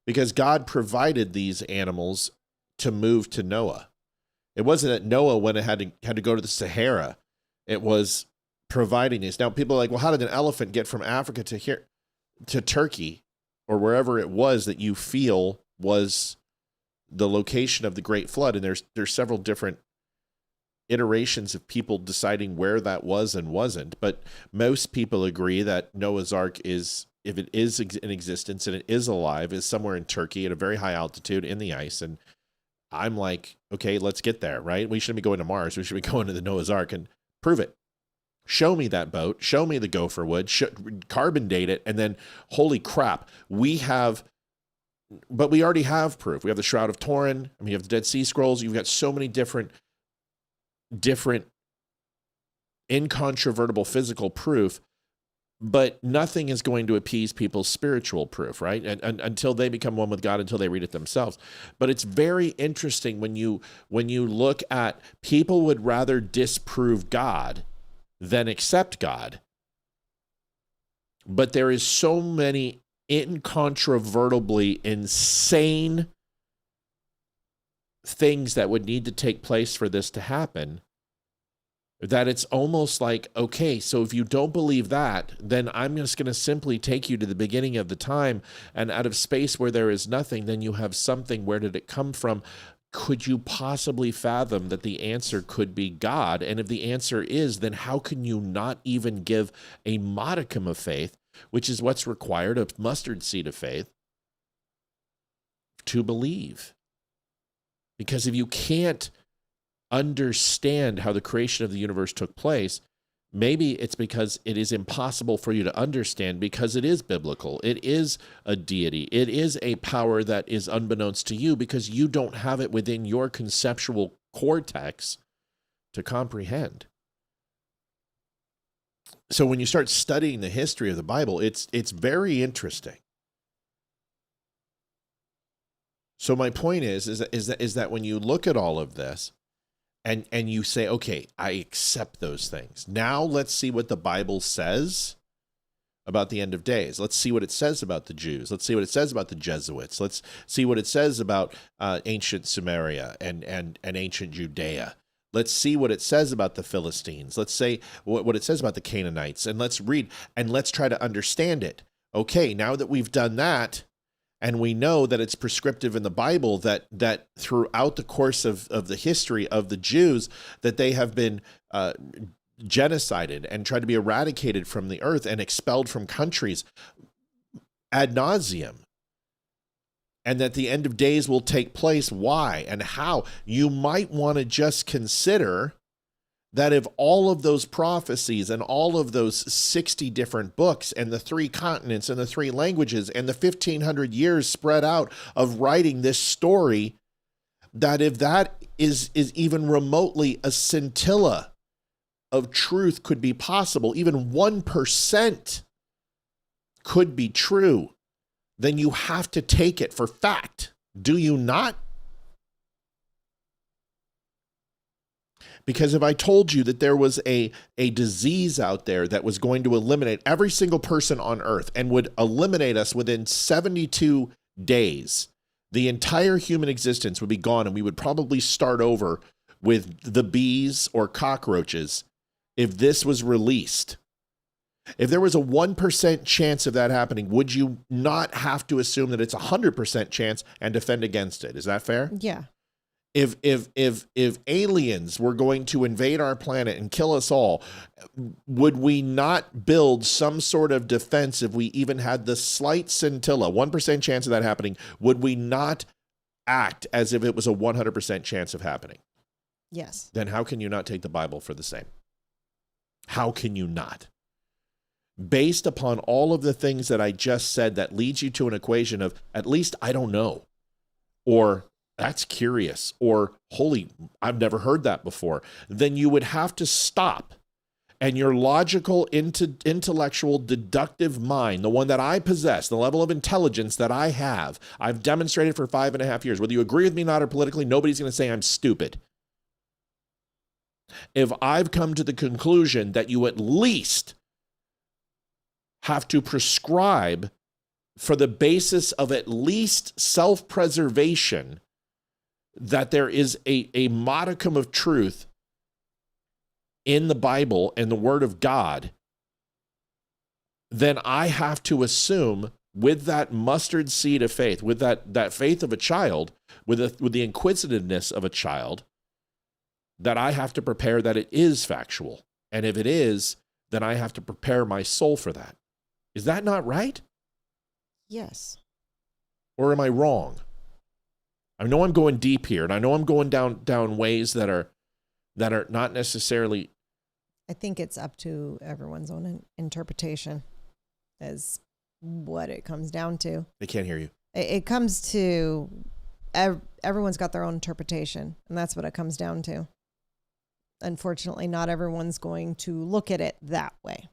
S6: Because God provided these animals to move to Noah. It wasn't that Noah when it had to go to the Sahara. It was providing these. Now people are like, well, how did an elephant get from Africa to here to Turkey or wherever it was that you feel was the location of the Great Flood? And there's several different iterations of people deciding where that was and wasn't. But most people agree that Noah's Ark is, if it is in existence and it is alive, is somewhere in Turkey at a very high altitude in the ice. And I'm like, okay, let's get there, right? We shouldn't be going to Mars. We should be going to the Noah's Ark and prove it. Show me that boat. Show me the gopher wood. Carbon date it. And then, holy crap, we already have proof. We have the Shroud of Turin. I mean, you have the Dead Sea Scrolls. You've got so many different incontrovertible physical proof, but nothing is going to appease people's spiritual proof, right? And until they become one with God, until they read it themselves. But it's very interesting when you look at people would rather disprove God than accept God. But there is so many incontrovertibly insane things that would need to take place for this to happen, that it's almost like, okay, so if you don't believe that, then I'm just going to simply take you to the beginning of the time, and out of space where there is nothing, then you have something. Where did it come from? Could you possibly fathom that the answer could be God? And if the answer is, then how can you not even give a modicum of faith, which is what's required, a mustard seed of faith, to believe? Because if you can't understand how the creation of the universe took place, maybe it's because it is impossible for you to understand because it is biblical. It is a deity. It is a power that is unbeknownst to you because you don't have it within your conceptual cortex to comprehend. So when you start studying the history of the Bible, it's very interesting. So my point is that when you look at all of this and you say, okay, I accept those things. Now let's see what the Bible says about the end of days. Let's see what it says about the Jews. Let's see what it says about the Jesuits. Let's see what it says about ancient Samaria and ancient Judea. Let's see what it says about the Philistines. Let's say what it says about the Canaanites, and let's read and let's try to understand it. Okay, now that we've done that, and we know that it's prescriptive in the Bible that throughout the course of the history of the Jews, that they have been genocided and tried to be eradicated from the earth and expelled from countries ad nauseum. And that the end of days will take place. Why and how? You might want to just consider that if all of those prophecies and all of those 60 different books and the 3 continents and the 3 languages and the 1,500 years spread out of writing this story, that if that is even remotely a scintilla of truth could be possible, even 1% could be true, then you have to take it for fact. Do you not? Because if I told you that there was a disease out there that was going to eliminate every single person on earth and would eliminate us within 72 days, the entire human existence would be gone and we would probably start over with the bees or cockroaches if this was released. If there was a 1% chance of that happening, would you not have to assume that it's a 100% chance and defend against it? Is that fair?
S7: Yeah.
S6: If aliens were going to invade our planet and kill us all, would we not build some sort of defense if we even had the slight scintilla, 1% chance of that happening? Would we not act as if it was a 100% chance of happening?
S7: Yes.
S6: Then how can you not take the Bible for the same? How can you not? Based upon all of the things that I just said, that leads you to an equation of at least I don't know, or that's curious, or holy, I've never heard that before, then you would have to stop. And your logical, intellectual, deductive mind, the one that I possess, the level of intelligence that I have, I've demonstrated for 5.5 years. Whether you agree with me or not, or politically, nobody's going to say I'm stupid. If I've come to the conclusion that you at least have to prescribe for the basis of at least self-preservation that there is a modicum of truth in the Bible and the Word of God, then I have to assume with that mustard seed of faith, with that faith of a child, with the inquisitiveness of a child, that I have to prepare that it is factual. And if it is, then I have to prepare my soul for that. Is that not right?
S7: Yes.
S6: Or am I wrong? I know I'm going deep here, and I know I'm going down ways that are not necessarily.
S7: I think it's up to everyone's own interpretation as what it comes down to.
S6: They can't hear you.
S7: It comes to everyone's got their own interpretation, and that's what it comes down to. Unfortunately, not everyone's going to look at it that way.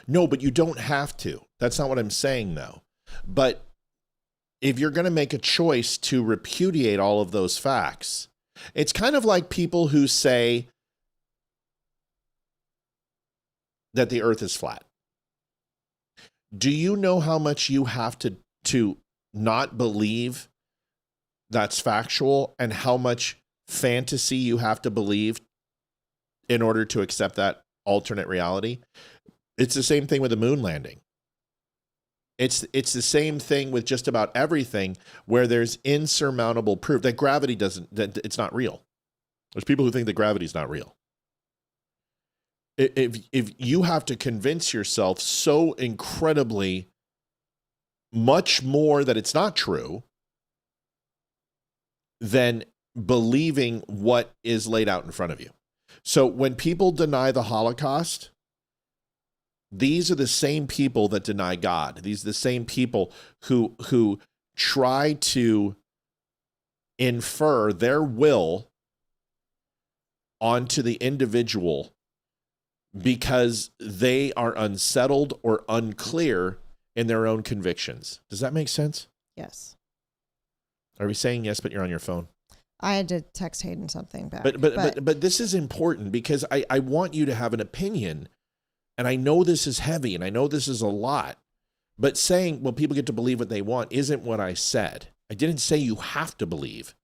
S6: No, but you don't have to. That's not what I'm saying, though. But if you're going to make a choice to repudiate all of those facts, it's kind of like people who say that the earth is flat. Do you know how much you have to not believe that's factual, and how much fantasy you have to believe in order to accept that alternate reality? It's the same thing with the moon landing. It's the same thing with just about everything where there's insurmountable proof that gravity that it's not real. There's people who think that gravity is not real. If you have to convince yourself so incredibly much more that it's not true, then believing what is laid out in front of you. So when people deny the Holocaust, these are the same people that deny God. These are the same people who try to infer their will onto the individual because they are unsettled or unclear in their own convictions. Does that make sense?
S7: Yes.
S6: Are we saying yes, but you're on your phone?
S7: I had to text Hayden something back.
S6: But this is important because I want you to have an opinion, and I know this is heavy and I know this is a lot, but saying, well, people get to believe what they want isn't what I said. I didn't say you have to believe.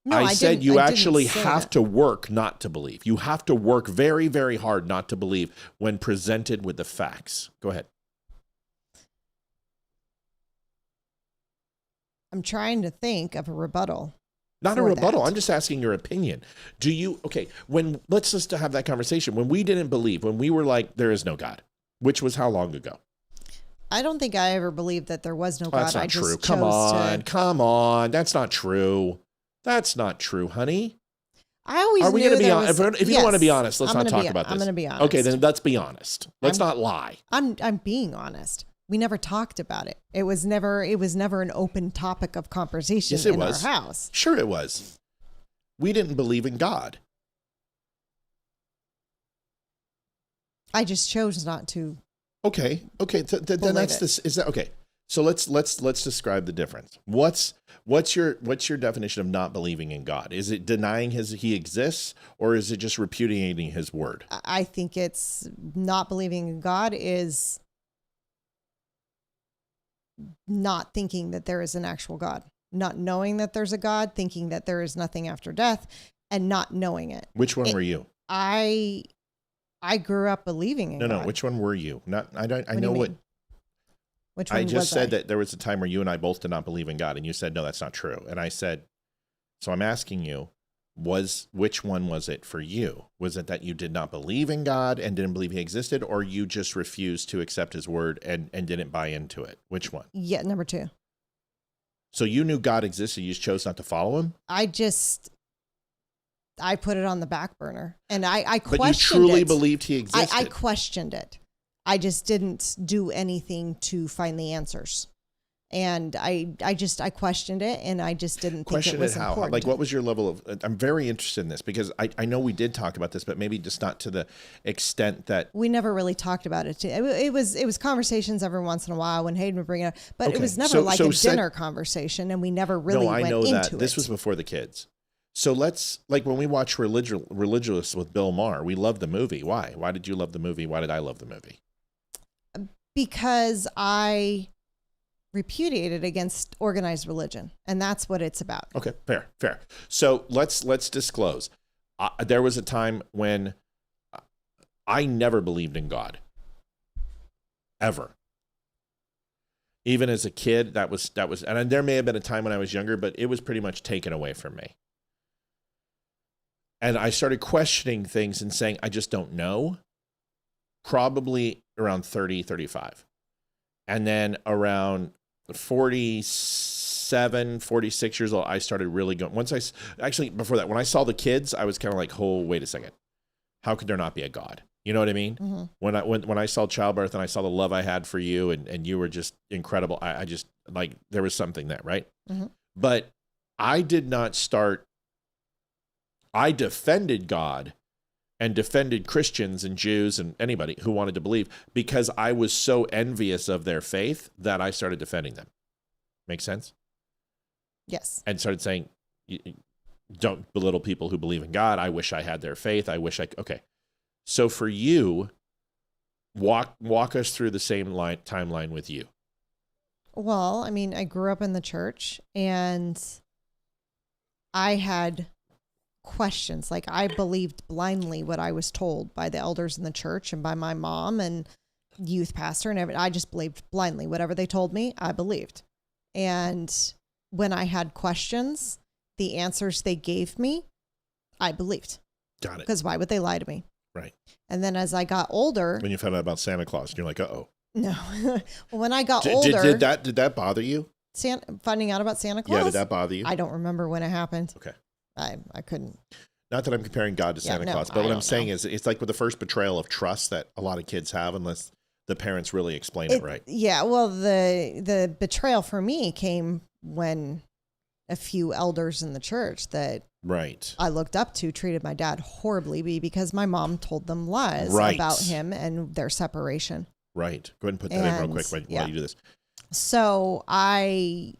S7: No,
S6: I said you actually
S7: didn't say
S6: have
S7: that.
S6: to work not to believe. You have to work very, very hard not to believe when presented with the facts. Go ahead.
S7: I'm trying to think of a rebuttal.
S6: Not a
S7: for
S6: rebuttal.
S7: that.
S6: I'm just asking your opinion. Do you, let's just have that conversation. When we didn't believe, when we were like, there is no God, which was how long ago?
S7: I don't think I ever believed that there was no God.
S6: That's not
S7: I just
S6: true.
S7: chose
S6: Come on. That's not true. That's not true, honey.
S7: I always
S6: Are we
S7: knew
S6: going to be
S7: there
S6: honest?
S7: was-
S6: If you don't want to be honest, let's
S7: I'm
S6: not
S7: gonna
S6: talk
S7: be-
S6: about this.
S7: I'm going to be honest.
S6: Okay, then let's be honest. Let's not lie.
S7: I'm being honest. We never talked about it. It was never an open topic of conversation
S6: Yes, it
S7: in
S6: was.
S7: our house.
S6: Sure it was. We didn't believe in God.
S7: I just chose not to.
S6: Okay. Then
S7: Believe
S6: that's
S7: it.
S6: this. Is that okay? So let's describe the difference. What's your definition of not believing in God? Is it denying he exists, or is it just repudiating his word?
S7: I think it's not believing in God is not thinking that there is an actual God, not knowing that there's a God, thinking that there is nothing after death, and not knowing it.
S6: Which one were you?
S7: I grew up believing in God.
S6: No. Which one were you? Not. I don't. I
S7: What do
S6: know
S7: you
S6: what.
S7: mean? Which one
S6: I just
S7: was
S6: said
S7: I?
S6: that there was a time where you and I both did not believe in God, and you said no, that's not true. And I said, so I'm asking you, which one was it for you? Was it that you did not believe in God and didn't believe he existed, or you just refused to accept his word and didn't buy into it? Which one?
S7: Yeah, number two.
S6: So you knew God existed, you just chose not to follow him?
S7: I put it on the back burner, and I questioned it.
S6: But you truly believed he existed?
S7: I questioned it. I just didn't do anything to find the answers. And I questioned it, and I just didn't think it was
S6: how?
S7: important.
S6: Like, what was your level of, I'm very interested in this because I know we did talk about this, but maybe just not to the extent that.
S7: We never really talked about it. It was conversations every once in a while when Hayden would bring it up, but it was never like a dinner conversation, and we never really went into it.
S6: No, I know that. This was before the kids. So let's, like when we watch Religious with Bill Maher, we love the movie. Why? Why did you love the movie? Why did I love the movie?
S7: Because I repudiated against organized religion, and that's what it's about.
S6: Okay, fair. So let's disclose. There was a time when I never believed in God, ever. Even as a kid, that was, and there may have been a time when I was younger, but it was pretty much taken away from me. And I started questioning things and saying, I just don't know. Probably around 30, 35. And then around 47, 46 years old, I started really going. Before that, when I saw the kids, I was kind of like, oh, wait a second. How could there not be a God? You know what I mean? Mm-hmm. When I saw childbirth and I saw the love I had for you and you were just incredible, I just, like, there was something there, right?
S7: Mm-hmm.
S6: But I did not start, I defended God and defended Christians and Jews and anybody who wanted to believe because I was so envious of their faith that I started defending them. Make sense?
S7: Yes.
S6: And started saying, don't belittle people who believe in God. I wish I had their faith. Okay. So for you, walk us through the same timeline with you.
S7: Well, I mean, I grew up in the church, and I had questions. Like, I believed blindly what I was told by the elders in the church and by my mom and youth pastor and everything. I just believed blindly. Whatever they told me, I believed. And when I had questions, the answers they gave me, I believed.
S6: Got it.
S7: Because why would they lie to me?
S6: Right.
S7: And then as I got older,
S6: When you found out about Santa Claus, you're like, uh-oh.
S7: no. Well, when I got older,
S6: Did that bother you?
S7: finding out about Santa Claus?
S6: Yeah, did that bother you?
S7: I don't remember when it happened.
S6: Okay.
S7: I couldn't.
S6: Not that I'm comparing God to Santa Claus, but what I'm saying is it's like with the first betrayal of trust that a lot of kids have unless the parents really explain it right.
S7: Yeah, well, the betrayal for me came when a few elders in the church that I looked up to treated my dad horribly because my mom told them lies about him and their separation.
S6: Right. Go ahead and put that in real quick while you do this.
S7: So my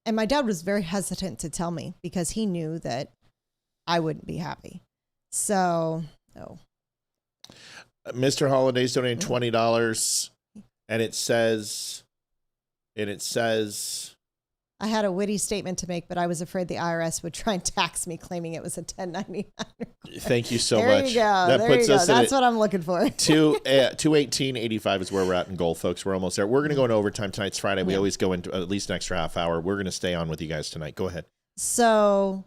S7: dad was very hesitant to tell me because he knew that I wouldn't be happy. So,
S6: Mr. Holiday's donating $20 and it says,
S7: I had a witty statement to make, but I was afraid the IRS would try and tax me, claiming it was a 1099.
S6: Thank you so much.
S7: There you go. That's what I'm looking for.
S6: 218.85 is where we're at in goal, folks. We're almost there. We're going to go into overtime. Tonight's Friday. We always go into at least an extra half hour. We're going to stay on with you guys tonight. Go ahead.
S7: So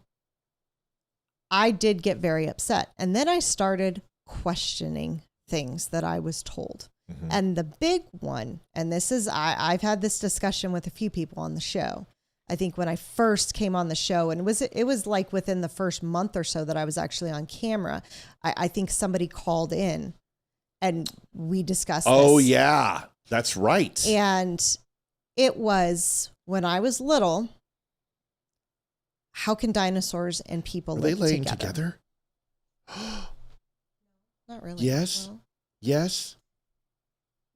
S7: I did get very upset. And then I started questioning things that I was told. Mm-hmm. And the big one, and this is, I've had this discussion with a few people on the show. I think when I first came on the show, and it was like within the first month or so that I was actually on camera, I think somebody called in and we discussed
S6: Oh,
S7: this.
S6: yeah, that's right.
S7: And it was when I was little, how can dinosaurs and people live
S6: laying
S7: together? Not really.
S6: Yes.
S7: No.
S6: Yes.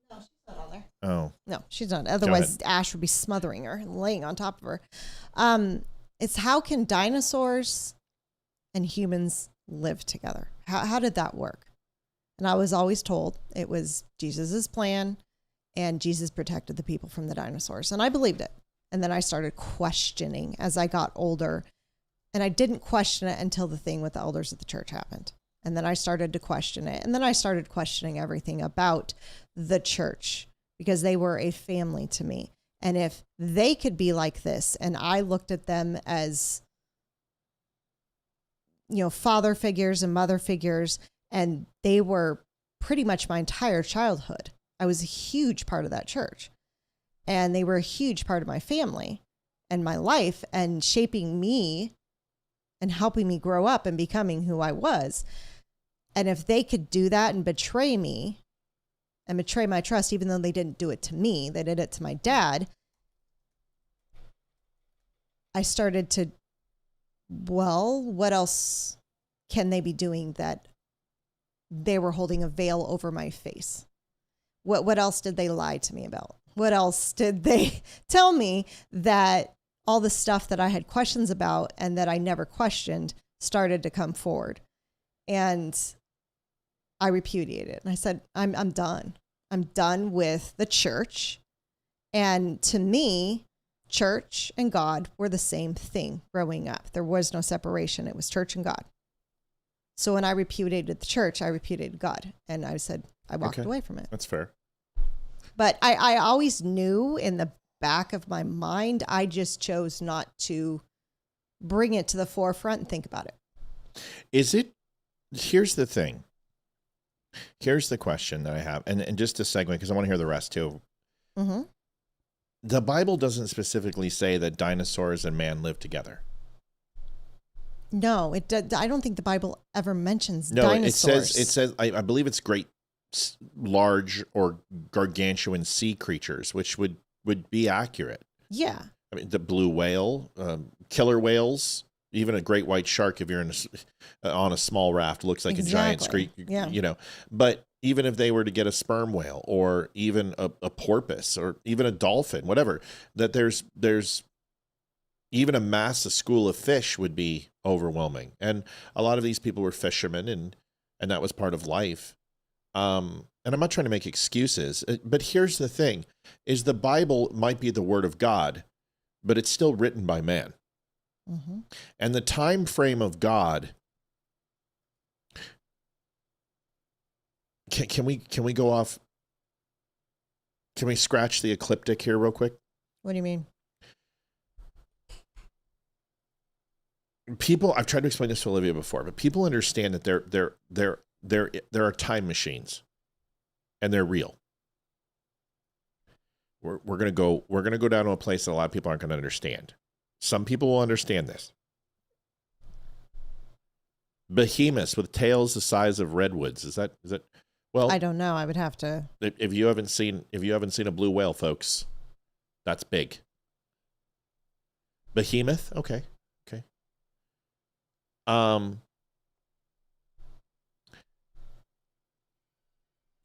S7: No, she's not on there.
S6: Oh.
S7: No, she's not. Otherwise, Ash would be smothering her and laying on top of her. It's how can dinosaurs and humans live together? How did that work? And I was always told it was Jesus's plan and Jesus protected the people from the dinosaurs. And I believed it. And then I started questioning as I got older. And I didn't question it until the thing with the elders of the church happened. And then I started to question it. And then I started questioning everything about the church because they were a family to me. And if they could be like this, and I looked at them as, father figures and mother figures, and they were pretty much my entire childhood. I was a huge part of that church. And they were a huge part of my family and my life and shaping me and helping me grow up and becoming who I was. And if they could do that and betray me and betray my trust, even though they didn't do it to me, they did it to my dad, I started to, what else can they be doing that they were holding a veil over my face? What else did they lie to me about? What else did they tell me that all the stuff that I had questions about and that I never questioned started to come forward? And I repudiated it. And I said, I'm done. I'm done with the church. And to me, church and God were the same thing growing up. There was no separation. It was church and God. So when I repudiated the church, I repudiated God. And I said, I walked away from it.
S6: That's fair.
S7: But I always knew in the back of my mind, I just chose not to bring it to the forefront and think about it.
S6: Here's the thing. Here's the question that I have. And just a segue, because I want to hear the rest too.
S7: Mm-hmm.
S6: The Bible doesn't specifically say that dinosaurs and man live together.
S7: No, I don't think the Bible ever mentions dinosaurs.
S6: It says, I believe it's great, large or gargantuan sea creatures, which would be accurate.
S7: Yeah.
S6: I mean, the blue whale, killer whales, even a great white shark, if you're on a small raft, looks like a giant screech, But even if they were to get a sperm whale or even a porpoise or even a dolphin, whatever, that there's even a massive school of fish would be overwhelming. And a lot of these people were fishermen and that was part of life. And I'm not trying to make excuses, but here's the thing, is the Bible might be the word of God, but it's still written by man.
S7: Mm-hmm.
S6: And the time frame of God, can we go off? Can we scratch the ecliptic here real quick?
S7: What do you mean?
S6: People, I've tried to explain this to Olivia before, but people understand that there are time machines, and they're real. We're gonna go down to a place that a lot of people aren't going to understand. Some people will understand this. Behemoths with tails the size of redwoods. Is that well?
S7: I don't know. I would have to.
S6: If you haven't seen a blue whale, folks, that's big. Behemoth. Okay.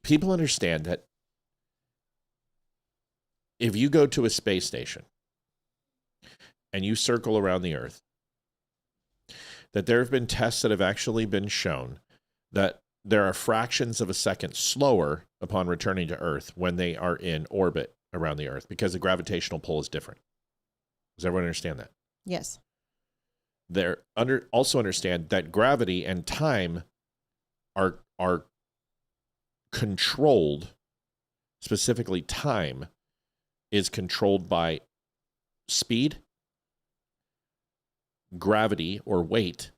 S6: People understand that if you go to a space station and you circle around the Earth, that there have been tests that have actually been shown that there are fractions of a second slower upon returning to Earth when they are in orbit around the Earth because the gravitational pull is different. Does everyone understand that?
S7: Yes.
S6: Also understand that gravity and time are controlled, specifically time is controlled by speed, gravity or weight,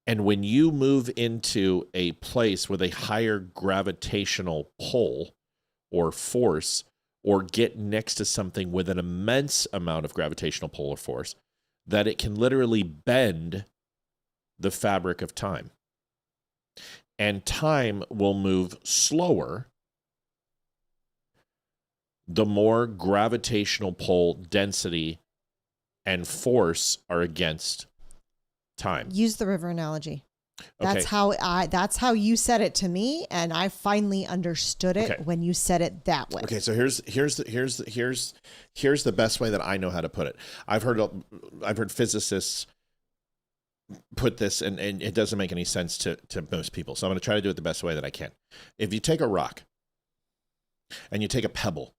S6: and when you move into a place with a higher gravitational pull or force, or get next to something with an immense amount of gravitational pull or force, that it can literally bend the fabric of time. And time will move slower the more gravitational pull, density, and force are against time.
S7: Use the river analogy.
S6: Okay.
S7: That's how you said it to me, and I finally understood it when you said it that way.
S6: Okay, so here's the best way that I know how to put it. I've heard physicists put this, and it doesn't make any sense to most people. So I'm going to try to do it the best way that I can. If you take a rock and you take a pebble,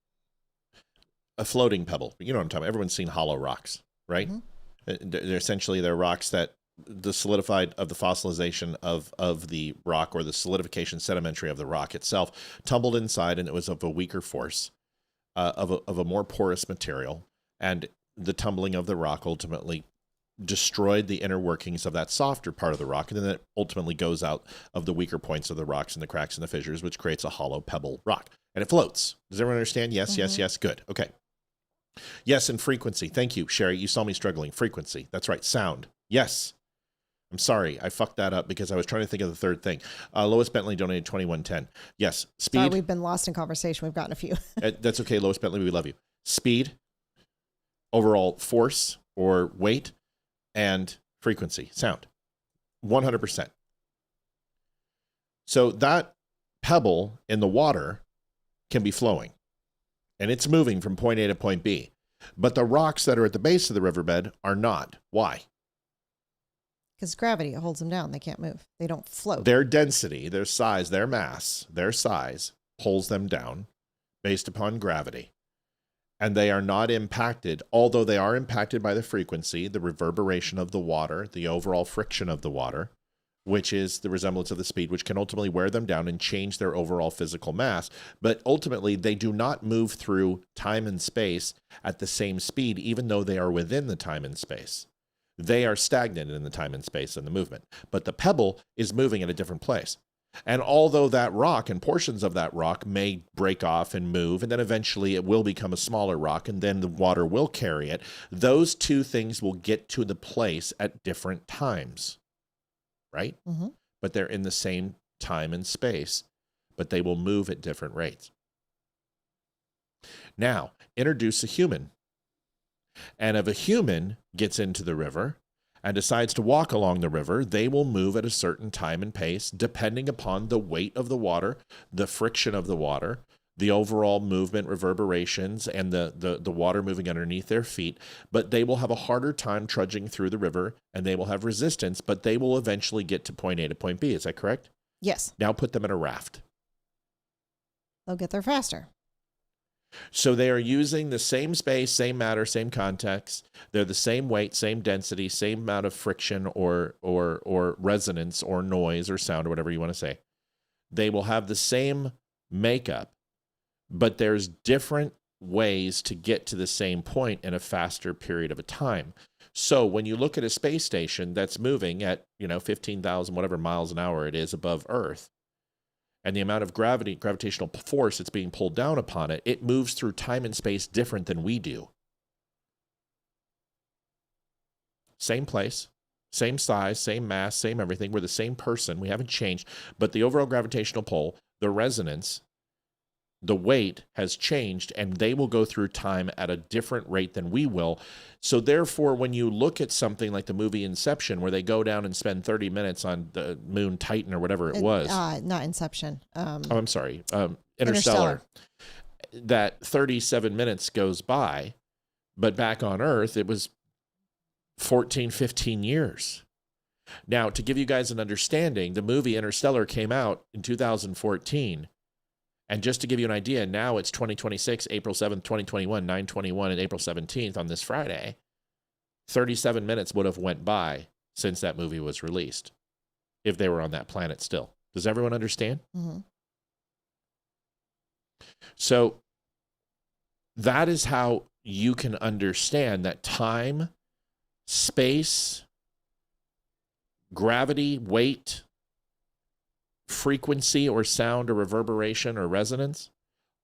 S6: a floating pebble, you know what I'm talking about. Everyone's seen hollow rocks, right? Mm-hmm. They're rocks that the solidified of the fossilization of the rock, or the solidification sedimentary of the rock itself, tumbled inside, and it was of a weaker force, of a more porous material, and the tumbling of the rock ultimately destroyed the inner workings of that softer part of the rock, and then it ultimately goes out of the weaker points of the rocks and the cracks and the fissures, which creates a hollow pebble rock, and it floats. Does everyone understand? Yes, mm-hmm. yes, good. Okay. Yes, and frequency. Thank you, Sherry. You saw me struggling. Frequency. That's right. Sound. Yes. I'm sorry, I fucked that up because I was trying to think of the third thing. Lois Bentley donated $21.10. Yes, speed.
S7: Sorry, we've been lost in conversation. We've gotten a few.
S6: That's okay, Lois Bentley. We love you. Speed, overall force or weight, and frequency, sound. 100%. So that pebble in the water can be flowing, and it's moving from point A to point B. But the rocks that are at the base of the riverbed are not. Why?
S7: Because gravity holds them down. They can't move. They don't float.
S6: Their density, their size, their mass, their size pulls them down based upon gravity. And they are not impacted, although they are impacted by the frequency, the reverberation of the water, the overall friction of the water, which is the resemblance of the speed, which can ultimately wear them down and change their overall physical mass. But ultimately, they do not move through time and space at the same speed, even though they are within the time and space. They are stagnant in the time and space and the movement. But the pebble is moving at a different place. And although that rock and portions of that rock may break off and move, and then eventually it will become a smaller rock, and then the water will carry it, those two things will get to the place at different times, right? Mm-hmm. But they're in the same time and space, but they will move at different rates. Now, introduce a human. And if a human gets into the river and decides to walk along the river, they will move at a certain time and pace, depending upon the weight of the water, the friction of the water, the overall movement, reverberations, and the water moving underneath their feet. But they will have a harder time trudging through the river, and they will have resistance, but they will eventually get to point A to point B. Is that correct?
S7: Yes.
S6: Now put them in a raft.
S7: They'll get there faster.
S6: So they are using the same space, same matter, same context. They're the same weight, same density, same amount of friction or resonance or noise or sound or whatever you want to say. They will have the same makeup, but there's different ways to get to the same point in a faster period of a time. So when you look at a space station that's moving at, 15,000 whatever miles an hour it is above Earth, and the amount of gravitational force that's being pulled down upon it, it moves through time and space different than we do. Same place, same size, same mass, same everything. We're the same person. We haven't changed. But the overall gravitational pull, the resonance, the weight has changed, and they will go through time at a different rate than we will. So therefore, when you look at something like the movie Inception, where they go down and spend 30 minutes on the moon Titan or whatever it was.
S7: Not Inception.
S6: I'm sorry. Interstellar. That 37 minutes goes by, but back on Earth, it was 14, 15 years. Now, to give you guys an understanding, the movie Interstellar came out in 2014. And just to give you an idea, now it's 2026, April 7th, 2021, 9/21, and April 17th on this Friday. 37 minutes would have went by since that movie was released, if they were on that planet still. Does everyone understand?
S7: Mm-hmm.
S6: So that is how you can understand that time, space, gravity, weight, frequency or sound or reverberation or resonance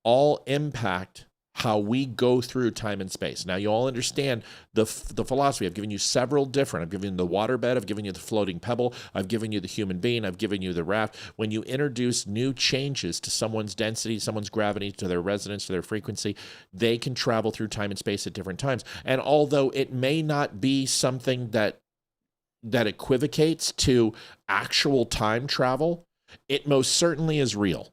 S6: all impact how we go through time and space. Now, you all understand the philosophy. I've given you several different. I've given you the waterbed. I've given you the floating pebble. I've given you the human being. I've given you the raft. When you introduce new changes to someone's density, someone's gravity, to their resonance, to their frequency, they can travel through time and space at different times. And although it may not be something that equivocates to actual time travel, it most certainly is real.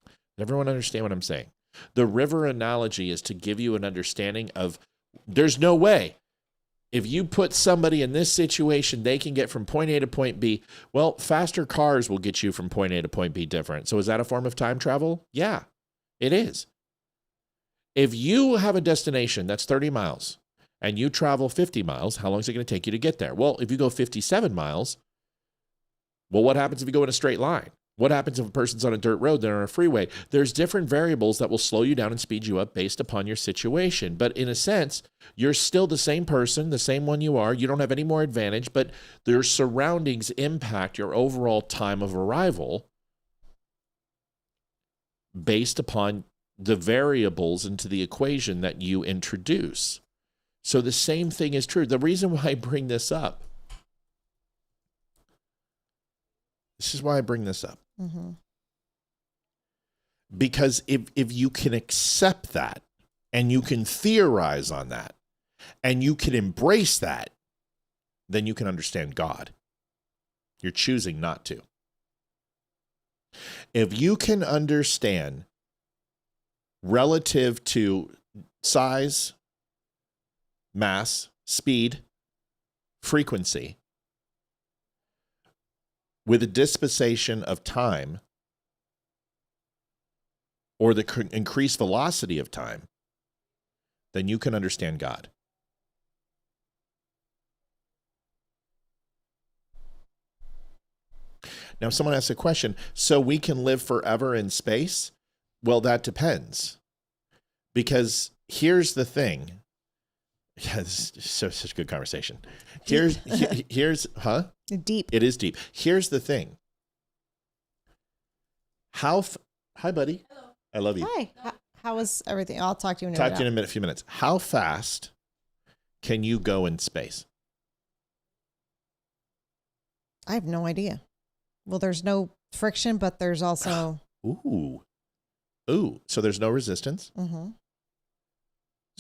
S6: Does everyone understand what I'm saying? The river analogy is to give you an understanding of there's no way. If you put somebody in this situation, they can get from point A to point B. Well, faster cars will get you from point A to point B different. So is that a form of time travel? Yeah, it is. If you have a destination that's 30 miles, and you travel 50 miles, how long is it going to take you to get there? Well, if you go 57 miles, well, what happens if you go in a straight line? What happens if a person's on a dirt road, they're on a freeway? There's different variables that will slow you down and speed you up based upon your situation. But in a sense, you're still the same person, the same one you are. You don't have any more advantage, but their surroundings impact your overall time of arrival based upon the variables into the equation that you introduce. So the same thing is true. The reason why I bring this up,
S7: Mm-hmm.
S6: Because if you can accept that, and you can theorize on that, and you can embrace that, then you can understand God. You're choosing not to. If you can understand relative to size, mass, speed, frequency, with a dispensation of time, or the increased velocity of time, then you can understand God. Now, someone asks a question, so we can live forever in space? Well, that depends. Because here's the thing. Yeah, this is such a good conversation. Here's,
S7: Deep.
S6: It is deep. Here's the thing. Hi, buddy. Hello. I love you.
S7: Hi. How was everything? I'll talk to you in
S6: a few minutes. How fast can you go in space?
S7: I have no idea. Well, there's no friction, but there's also...
S6: Ooh. So there's no resistance?
S7: Mm-hmm.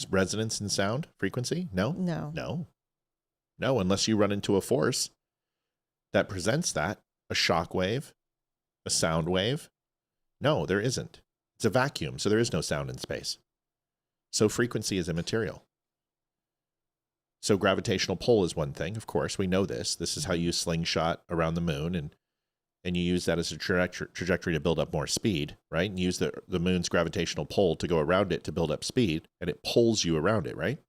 S6: Resonance and sound frequency? No, unless you run into a force that presents that, a shock wave, a sound wave. No, there isn't. It's a vacuum, so there is no sound in space. So frequency is immaterial. So gravitational pull is one thing, of course. We know this. This is how you slingshot around the moon, and you use that as a trajectory to build up more speed, right? And use the moon's gravitational pull to go around it to build up speed, and it pulls you around it, right?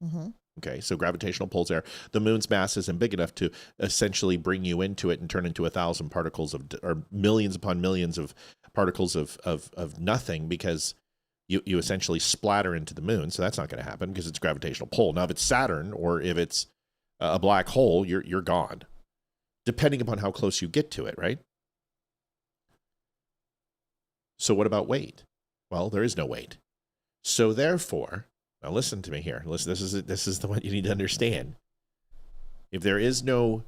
S7: Mm-hmm.
S6: Okay, so gravitational pulls there. The moon's mass isn't big enough to essentially bring you into it and turn into 1,000 particles or millions upon millions of particles of nothing, because you essentially splatter into the moon. So that's not going to happen because it's gravitational pull. Now, if it's Saturn or if it's a black hole, you're gone, depending upon how close you get to it, right? So what about weight? Well, there is no weight. So therefore, now listen to me here. Listen, this is the one you need to understand. If there is no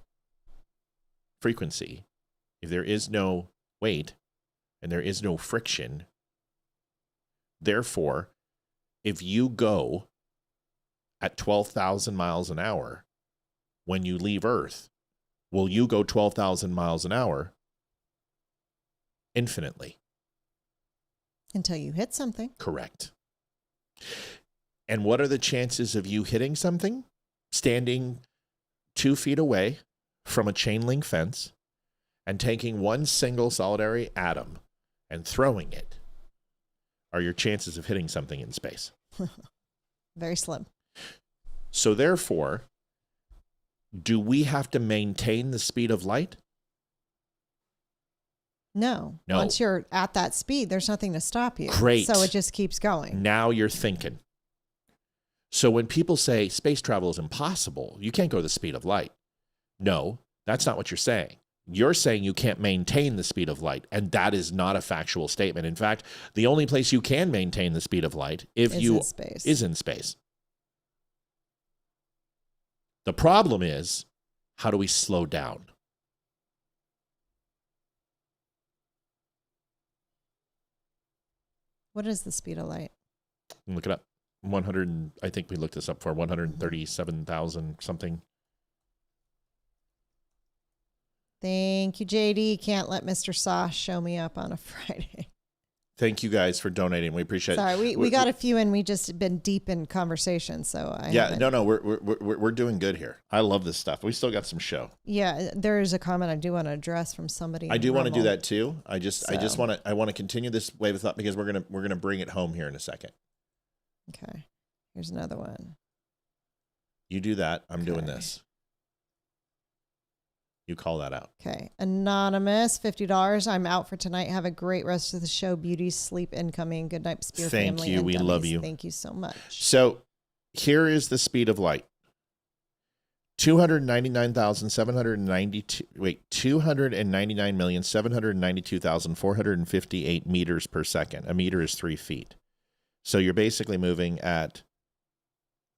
S6: frequency, if there is no weight, and there is no friction, therefore, if you go at 12,000 miles an hour when you leave Earth, will you go 12,000 miles an hour infinitely?
S7: Until you hit something.
S6: Correct. And what are the chances of you hitting something? Standing 2 feet away from a chain link fence and taking one single solitary atom and throwing it are your chances of hitting something in space.
S7: Very slim.
S6: So therefore, do we have to maintain the speed of light?
S7: No.
S6: No.
S7: Once you're at that speed, there's nothing to stop you.
S6: Great.
S7: So it just keeps going.
S6: Now you're thinking. So when people say space travel is impossible, you can't go the speed of light. No, that's not what you're saying. You're saying you can't maintain the speed of light, and that is not a factual statement. In fact, the only place you can maintain the speed of light is in space. The problem is, how do we slow down?
S7: What is the speed of light?
S6: Look it up. 100, I think we looked this up for 137,000 something.
S7: Thank you, JD. Can't let Mr. Sauce show me up on a Friday.
S6: Thank you guys for donating. We appreciate it.
S7: Sorry, we got a few and we just been deep in conversation. So
S6: we're doing good here. I love this stuff. We still got some show.
S7: Yeah, there is a comment I do want to address from somebody.
S6: I do want to do that too. I want to continue this wave of thought because we're gonna bring it home here in a second.
S7: Okay, here's another one.
S6: You do that. I'm doing this. You call that out.
S7: Okay. Anonymous, $50. I'm out for tonight. Have a great rest of the show. Beauty, sleep incoming. Good night, Spear family.
S6: Thank you. We love you.
S7: Thank you so much.
S6: So here is the speed of light. 299,792,458 meters per second. A meter is 3 feet. So you're basically moving at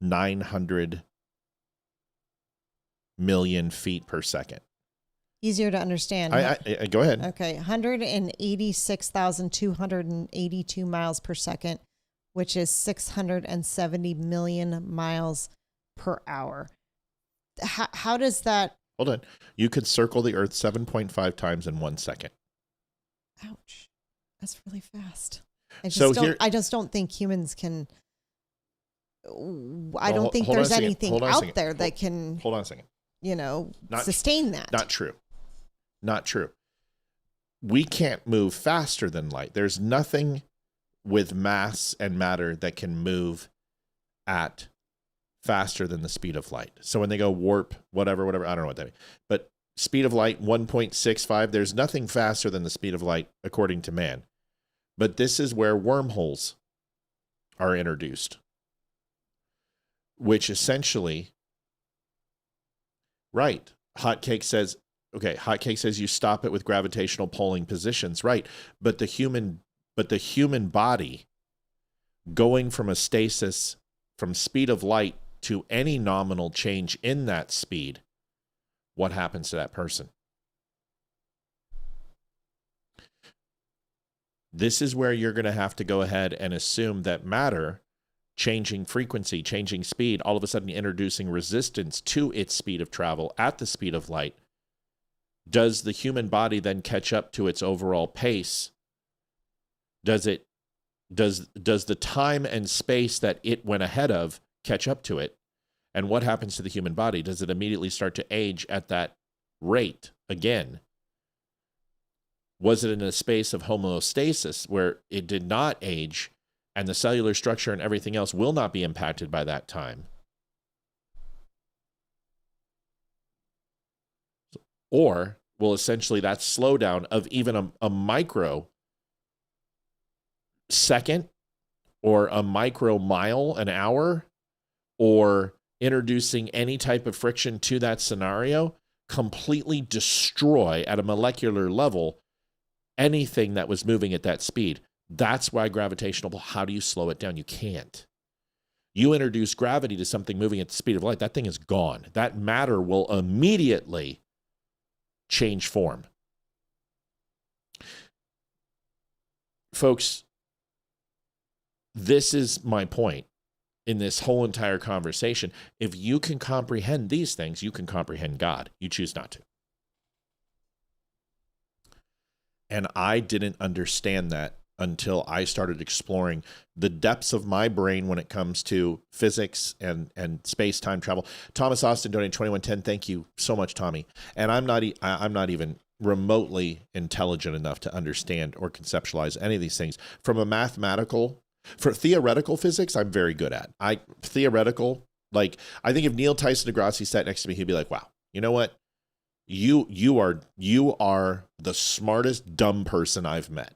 S6: 900 million feet per second.
S7: Easier to understand.
S6: Go ahead.
S7: Okay. 186,282 miles per second, which is 670 million miles per hour. How does that...
S6: Hold on. You could circle the Earth 7.5 times in 1 second.
S7: Ouch. That's really fast. I just don't think humans can... I don't think there's anything out there that can...
S6: Hold on a second.
S7: Sustain that.
S6: Not true. Not true. We can't move faster than light. There's nothing with mass and matter that can move at faster than the speed of light. So when they go warp, whatever, I don't know what that means. But speed of light, 1.65, there's nothing faster than the speed of light according to man. But this is where wormholes are introduced, which essentially... Right. Hotcake says you stop it with gravitational pulling positions. Right. But the human body going from a stasis from speed of light to any nominal change in that speed, what happens to that person? This is where you're going to have to go ahead and assume that matter, changing frequency, changing speed, all of a sudden introducing resistance to its speed of travel at the speed of light. Does the human body then catch up to its overall pace? Does the time and space that it went ahead of catch up to it? And what happens to the human body? Does it immediately start to age at that rate again? Was it in a space of homeostasis where it did not age and the cellular structure and everything else will not be impacted by that time? Or will essentially that slowdown of even a micro second or a micro mile an hour or introducing any type of friction to that scenario, completely destroy at a molecular level anything that was moving at that speed. That's why gravitational, how do you slow it down? You can't. You introduce gravity to something moving at the speed of light, that thing is gone. That matter will immediately change form. Folks, this is my point in this whole entire conversation. If you can comprehend these things, you can comprehend God. You choose not to. And I didn't understand that until I started exploring the depths of my brain when it comes to physics and space-time travel. Thomas Austin donated 2110. Thank you so much, Tommy. And I'm not even remotely intelligent enough to understand or conceptualize any of these things. For theoretical physics, I'm very good at. I think if Neil Tyson deGrasse sat next to me, he'd be like, wow, you know what? You are the smartest dumb person I've met.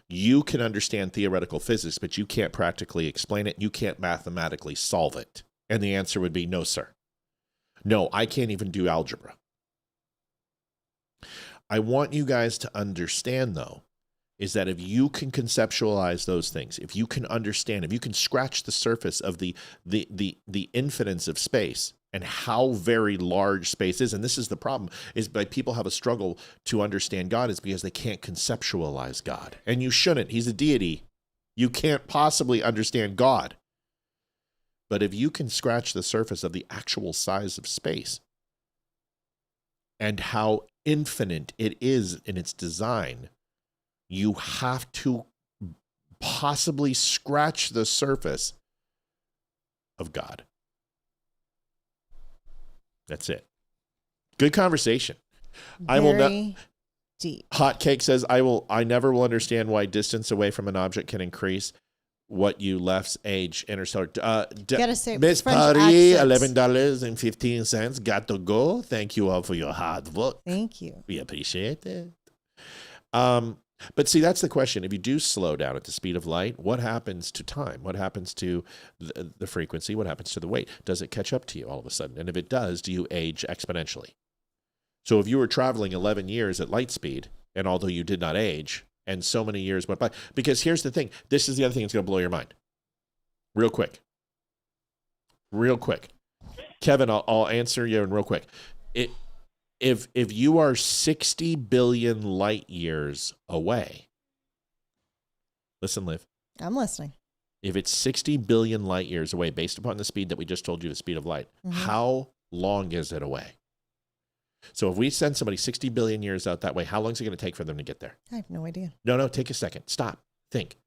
S6: You can understand theoretical physics, but you can't practically explain it. You can't mathematically solve it. And the answer would be no, sir. No, I can't even do algebra. I want you guys to understand, though, is that if you can conceptualize those things, if you can understand, if you can scratch the surface of the infiniteness of space and how very large space is, and this is the problem, is by people have a struggle to understand God is because they can't conceptualize God. And you shouldn't. He's a deity. You can't possibly understand God. But if you can scratch the surface of the actual size of space and how infinite it is in its design, you have to possibly scratch the surface of God. That's it. Good conversation.
S7: Very deep.
S6: Hot Cake says, I never will understand why distance away from an object can increase what you left's age interstellar.
S7: Gotta say
S6: Miss
S7: French
S6: Paris,
S7: accents.
S6: $11.15. Got to go. Thank you all for your hard work.
S7: Thank you.
S6: We appreciate it. But see, that's the question. If you do slow down at the speed of light, what happens to time? What happens to the frequency? What happens to the weight? Does it catch up to you all of a sudden? And if it does, do you age exponentially? So if you were traveling 11 years at light speed, and although you did not age, and so many years went by, because here's the thing. This is the other thing that's going to blow your mind. Real quick. Kevin, I'll answer you real quick. If you are 60 billion light years away, listen, Liv.
S7: I'm listening.
S6: If it's 60 billion light years away, based upon the speed that we just told you, the speed of light, how long is it away? So if we send somebody 60 billion years out that way, how long is it going to take for them to get there?
S7: I have no idea.
S6: No, take a second. Stop. Think.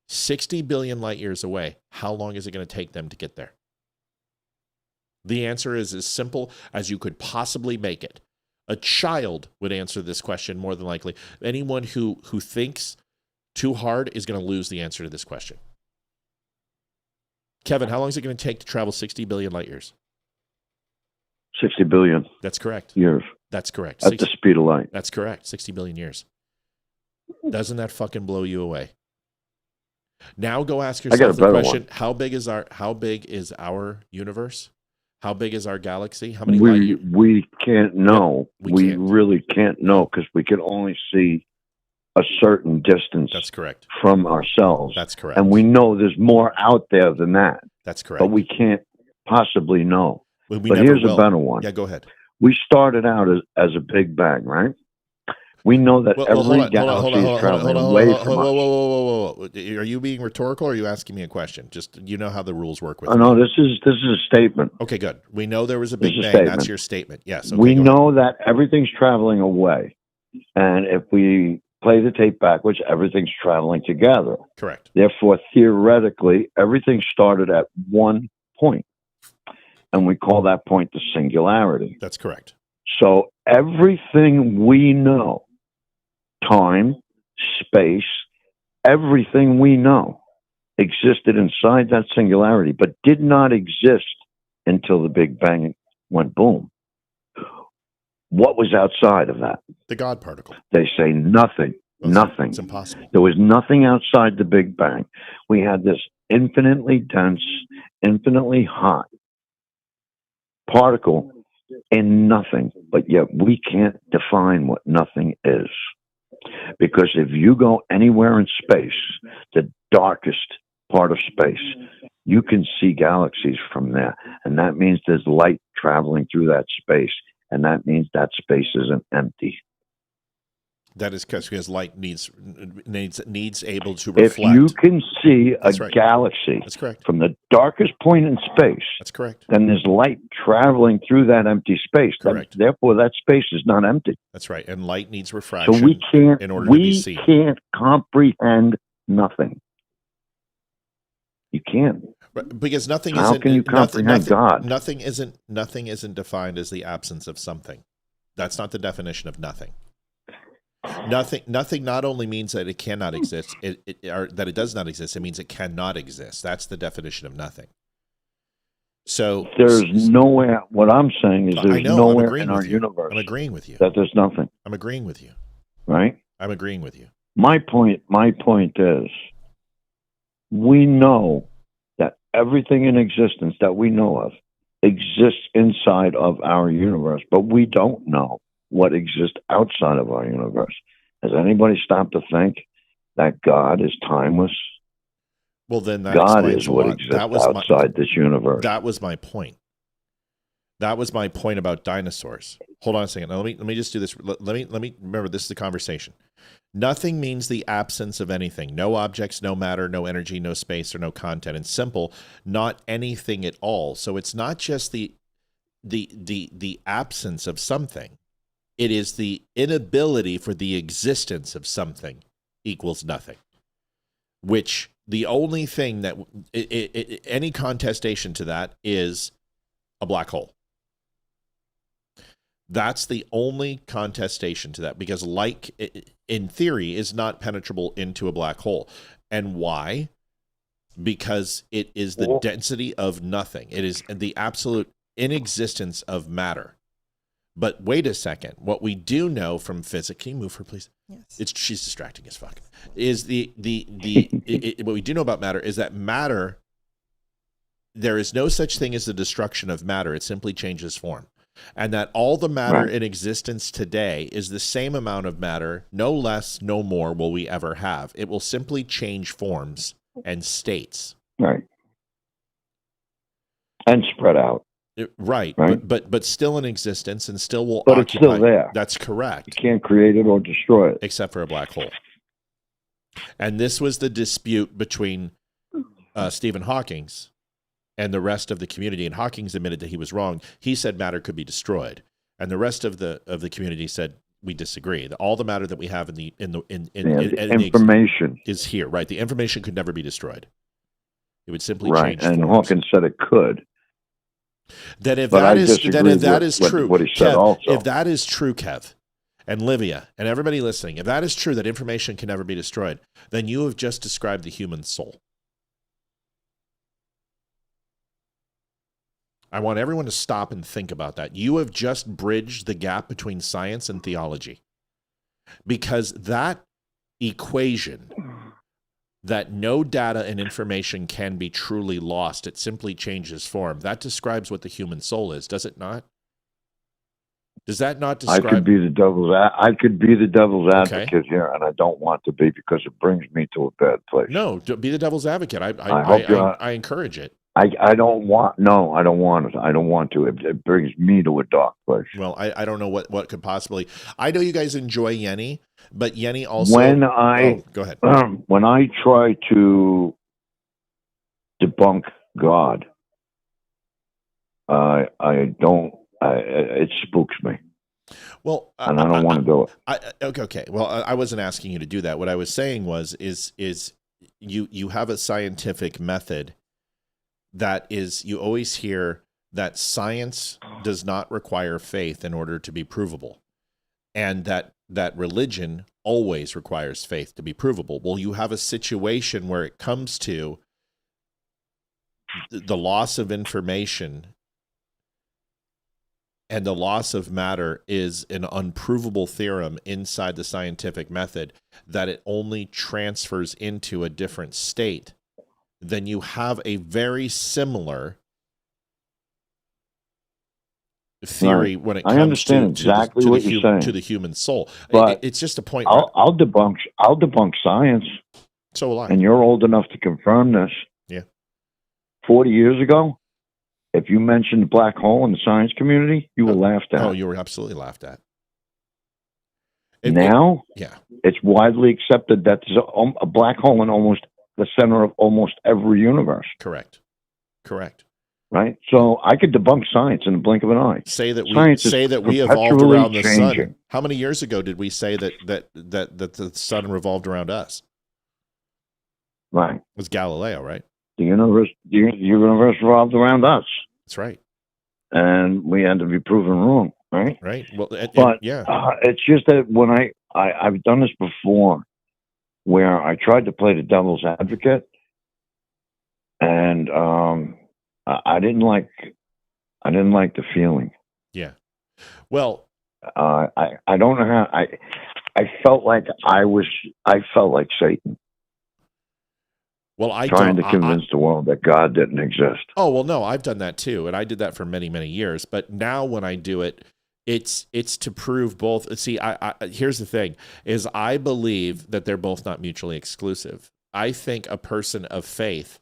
S6: 60 billion light years away, how long is it going to take them to get there? The answer is as simple as you could possibly make it. A child would answer this question more than likely. Anyone who thinks too hard is going to lose the answer to this question. Kevin, how long is it going to take to travel 60 billion light years?
S2: 60 billion.
S6: That's correct.
S2: Years.
S6: That's correct.
S2: At the speed of light.
S6: That's correct. 60 billion years. Doesn't that fucking blow you away? Now go ask yourself the question, how big is our universe? How big is our galaxy? How many light years?
S2: We can't know. We really can't know because we can only see a certain distance.
S6: That's correct.
S2: From ourselves.
S6: That's correct.
S2: And we know there's more out there than that.
S6: That's correct.
S2: But we can't possibly know.
S6: But
S2: here's a better one.
S6: Yeah, go ahead.
S2: We started out as a big bang, right? We know that every galaxy is traveling away from us.
S6: Whoa. Are you being rhetorical or are you asking me a question? Just, you know how the rules work with
S2: no, this is a statement.
S6: Okay, good. We know there was a big bang. That's your statement. Yes. Okay,
S2: we know that everything's traveling away. And if we play the tape backwards, everything's traveling together.
S6: Correct.
S2: Therefore, theoretically, everything started at one point. And we call that point the singularity.
S6: That's correct.
S2: So everything we know, time, space, everything we know existed inside that singularity, but did not exist until the Big Bang went boom. What was outside of that?
S6: The God particle.
S2: They say nothing. Nothing.
S6: It's impossible.
S2: There was nothing outside the Big Bang. We had this infinitely dense, infinitely hot particle in nothing, but yet we can't define what nothing is. Because if you go anywhere in space, the darkest part of space, you can see galaxies from there. And that means there's light traveling through that space. And that means that space isn't empty.
S6: That is because light needs able to reflect.
S2: If you can see a
S6: right.
S2: galaxy
S6: That's correct.
S2: from the darkest point in space,
S6: that's correct.
S2: Then there's light traveling through that empty space.
S6: Correct.
S2: Therefore, that space is not empty.
S6: That's right. And light needs refraction.
S2: So we can't.
S6: In order to be seen.
S2: We can't comprehend nothing. You can't.
S6: Because nothing
S2: How
S6: isn't.
S2: can you comprehend God?
S6: Nothing isn't defined as the absence of something. That's not the definition of nothing. Nothing not only means that it cannot exist, or that it does not exist. It means it cannot exist. That's the definition of nothing. So
S2: there's nowhere. What I'm saying is there's nowhere in our
S6: you.
S2: universe.
S6: I'm agreeing with you
S2: that there's nothing.
S6: I'm agreeing with you.
S2: Right?
S6: I'm agreeing with you.
S2: My point is, we know that everything in existence that we know of exists inside of our universe, but we don't know what exists outside of our universe. Has anybody stopped to think that God is timeless?
S6: Well, then
S2: God is what exists outside this universe.
S6: That was my point. That was my point about dinosaurs. Hold on a second. Now, let me just do this. Let me remember, this is the conversation. Nothing means the absence of anything. No objects, no matter, no energy, no space, or no content. And simple, not anything at all. So it's not just the absence of something. It is the inability for the existence of something equals nothing. Which the only thing that any contestation to that is a black hole. That's the only contestation to that, because light, in theory, is not penetrable into a black hole. And why? Because it is the density of nothing. It is the absolute inexistence of matter. But wait a second. What we do know from physics, can you move her, please? Yes. She's distracting as fuck. Is what we do know about matter is that matter, there is no such thing as the destruction of matter. It simply changes form. And that all the matter in existence today is the same amount of matter, no less, no more will we ever have. It will simply change forms and states.
S2: Right. And spread out.
S6: Right. But still in existence and still will
S2: occupy.
S6: It's still there. That's correct.
S2: You can't create it or destroy it.
S6: Except for a black hole. And this was the dispute between Stephen Hawking and the rest of the community. And Hawking admitted that he was wrong. He said matter could be destroyed. And the rest of the community said, we disagree. All the matter that we have in the
S2: information
S6: is here, right? The information could never be destroyed. It would simply change.
S2: Right. And
S6: forms.
S2: Hawking said it could.
S6: Then if that is true, Kev, if that is true, Kev, and Olivia, and everybody listening, if that is true, that information can never be destroyed, then you have just described the human soul. I want everyone to stop and think about that. You have just bridged the gap between science and theology. Because that equation, that no data and information can be truly lost, it simply changes form, that describes what the human soul is, does it not? Does that not describe...
S2: I could be the devil's advocate here, and I don't want to be, because it brings me to a bad place.
S6: No, be the devil's advocate. I encourage it.
S2: I don't want it. I don't want to. It brings me to a dark place.
S6: Well, I don't know what could possibly... I know you guys enjoy Yenny, but Yenny also... go ahead.
S2: When I try to debunk God, it spooks me.
S6: Well,
S2: and I don't want to do it.
S6: Okay. Well, I wasn't asking you to do that. What I was saying is you have a scientific method that is, you always hear that science does not require faith in order to be provable, and that religion always requires faith to be provable. Well, you have a situation where it comes to the loss of information and the loss of matter is an unprovable theorem inside the scientific method, that it only transfers into a different state then you have a very similar theory when it comes to the human soul.
S2: But
S6: it's just a point.
S2: I'll debunk science.
S6: So will I.
S2: And you're old enough to confirm this.
S6: Yeah.
S2: 40 years ago, if you mentioned a black hole in the science community, you were laughed at.
S6: Oh, you were absolutely laughed at.
S2: Now,
S6: yeah,
S2: it's widely accepted that there's a black hole in almost the center of almost every universe.
S6: Correct.
S2: Right? So I could debunk science in the blink of an eye.
S6: Say that we
S2: we
S6: evolved around the sun. How many years ago did we say that the sun revolved around us?
S2: Right.
S6: It was Galileo, right?
S2: The universe revolved around us.
S6: That's right.
S2: And we had to be proven wrong, right?
S6: Right. Well,
S2: yeah. It's just that when I've done this before, where I tried to play the devil's advocate, and I didn't like the feeling.
S6: Yeah. Well,
S2: I don't know how I felt like I felt like Satan.
S6: Well, I
S2: trying to convince the world that God didn't exist.
S6: Oh, well, no, I've done that too, and I did that for many, many years. But now when I do it, it's to prove both. See, here's the thing: is I believe that they're both not mutually exclusive. I think a person of faith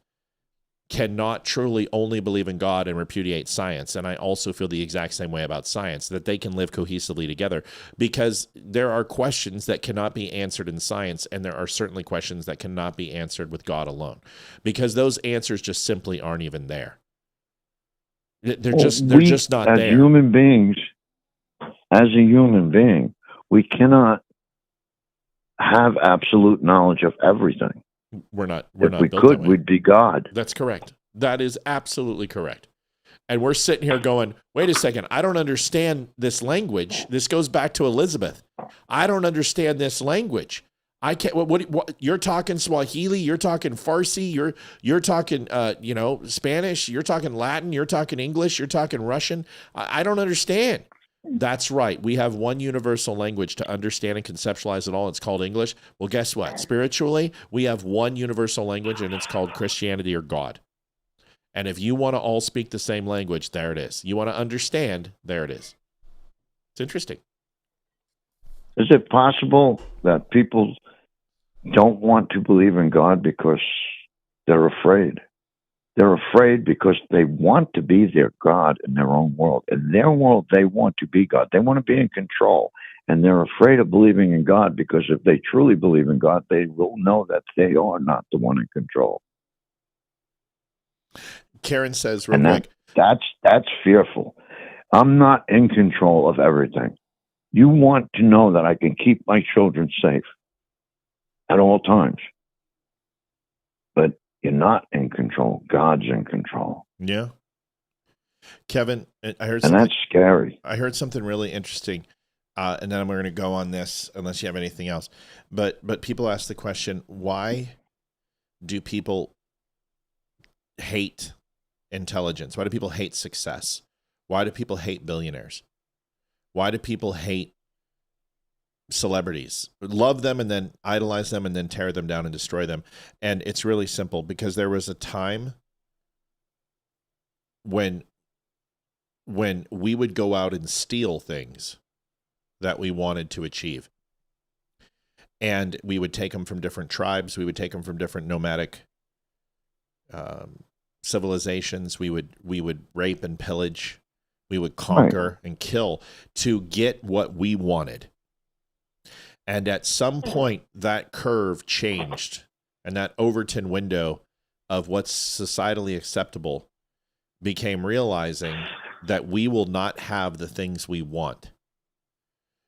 S6: cannot truly only believe in God and repudiate science. And I also feel the exact same way about science, that they can live cohesively together, because there are questions that cannot be answered in science, and there are certainly questions that cannot be answered with God alone, because those answers just simply aren't even there. They're just not there.
S2: As human beings, as a human being, we cannot have absolute knowledge of everything.
S6: We're not
S2: if we
S6: built
S2: could,
S6: that way.
S2: we'd be God.
S6: That's correct. That is absolutely correct. And we're sitting here going, wait a second, I don't understand this language. This goes back to Elizabeth. I don't understand this language. I can't. What you're talking Swahili? You're talking Farsi? You're talking Spanish? You're talking Latin? You're talking English? You're talking Russian? I don't understand. That's right. We have one universal language to understand and conceptualize it all. It's called English. Well, guess what? Spiritually, we have one universal language, and it's called Christianity or God. And if you want to all speak the same language, there it is. You want to understand, there it is. It's interesting.
S2: Is it possible that people don't want to believe in God because they're afraid? They're afraid because they want to be their God in their own world. In their world, they want to be God. They want to be in control. And they're afraid of believing in God, because if they truly believe in God, they will know that they are not the one in control.
S6: Karen says,
S2: that's fearful. I'm not in control of everything. You want to know that I can keep my children safe at all times. But you're not in control. God's in control.
S6: Yeah. Kevin, I heard
S2: something. And that's scary.
S6: I heard something really interesting. And then we're going to go on this unless you have anything else. But people ask the question, why do people hate intelligence? Why do people hate success? Why do people hate billionaires? Why do people hate celebrities? Love them and then idolize them and then tear them down and destroy them. And it's really simple, because there was a time when we would go out and steal things that we wanted to achieve. And we would take them from different tribes. We would take them from different nomadic civilizations. We would rape and pillage. We would conquer and kill to get what we wanted. And at some point, that curve changed, and that Overton window of what's societally acceptable became realizing that we will not have the things we want.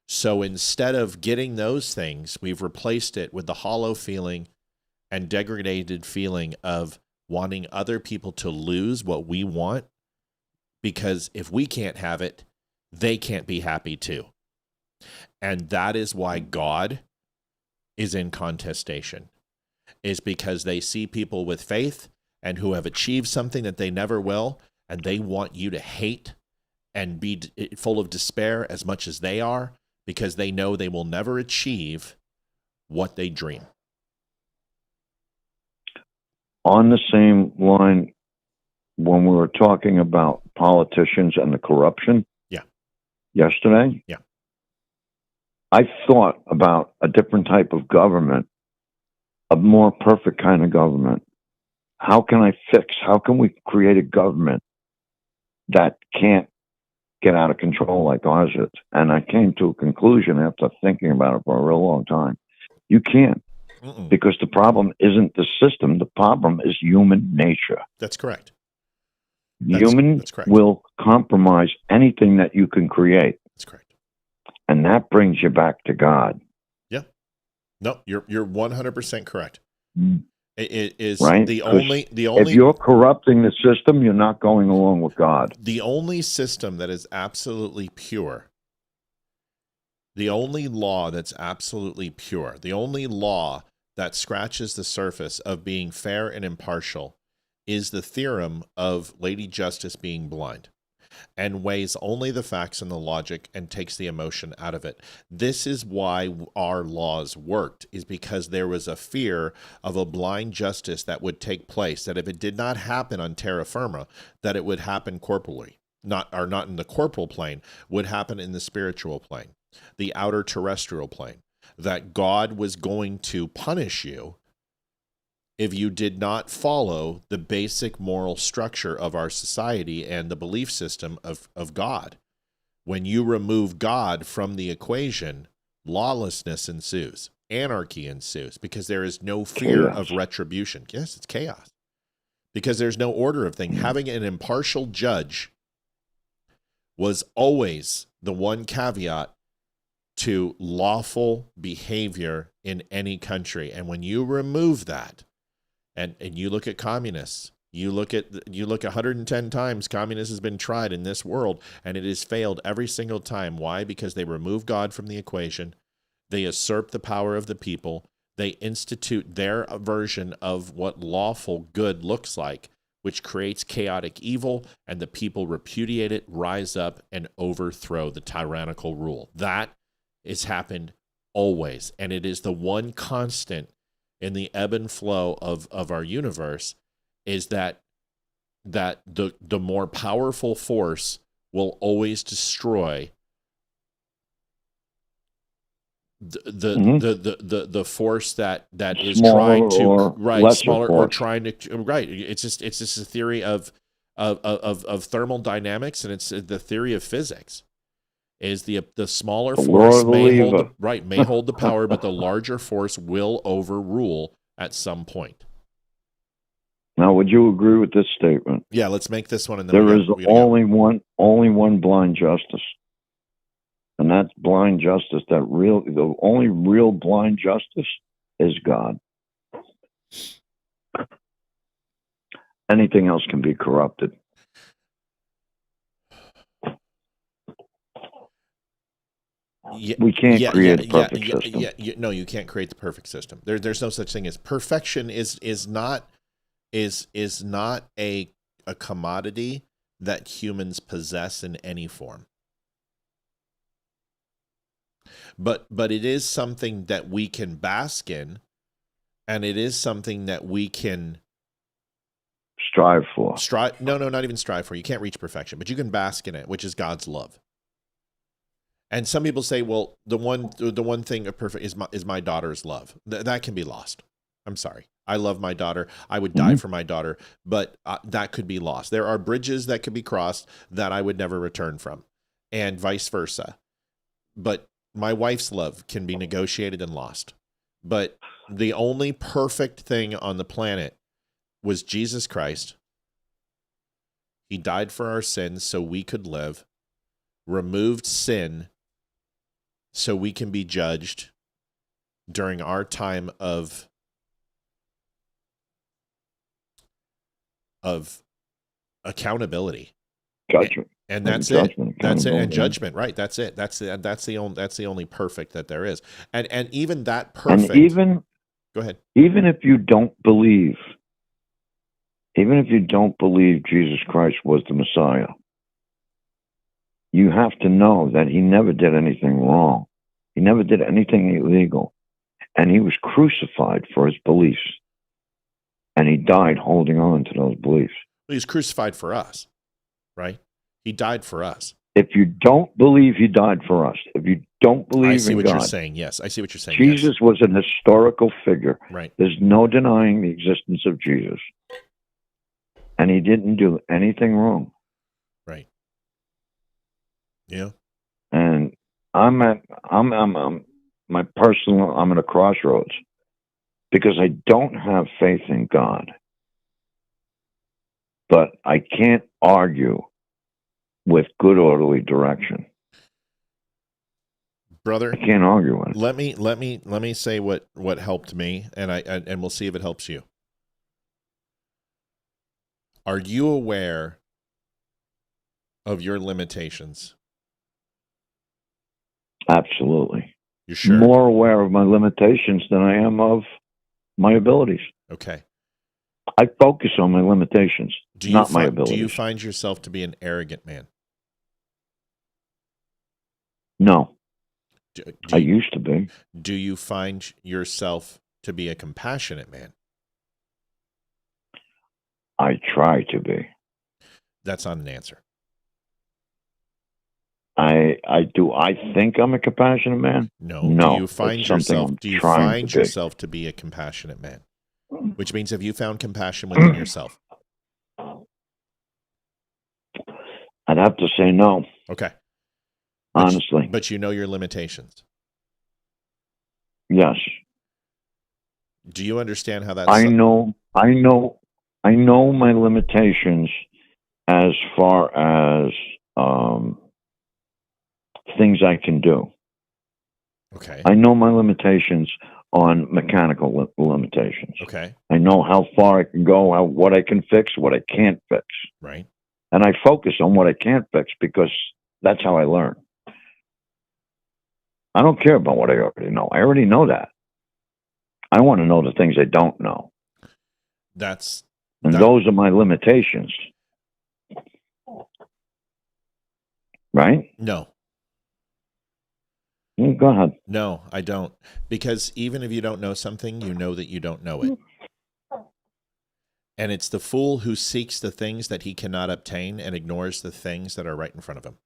S6: So instead of getting those things, we've replaced it with the hollow feeling and degraded feeling of wanting other people to lose what we want, because if we can't have it, they can't be happy too. And that is why God is in contestation, is because they see people with faith and who have achieved something that they never will, and they want you to hate and be full of despair as much as they are, because they know they will never achieve what they dream.
S2: on the same line, when we were talking about politicians and the corruption yesterday, I thought about a different type of government, a more perfect kind of government. How can we create a government that can't get out of control like ours is? And I came to a conclusion after thinking about it for a real long time. You can't. Because the problem isn't the system. The problem is human nature.
S6: That's correct.
S2: That's correct. Will compromise anything that you can create.
S6: That's correct.
S2: And that brings you back to God.
S6: Yeah. No, you're 100% correct. It is
S2: right?
S6: the only
S2: if you're corrupting the system, you're not going along with God.
S6: The only system that is absolutely pure, the only law that's absolutely pure, the only law that scratches the surface of being fair and impartial is the theorem of Lady Justice being blind and weighs only the facts and the logic and takes the emotion out of it. This is why our laws worked, is because there was a fear of a blind justice that would take place, that if it did not happen on terra firma, that it would happen corporally, not in the corporal plane, would happen in the spiritual plane, the outer terrestrial plane, that God was going to punish you if you did not follow the basic moral structure of our society and the belief system of God. When you remove God from the equation, lawlessness ensues, anarchy ensues, because there is no fear of retribution. Yes, it's chaos. Because there's no order of things. Having an impartial judge was always the one caveat to lawful behavior in any country. And when you remove that, and you look at communists, you look at 110 times communism has been tried in this world, and it has failed every single time. Why? Because they remove God from the equation. They usurp the power of the people. They institute their version of what lawful good looks like, which creates chaotic evil, and the people repudiate it, rise up, and overthrow the tyrannical rule. That has happened always, and it is the one constant in the ebb and flow of our universe, is that the more powerful force will always destroy the force that is trying to smaller or trying to It's just a theory of thermodynamics, and it's the theory of physics. Is the smaller force may hold the power, but the larger force will overrule at some point.
S2: Now, would you agree with this statement?
S6: Yeah, let's make this one. And then
S2: there is only one blind justice, and that's blind justice. The only real blind justice is God. Anything else can be corrupted. We can't create a perfect system.
S6: No, you can't create the perfect system. There's no such thing as perfection. Is not a commodity that humans possess in any form. But it is something that we can bask in, and it is something that we can
S2: strive for.
S6: No, not even strive for. You can't reach perfection, but you can bask in it, which is God's love. And some people say, well, the one thing of perfect is my daughter's love. That can be lost. I'm sorry. I love my daughter. I would die for my daughter, but that could be lost. There are bridges that could be crossed that I would never return from, and vice versa. But my wife's love can be negotiated and lost. But the only perfect thing on the planet was Jesus Christ. He died for our sins so we could live, removed sin so we can be judged during our time of accountability,
S2: judgment,
S6: and that's it. That's it, and judgment. Right. That's it. That's the only perfect that there is, and even that perfect.
S2: And even
S6: go ahead.
S2: Even if you don't believe Jesus Christ was the Messiah, you have to know that he never did anything wrong. He never did anything illegal. And he was crucified for his beliefs. And he died holding on to those beliefs.
S6: He was crucified for us, right? He died for us.
S2: If you don't believe he died for us, if you don't believe
S6: I see
S2: in
S6: what
S2: God,
S6: you're saying. Yes, I see what you're saying.
S2: Jesus was an historical figure.
S6: Right.
S2: There's no denying the existence of Jesus. And he didn't do anything wrong.
S6: Right. Yeah.
S2: And I'm at a crossroads because I don't have faith in God. But I can't argue with good orderly direction.
S6: Brother,
S2: I can't argue with it.
S6: Let me say what helped me, and we'll see if it helps you. Are you aware of your limitations?
S2: Absolutely.
S6: You're sure?
S2: More aware of my limitations than I am of my abilities.
S6: Okay.
S2: I focus on my limitations, not my abilities.
S6: Do you find yourself to be an arrogant man?
S2: No. I used to be.
S6: Do you find yourself to be a compassionate man?
S2: I try to be.
S6: That's not an answer.
S2: I do. I think I'm a compassionate man.
S6: No.
S2: No.
S6: Do you find yourself to be a compassionate man? Which means, have you found compassion within yourself?
S2: I'd have to say no.
S6: Okay.
S2: Honestly.
S6: But you know your limitations.
S2: Yes.
S6: Do you understand how that's...
S2: I know my limitations as far as things I can do.
S6: Okay.
S2: I know my limitations on mechanical limitations.
S6: Okay.
S2: I know how far I can go, what I can fix, what I can't fix.
S6: Right.
S2: And I focus on what I can't fix because that's how I learn. I don't care about what I already know. I already know that. I want to know the things I don't know. Those are my limitations. Right?
S6: No.
S2: Go ahead.
S6: No, I don't. Because even if you don't know something, you know that you don't know it. And it's the fool who seeks the things that he cannot obtain and ignores the things that are right in front of him.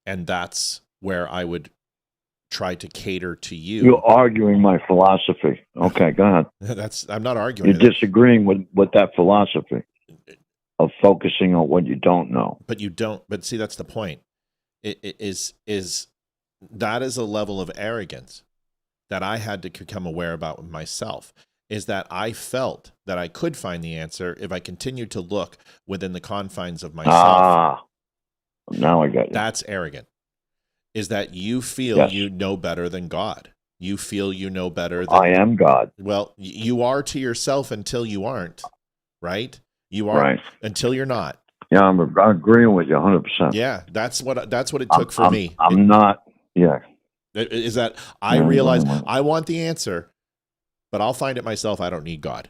S6: And that's where I would try to cater to you.
S2: You're arguing my philosophy. Okay, go ahead.
S6: I'm not arguing.
S2: You're disagreeing with that philosophy of focusing on what you don't know.
S6: But you don't. But see, that's the point. It is that is a level of arrogance that I had to become aware about with myself. Is that I felt that I could find the answer if I continued to look within the confines of myself.
S2: Now I got you.
S6: That's arrogant. Is that you feel you know better than God. You feel you know better than...
S2: I am God.
S6: Well, you are to yourself until you aren't, right? You are until you're not.
S2: Yeah, I'm agreeing with you 100%.
S6: Yeah, that's what it took for me.
S2: I'm not,
S6: Is that I realize I want the answer, but I'll find it myself. I don't need God.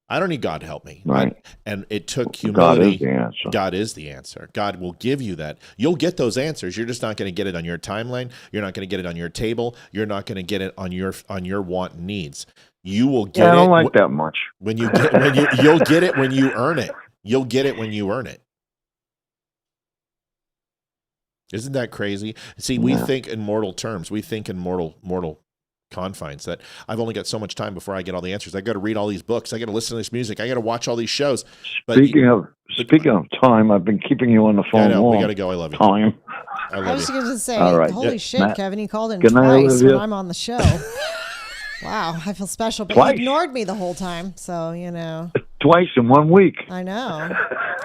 S6: I don't need God to help me.
S2: Right.
S6: And it took humility.
S2: God is the answer.
S6: God is the answer. God will give you that. You'll get those answers. You're just not going to get it on your timeline. You're not going to get it on your table. You're not going to get it on your want and needs. You will get it.
S2: I don't like that much.
S6: You'll get it when you earn it. You'll get it when you earn it. Isn't that crazy? See, we think in mortal terms. We think in mortal confines that I've only got so much time before I get all the answers. I got to read all these books. I got to listen to this music. I got to watch all these shows. But
S2: speaking of time, I've been keeping you on the phone.
S6: I know.
S2: Long.
S6: We got to go. I love you.
S2: Time.
S7: I was going to say,
S2: right.
S7: holy shit,
S2: Matt,
S7: Kevin, you called in
S2: good night,
S7: twice
S2: Olivia.
S7: when I'm on the show. Wow, I feel special. But
S2: Twice.
S7: you ignored me the whole time, so, you know.
S2: Twice in 1 week.
S7: I know.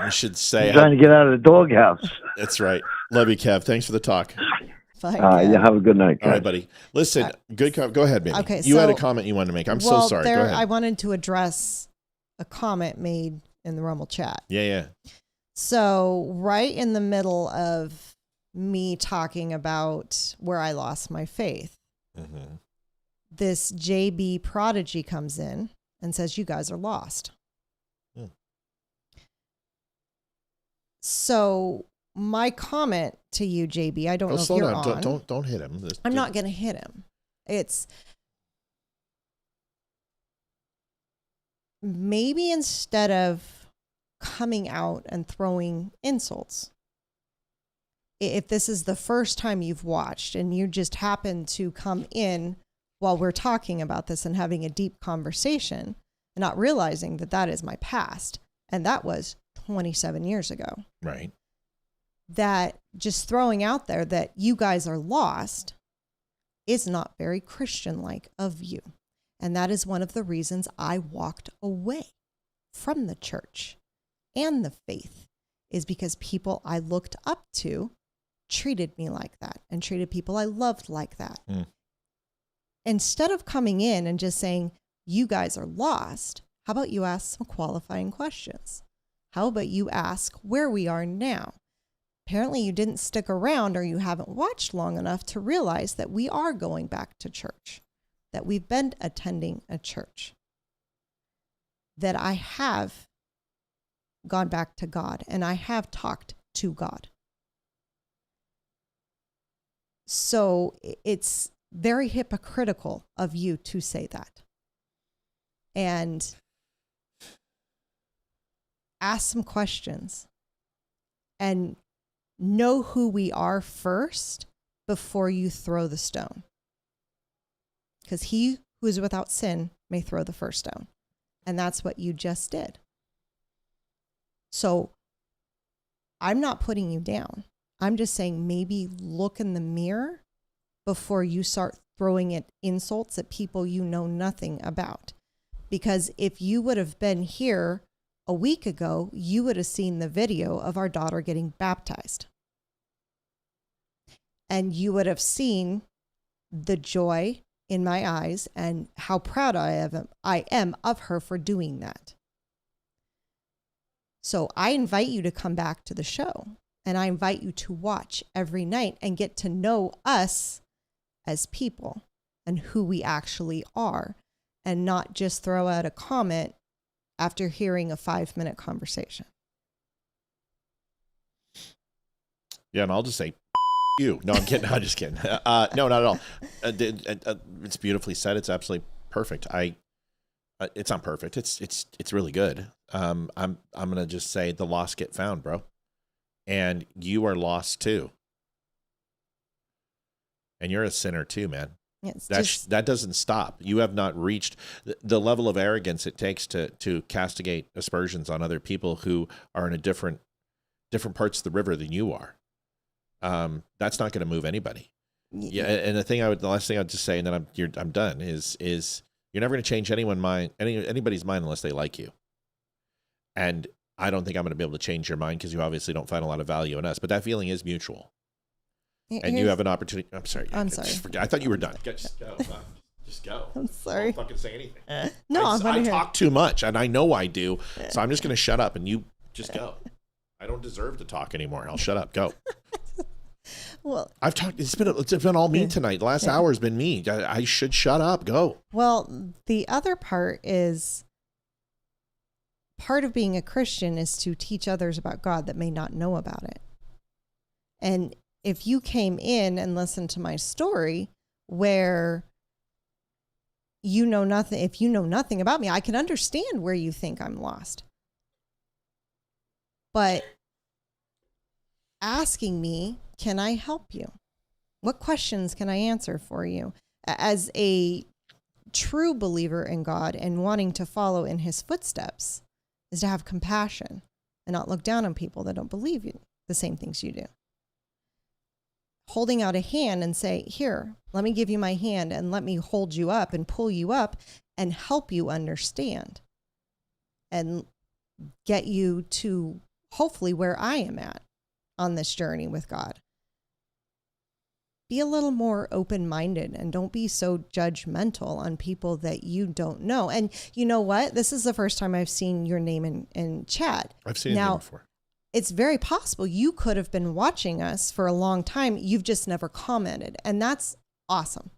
S6: You should say.
S2: I'm trying to get out of the doghouse.
S6: That's right. Love you, Kev. Thanks for the talk.
S2: You have a good night, guys.
S6: All right, buddy. Listen, go ahead, baby.
S7: Okay,
S6: you had a comment you wanted to make. I'm so sorry. Go ahead.
S7: I wanted to address a comment made in the Rumble chat.
S6: Yeah.
S7: So right in the middle of me talking about where I lost my faith, this JB prodigy comes in and says, you guys are lost. So my comment to you, JB, I don't know if you're on.
S6: Don't hit him.
S7: I'm not going to hit him. maybe instead of coming out and throwing insults, if this is the first time you've watched and you just happen to come in while we're talking about this and having a deep conversation and not realizing that that is my past, and that was 27 years ago.
S6: Right.
S7: That just throwing out there that you guys are lost is not very Christian-like of you. And that is one of the reasons I walked away from the church and the faith, is because people I looked up to treated me like that and treated people I loved like that. Instead of coming in and just saying, you guys are lost, how about you ask some qualifying questions? How about you ask where we are now? Apparently you didn't stick around, or you haven't watched long enough to realize that we are going back to church, that we've been attending a church, that I have gone back to God and I have talked to God. So it's very hypocritical of you to say that. And ask some questions and know who we are first before you throw the stone. Because he who is without sin may throw the first stone. And that's what you just did. So I'm not putting you down. I'm just saying maybe look in the mirror before you start throwing it insults at people you know nothing about. Because if you would have been here a week ago, you would have seen the video of our daughter getting baptized. And you would have seen the joy in my eyes and how proud I am of her for doing that. So I invite you to come back to the show, and I invite you to watch every night and get to know us as people and who we actually are, and not just throw out a comment after hearing a 5-minute conversation.
S6: Yeah, and I'll just say, you. No, I'm kidding. I'm just kidding. No, not at all. It's beautifully said. It's absolutely perfect. It's not perfect. It's really good. I'm gonna just say the lost get found, bro, and you are lost too, and you're a sinner too, man. That doesn't stop. You have not reached the level of arrogance it takes to castigate aspersions on other people who are in a different parts of the river than you are. That's not going to move anybody. Yeah, and the last thing I'd just say, and then I'm done, is you're never going to change anybody's mind unless they like you. And I don't think I'm going to be able to change your mind because you obviously don't find a lot of value in us. But that feeling is mutual. And you have an opportunity. I'm sorry.
S7: I'm sorry.
S6: I thought you were done. Just go. Just go.
S7: I'm sorry.
S6: Don't fucking say anything.
S7: No,
S6: I talk too much, and I know I do. So I'm just going to shut up, and you just go. I don't deserve to talk anymore. I'll shut up. Go.
S7: Well,
S6: I've talked. It's been all me tonight. The last hour has been me. I should shut up. Go.
S7: Well, the other part is, part of being a Christian is to teach others about God that may not know about it. And if you came in and listened to my story where you know nothing, if you know nothing about me, I can understand where you think I'm lost. But asking me, can I help you? What questions can I answer for you? As a true believer in God and wanting to follow in his footsteps is to have compassion and not look down on people that don't believe you the same things you do. Holding out a hand and say, here, let me give you my hand and let me hold you up and pull you up and help you understand and get you to hopefully where I am at on this journey with God. Be a little more open-minded and don't be so judgmental on people that you don't know. And you know what? This is the first time I've seen your name in chat.
S6: I've seen it before.
S7: It's very possible you could have been watching us for a long time. You've just never commented. And that's awesome.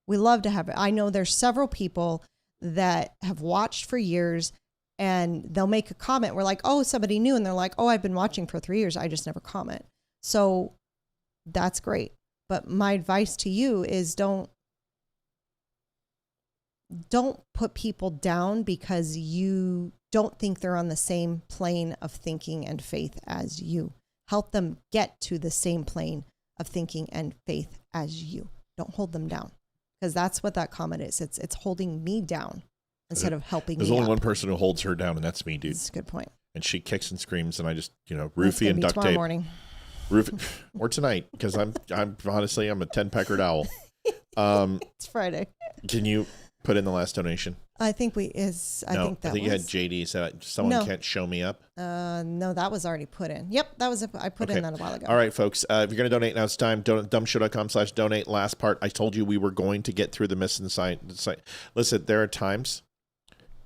S7: We love to have it. I know there's several people that have watched for years and they'll make a comment. We're like, oh, somebody new. And they're like, oh, I've been watching for 3 years. I just never comment. So that's great. But my advice to you is don't don't put people down because you don't think they're on the same plane of thinking and faith as you. Help them get to the same plane of thinking and faith as you. Don't hold them down, because that's what that comment is. It's holding me down instead of helping me.
S6: There's only
S7: up.
S6: one person who holds her down, and that's me, dude.
S7: That's a good point.
S6: And she kicks and screams, and I just, roofie and duct
S7: tomorrow
S6: tape.
S7: Morning.
S6: Or tonight, because I'm honestly I'm a 10-peckered owl.
S7: It's Friday.
S6: Can you put in the last donation?
S7: I think I think
S6: you had JD said someone can't show me up.
S7: No, that was already put in. Yep, I put in that a while ago.
S6: All right, folks. If you're going to donate, now it's time. Dumbshow.com/donate. Last part. I told you we were going to get through the missing science. Listen, there are times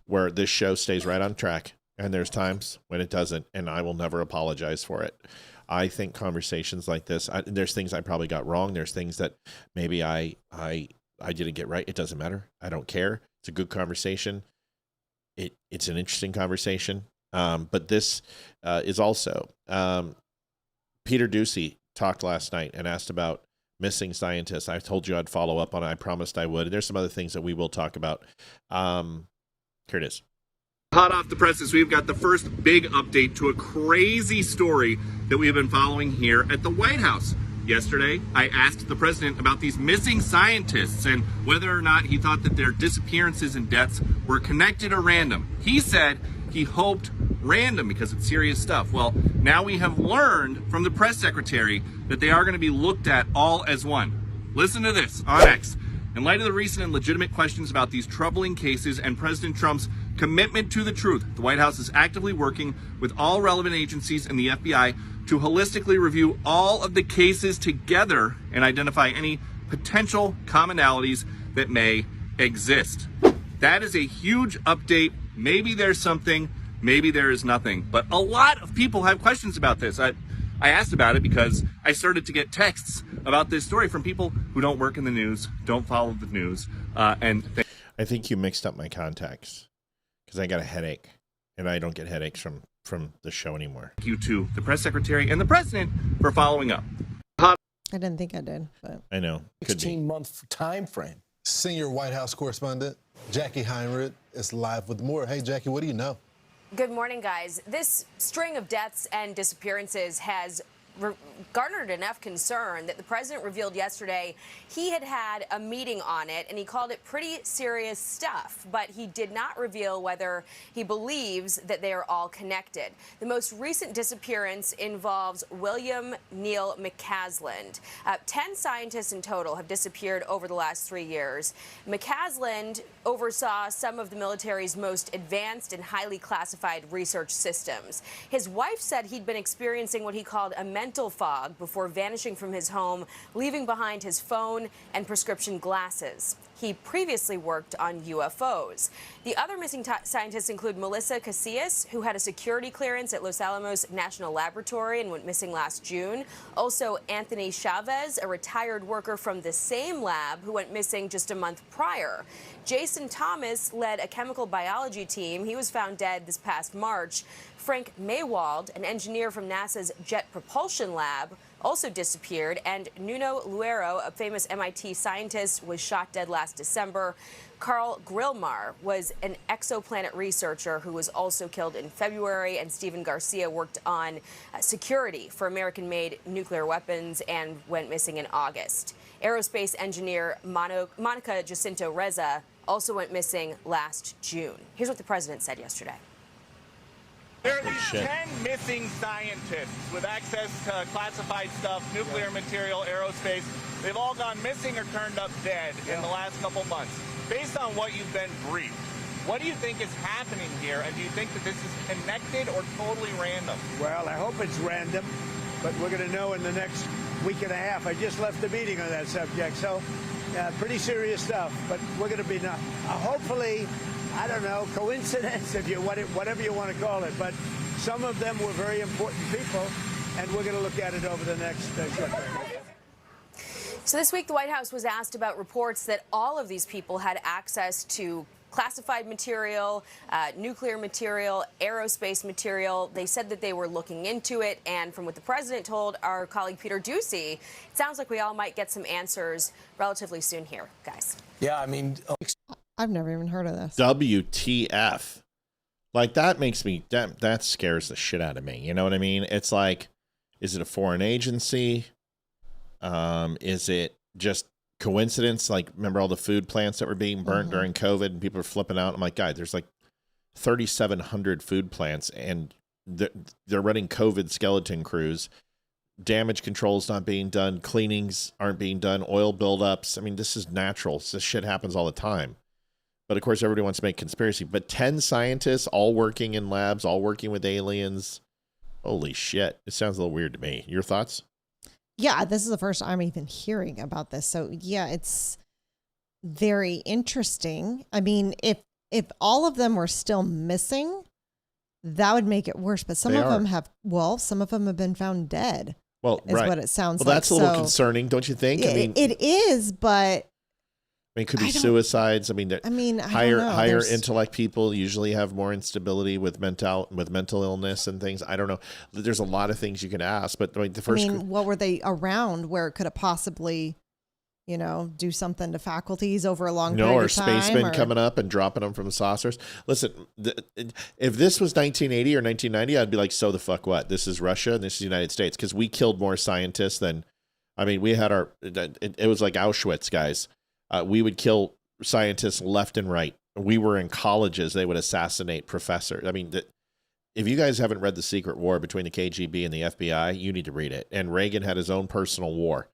S6: where this show stays right on track, and there's times when it doesn't, and I will never apologize for it. I think conversations like this, there's things I probably got wrong. There's things that maybe I didn't get right. It doesn't matter. I don't care. It's a good conversation. It's an interesting conversation. But this is also Peter Ducey talked last night and asked about missing scientists. I told you I'd follow up on it. I promised I would. There's some other things that we will talk about. Here it is.
S3: Hot off the presses, we've got the first big update to a crazy story that we have been following here at the White House. Yesterday, I asked the president about these missing scientists and whether or not he thought that their disappearances and deaths were connected or random. He said he hoped random because it's serious stuff. Well, now we have learned from the press secretary that they are going to be looked at all as one. Listen to this on X. In light of the recent and legitimate questions about these troubling cases and President Trump's commitment to the truth, the White House is actively working with all relevant agencies and the FBI to holistically review all of the cases together and identify any potential commonalities that may exist. That is a huge update. Maybe there's something, maybe there is nothing. But a lot of people have questions about this. I asked about it because I started to get texts about this story from people who don't work in the news, don't follow the news,
S6: I think you mixed up my contacts because I got a headache, and I don't get headaches from the show anymore.
S3: Thank you to the press secretary and the president for following up.
S7: I didn't think I did, but
S6: I know.
S4: 16-month time frame. Senior White House correspondent Jackie Heinrich is live with more. Hey, Jackie, what do you know?
S5: Good morning, guys. This string of deaths and disappearances has garnered enough concern that the president revealed yesterday he had a meeting on it, and he called it pretty serious stuff, but he did not reveal whether he believes that they are all connected. The most recent disappearance involves William Neil McCasland. 10 scientists in total have disappeared over the last 3 years. McCasland oversaw some of the military's most advanced and highly classified research systems. His wife said he'd been experiencing what he called a mental fog before vanishing from his home, leaving behind his phone and prescription glasses. He previously worked on UFOs. The other missing scientists include Melissa Casillas, who had a security clearance at Los Alamos National Laboratory and went missing last June. Also, Anthony Chavez, a retired worker from the same lab who went missing just a month prior. Jason Thomas led a chemical biology team. He was found dead this past March. Frank Maywald, an engineer from NASA's Jet Propulsion Lab, also disappeared, and Nuno Luero, a famous MIT scientist, was shot dead last December. Carl Grillmar was an exoplanet researcher who was also killed in February, and Stephen Garcia worked on security for American-made nuclear weapons and went missing in August. Aerospace engineer Monica Jacinto Reza also went missing last June. Here's what the president said yesterday.
S3: There are these 10 missing scientists with access to classified stuff, nuclear material, aerospace. They've all gone missing or turned up dead in the last couple months. Based on what you've been briefed, what do you think is happening here, and do you think that this is connected or totally random?
S8: Well, I hope it's random, but we're going to know in the next week and a half. I just left the meeting on that subject, so pretty serious stuff, but we're going to be hopefully, I don't know, coincidence, if you whatever you want to call it, but some of them were very important people, and we're going to look at it over the next short time.
S5: So this week, the White House was asked about reports that all of these people had access to classified material, nuclear material, aerospace material. They said that they were looking into it, and from what the president told our colleague Peter Ducey, it sounds like we all might get some answers relatively soon here, guys.
S4: Yeah, I mean...
S7: I've never even heard of this.
S6: WTF. Like, that makes me, that scares the shit out of me. You know what I mean? It's like, is it a foreign agency? Is it just coincidence? Like, remember all the food plants that were being burnt during COVID and people are flipping out? I'm like, guys, there's like 3,700 food plants and they're running COVID skeleton crews. Damage control's not being done. Cleanings aren't being done. Oil buildups. I mean, this is natural. This shit happens all the time. But of course, everybody wants to make conspiracy. But 10 scientists all working in labs, all working with aliens. Holy shit. It sounds a little weird to me. Your thoughts?
S7: Yeah, this is the first I'm even hearing about this. So yeah, it's very interesting. I mean, if all of them were still missing, that would make it worse. But some of them have been found dead.
S6: Well,
S7: is what it sounds like.
S6: Well, that's a little concerning, don't you think? I mean,
S7: it is, but
S6: it could be suicides. I mean, higher intellect people usually have more instability with mental illness and things. I don't know. There's a lot of things you can ask, but
S7: what were they around where it could have possibly, do something to faculties over a long period of time?
S6: Spacemen coming up and dropping them from saucers. Listen, if this was 1980 or 1990, I'd be like, so the fuck what? This is Russia and this is the United States, because we killed more scientists than, we had it was like Auschwitz, guys. We would kill scientists left and right. We were in colleges. They would assassinate professors. I mean, if you guys haven't read The Secret War between the KGB and the FBI, you need to read it. And Reagan had his own personal war.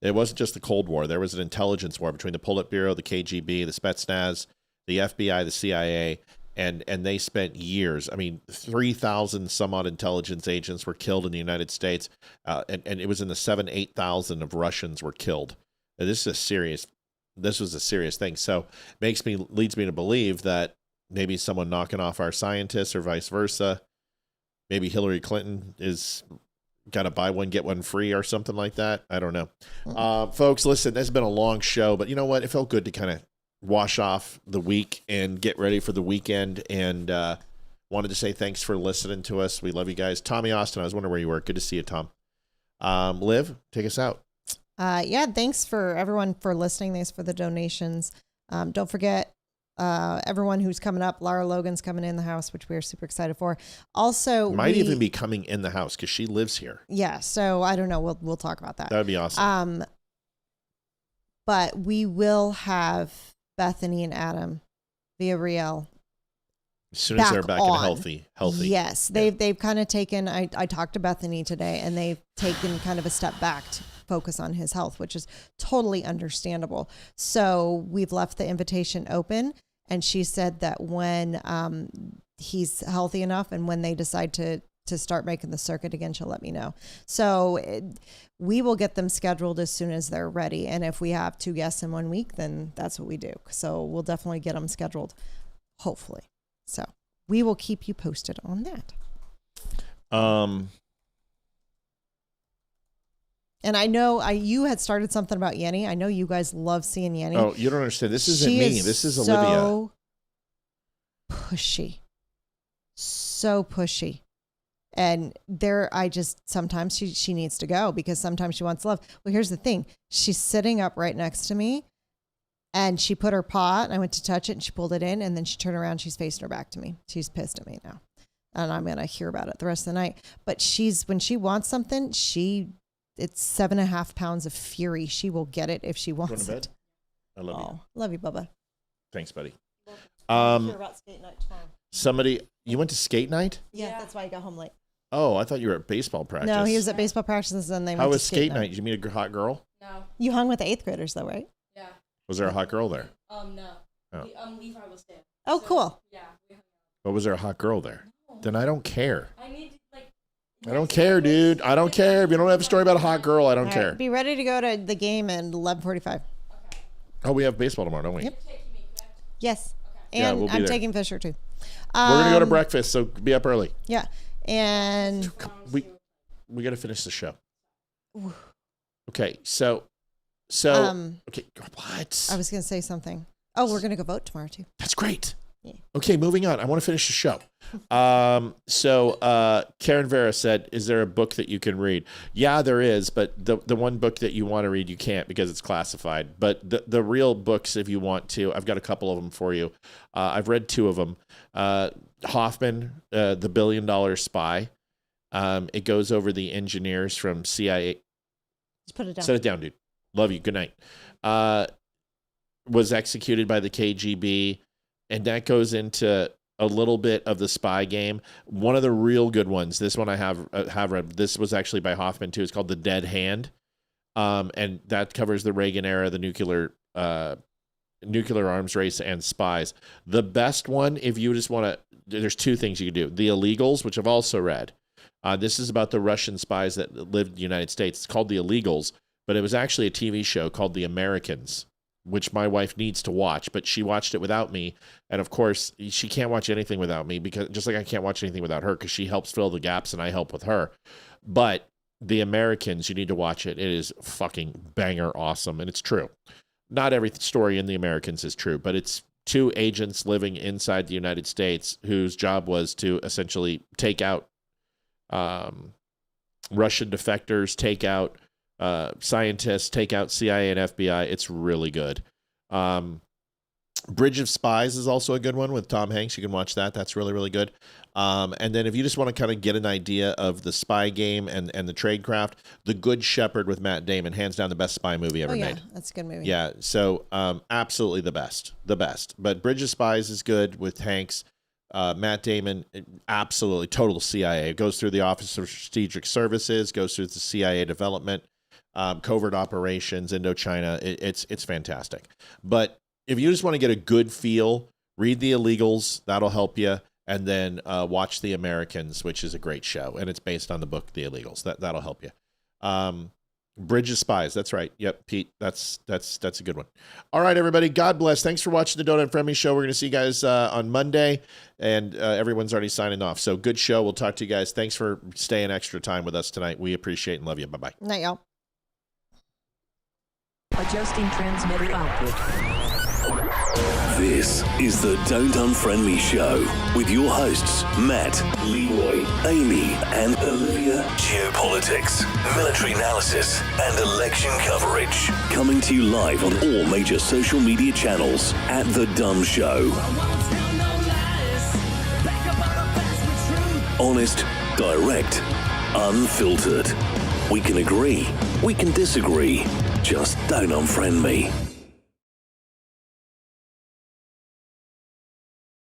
S6: It wasn't just the Cold War. There was an intelligence war between the Politburo, the KGB, the Spetsnaz, the FBI, the CIA, and they spent years. 3,000 some odd intelligence agents were killed in the United States, and it was in the 8,000 of Russians were killed. This was a serious thing. So leads me to believe that maybe someone knocking off our scientists or vice versa. Maybe Hillary Clinton is got to buy one, get one free or something like that. I don't know. Folks, listen, this has been a long show, but you know what? It felt good to kind of wash off the week and get ready for the weekend. And wanted to say thanks for listening to us. We love you guys. Tommy Austin, I was wondering where you were. Good to see you, Tom. Liv, take us out.
S7: Thanks for everyone for listening. Thanks for the donations. Don't forget everyone who's coming up. Lara Logan's coming in the house, which we are super excited for. Also,
S6: might even be coming in the house because she lives here.
S7: Yeah, so I don't know. We'll talk about that.
S6: That would be awesome.
S7: But we will have Bethany and Adam via Riel.
S6: As soon as they're back and healthy.
S7: Yes, they've kind of taken. I talked to Bethany today, and they've taken kind of a step back to focus on his health, which is totally understandable. So we've left the invitation open, and she said that when he's healthy enough and when they decide to start making the circuit again, she'll let me know. So we will get them scheduled as soon as they're ready. And if we have 2 guests in 1 week, then that's what we do. So we'll definitely get them scheduled, hopefully. So we will keep you posted on that. And I know you had started something about Yenny. I know you guys love seeing Yenny.
S6: Oh, you don't understand. This isn't me. This is Olivia.
S7: So pushy. So pushy. And sometimes she needs to go because sometimes she wants love. Well, here's the thing. She's sitting up right next to me and she put her paw and I went to touch it and she pulled it in and then she turned around. She's facing her back to me. She's pissed at me now. And I'm going to hear about it the rest of the night. But when she wants something, it's 7.5 pounds of fury. She will get it if she wants it.
S6: I love you.
S7: Love you, Bubba.
S6: Thanks, buddy.
S7: Hear about skate night tomorrow.
S6: You went to skate night?
S7: Yeah, that's why I got home late.
S6: Oh, I thought you were at baseball practice.
S7: No, he was at baseball practices and they went
S6: How
S7: to
S6: was skate night? Did you meet a hot girl?
S9: No.
S7: You hung with the 8th graders though, right?
S9: Yeah.
S6: Was there a hot girl there?
S9: No.
S6: Oh.
S9: Levi was there.
S7: Oh, cool.
S9: Yeah.
S6: But was there a hot girl there? No. Then I don't care.
S9: I need
S6: I don't care, dude. I don't care. If you don't have a story about a hot girl, I don't care.
S7: Be ready to go to the game at 11:45. Okay.
S6: Oh, we have baseball tomorrow, don't we?
S7: Yep. Yes.
S6: Okay. And
S7: we'll I'm taking Fisher too.
S6: We're going to go to breakfast, so be up early.
S7: Yeah. And
S6: we got to finish the show. Okay. So okay. What?
S7: I was going to say something. Oh, we're going to go vote tomorrow too.
S6: That's great. Okay, moving on. I want to finish the show. Karen Vera said, is there a book that you can read? Yeah, there is, but the one book that you want to read, you can't because it's classified. But the real books, if you want to, I've got a couple of them for you. I've read 2 of them. Hoffman, The $1 Billion Spy. It goes over the engineers from CIA.
S7: Just put it down.
S6: Set it down, dude. Love you. Good night. Was executed by the KGB. And that goes into a little bit of the spy game. One of the real good ones, this one I have read. This was actually by Hoffman too. It's called The Dead Hand, and that covers the Reagan era, the nuclear arms race, and spies. The best one, if you just want to, there's 2 things you can do. The Illegals, which I've also read. This is about the Russian spies that lived in the United States. It's called The Illegals, but it was actually a TV show called The Americans, which my wife needs to watch, but she watched it without me. And of course, she can't watch anything without me, because just like I can't watch anything without her, because she helps fill the gaps and I help with her. But The Americans, you need to watch it. It is fucking banger awesome. And it's true. Not every story in The Americans is true, but it's 2 agents living inside the United States whose job was to essentially take out Russian defectors, take out scientists, take out CIA and FBI. It's really good. Bridge of Spies is also a good one with Tom Hanks. You can watch that. That's really, really good. And then if you just want to kind of get an idea of the spy game and the tradecraft, The Good Shepherd with Matt Damon, hands down the best spy movie ever made.
S7: That's a good movie.
S6: Yeah, so absolutely the best. But Bridge of Spies is good with Hanks. Matt Damon, absolutely total CIA. It goes through the Office of Strategic Services, goes through the CIA development, covert operations, Indochina. It's fantastic. But if you just want to get a good feel, read The Illegals. That'll help you. And then watch The Americans, which is a great show. And it's based on the book The Illegals. That'll help you. Bridge of Spies. That's right. Yep, Pete. That's a good one. All right, everybody. God bless. Thanks for watching the Donut and Friendly Show. We're going to see you guys on Monday. And everyone's already signing off. So good show. We'll talk to you guys. Thanks for staying extra time with us tonight. We appreciate and love you. Bye-bye.
S7: Night, y'all.
S9: Adjusting transmitter output.
S10: This is the Don't Unfriendly Show with your hosts, Matt, Leroy, Amy, and Olivia. Geopolitics, military analysis, and election coverage. Coming to you live on all major social media channels at The Dumb Show. Honest, direct, unfiltered. We can agree, we can disagree. Just don't unfriend me.